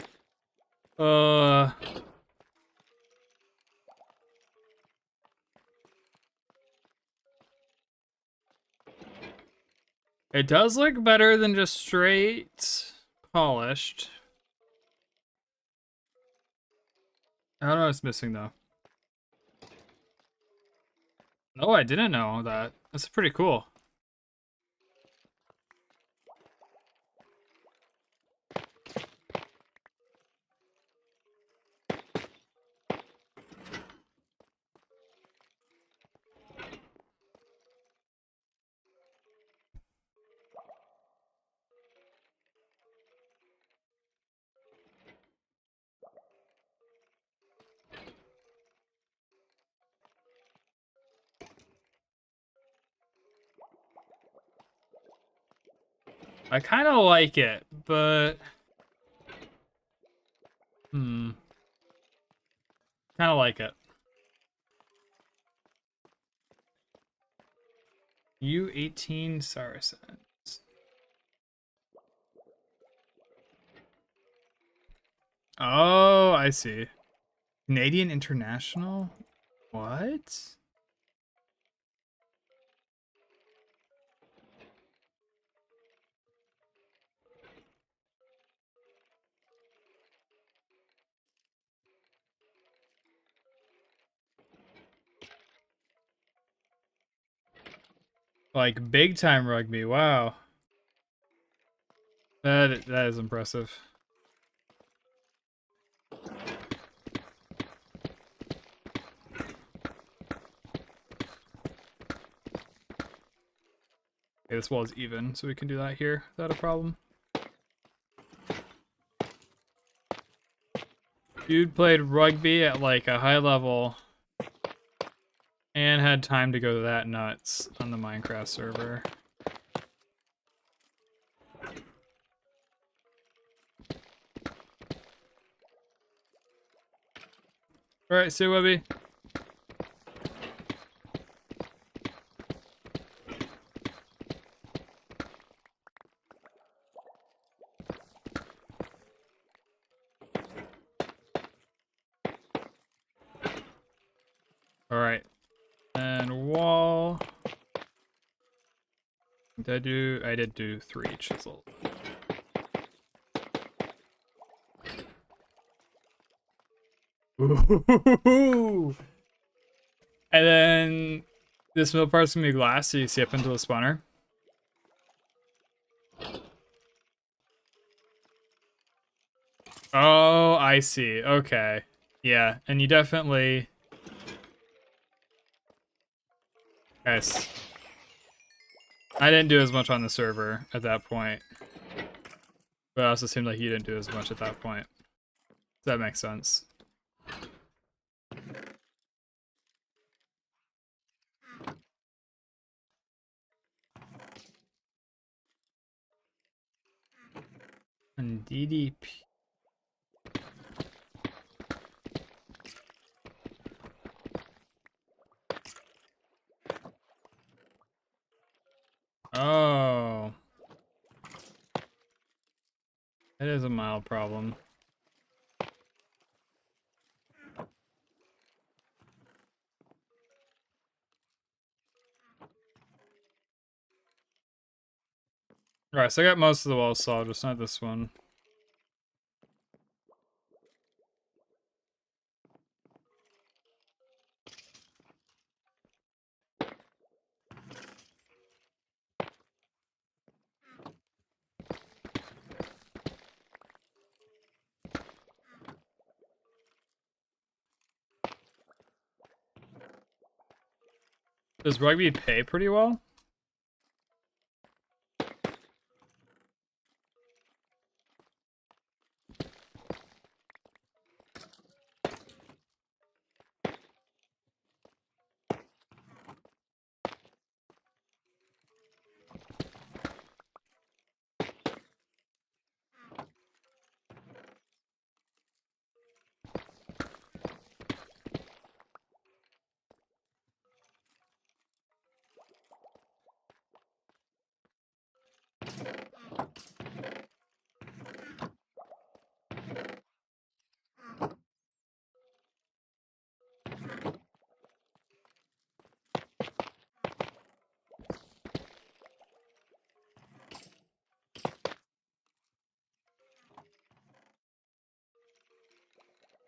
It does look better than just straight polished. I don't know what's missing though. No, I didn't know that. That's pretty cool. I kind of like it, but kind of like it. U18 Saracens. Oh, I see. Canadian International? What? Like big time rugby. Wow. That is impressive. Okay, this wall is even, so we can do that here without a problem. Dude played rugby at like a high level and had time to go that nuts on the Minecraft server. Alright, see you, Webby. Alright. And wall. I did do 3 chisel. Ooh. And then this middle part's gonna be glass, so you see up into the spawner. Oh, I see. Okay. Yeah, and you definitely... Guys, I didn't do as much on the server at that point. But it also seemed like you didn't do as much at that point. That makes sense. And DDP. Oh. It is a mild problem. Alright, so I got most of the walls solved, just not this one. Does rugby pay pretty well?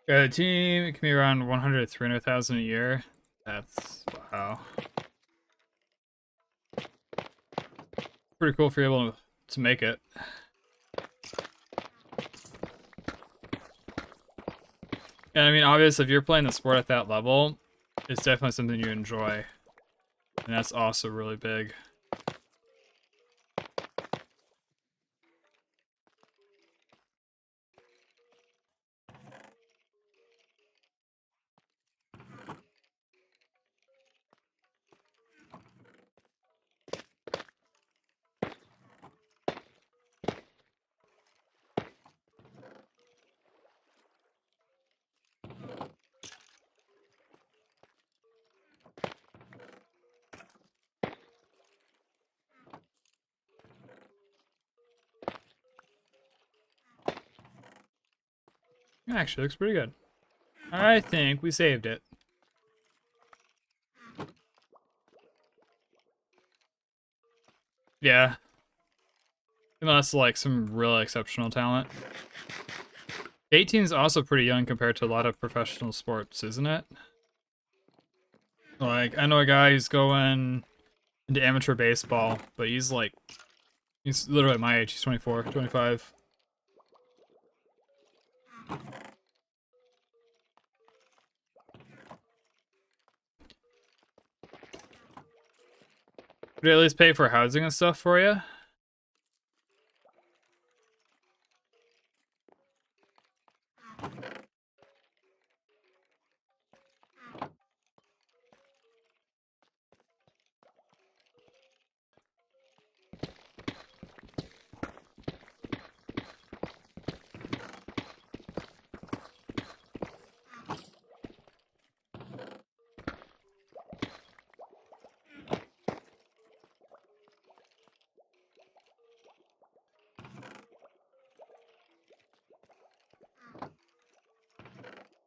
The team, it can be around 100 to 300,000 a year. That's, wow. Pretty cool if you're able to make it. And I mean, obviously, if you're playing the sport at that level, it's definitely something you enjoy. And that's also really big. Actually, looks pretty good. I think we saved it. Yeah. Unless, like, some really exceptional talent. 18 is also pretty young compared to a lot of professional sports, isn't it? Like, I know a guy who's going into amateur baseball, but he's literally my age. He's 24, 25. Would they at least pay for housing and stuff for you?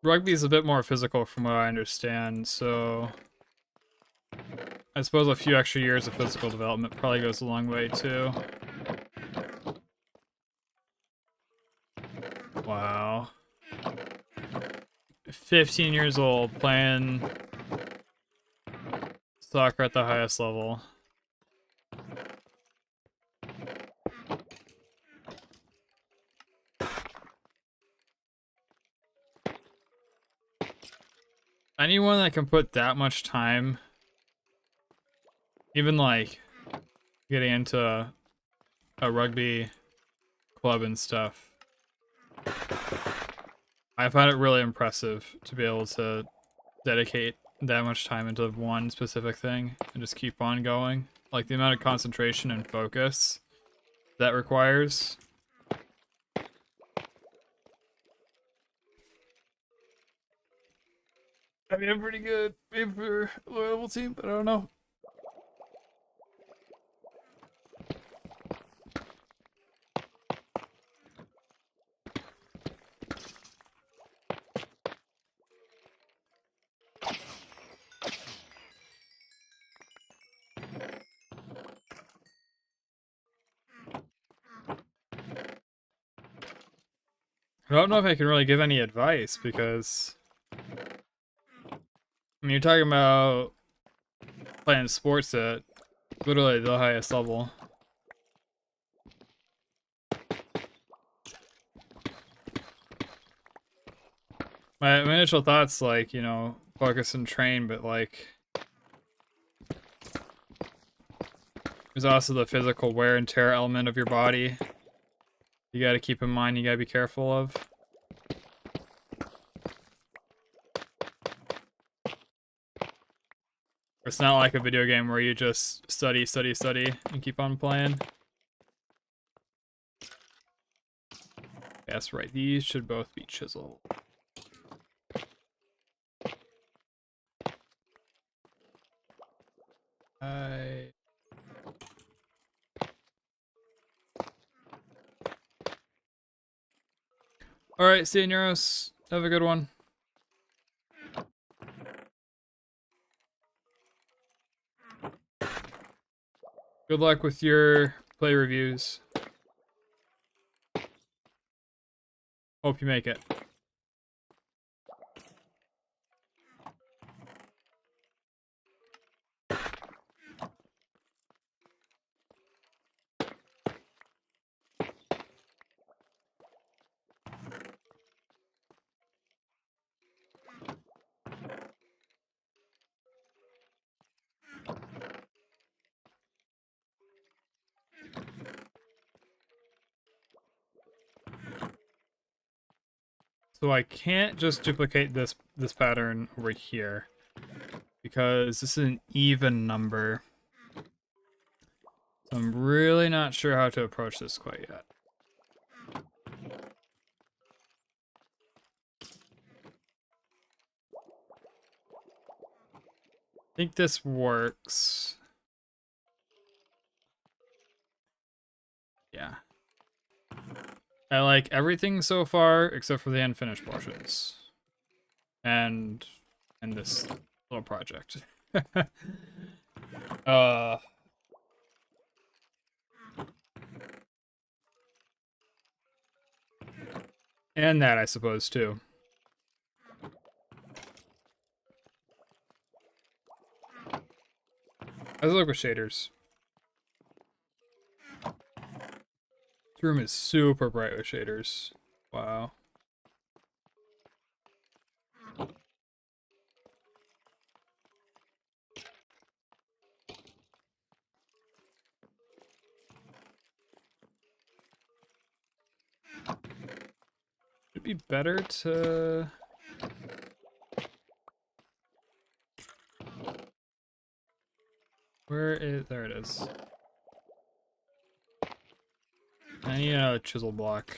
Rugby is a bit more physical from what I understand, so I suppose a few extra years of physical development probably goes a long way too. Wow. 15 years old playing soccer at the highest level. anyone that can put that much time, even like getting into a rugby club and stuff, I find it really impressive to be able to dedicate that much time into one specific thing and just keep on going. Like the amount of concentration and focus that requires. I mean, I'm pretty good maybe for a low level team, but I don't know. I don't know if I can really give any advice because I mean, you're talking about playing sports at literally the highest level. My initial thoughts, like, you know, focus and train, but like, there's also the physical wear and tear element of your body. You gotta keep in mind, you gotta be careful of. It's not like a video game where you just study, study, study, and keep on playing. That's right, these should both be chiseled. Alright, Senioros, have a good one. Good luck with your play reviews. Hope you make it. So I can't just duplicate this pattern over here because this is an even number. So I'm really not sure how to approach this quite yet. I think this works. Yeah. I like everything so far except for the unfinished portions. And this little project. And that, I suppose, too. Let's look with shaders. This room is super bright with shaders. Wow. It'd be better to... Where is... There it is. I need a chisel block.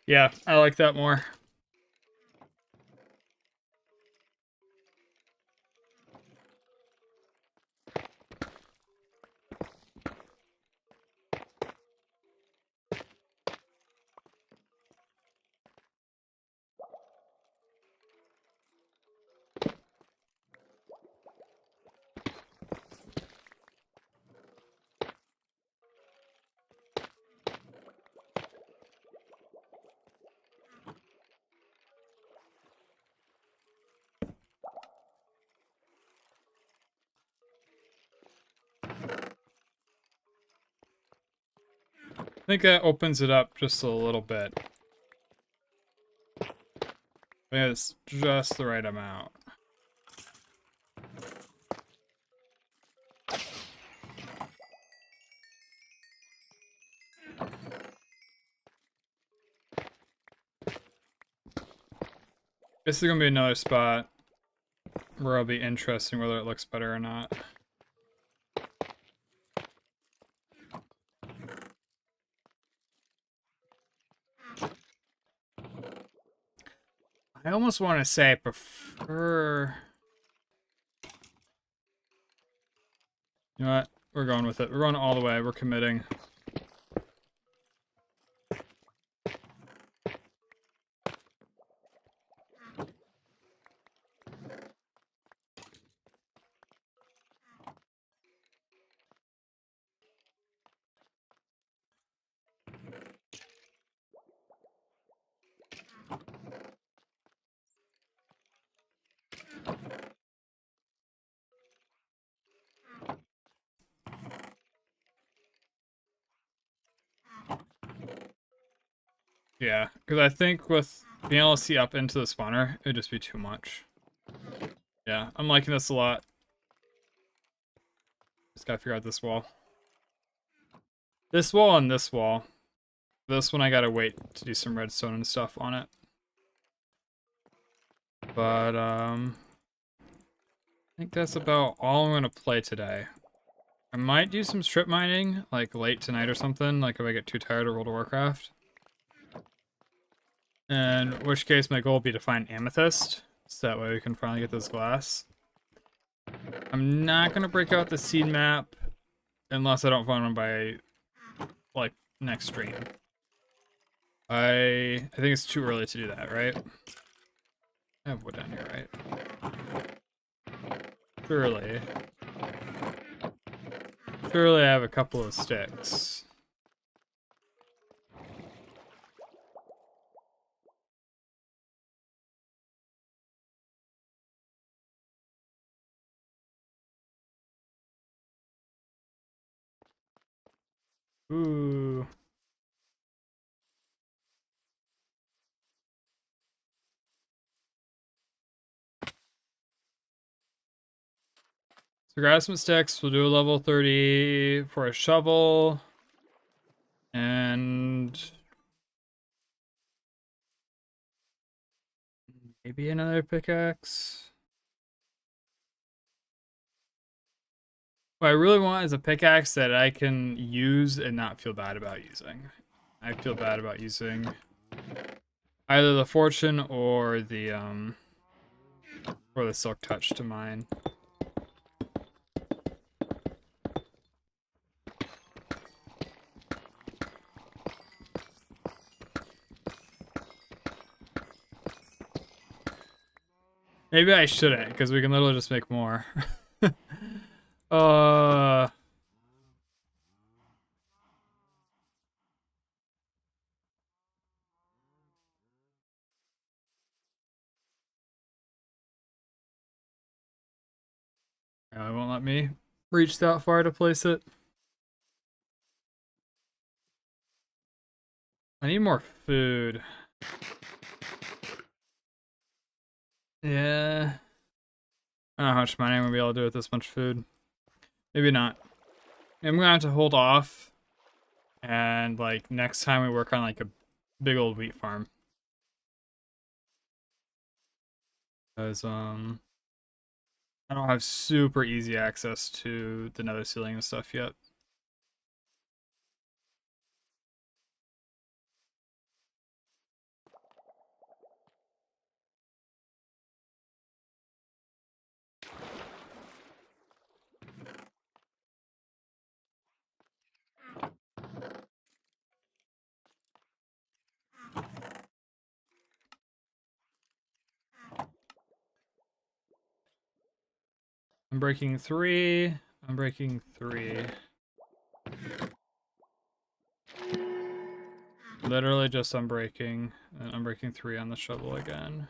Yeah, I like that more. think that opens it up just a little bit. It's just the right amount. This is gonna be another spot where it'll be interesting whether it looks better or not. I almost want to say I prefer... You know what? We're going with it. We're going all the way. We're committing. Yeah, because I think with being able to see up into the spawner, it'd just be too much. Yeah, I'm liking this a lot. Just gotta figure out this wall. This wall and this wall. This one I gotta wait to do some redstone and stuff on it. But, I think that's about all I'm gonna play today. I might do some strip mining, like late tonight or something, like if I get too tired of World of Warcraft. In which case my goal would be to find amethyst, so that way we can finally get this glass. I'm not gonna break out the seed map unless I don't find one by, like, next stream. I think it's too early to do that, right? I have wood down here, right? Surely. Surely I have a couple of sticks. Ooh. So grab some sticks, we'll do a level 30 for a shovel. And maybe another pickaxe. What I really want is a pickaxe that I can use and not feel bad about using. I feel bad about using either the fortune or the silk touch to mine. Maybe I shouldn't, because we can literally just make more. uh... It won't let me reach that far to place it. I need more food. Yeah. I don't know how much mining I'm gonna be able to do with this much food. Maybe not. I'm gonna have to hold off. And like next time we work on like a big old wheat farm. Because I don't have super easy access to the nether ceiling and stuff yet. I'm breaking 3. I'm breaking 3. Literally just unbreaking. And I'm breaking 3 on the shovel again.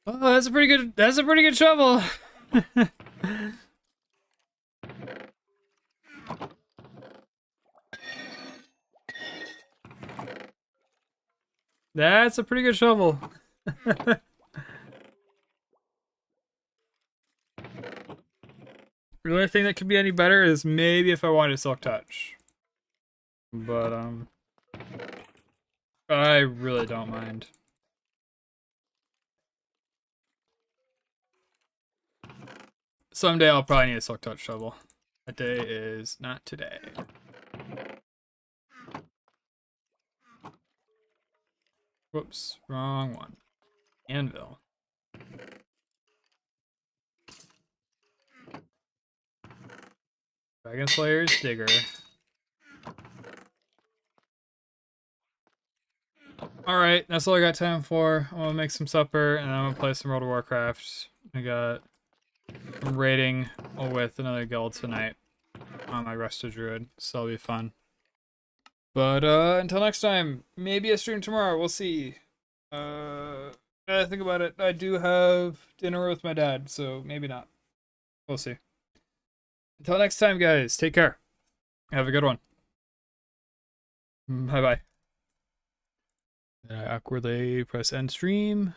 Oh, that's a pretty good shovel. That's a pretty good shovel. The only thing that could be any better is maybe if I wanted Silk Touch. But I really don't mind. Someday I'll probably need a Silk Touch shovel. That day is not today. Whoops, wrong one. Anvil. Dragon Slayer's Digger. Alright, that's all I got time for. I'm gonna make some supper and I'm gonna play some World of Warcraft. I'm raiding with another guild tonight on my Rusted Druid, so that'll be fun. But until next time, maybe a stream tomorrow, we'll see. I think about it. I do have dinner with my dad, so maybe not. We'll see. Until next time, guys, take care. Have a good one. Bye-bye. I awkwardly press end stream.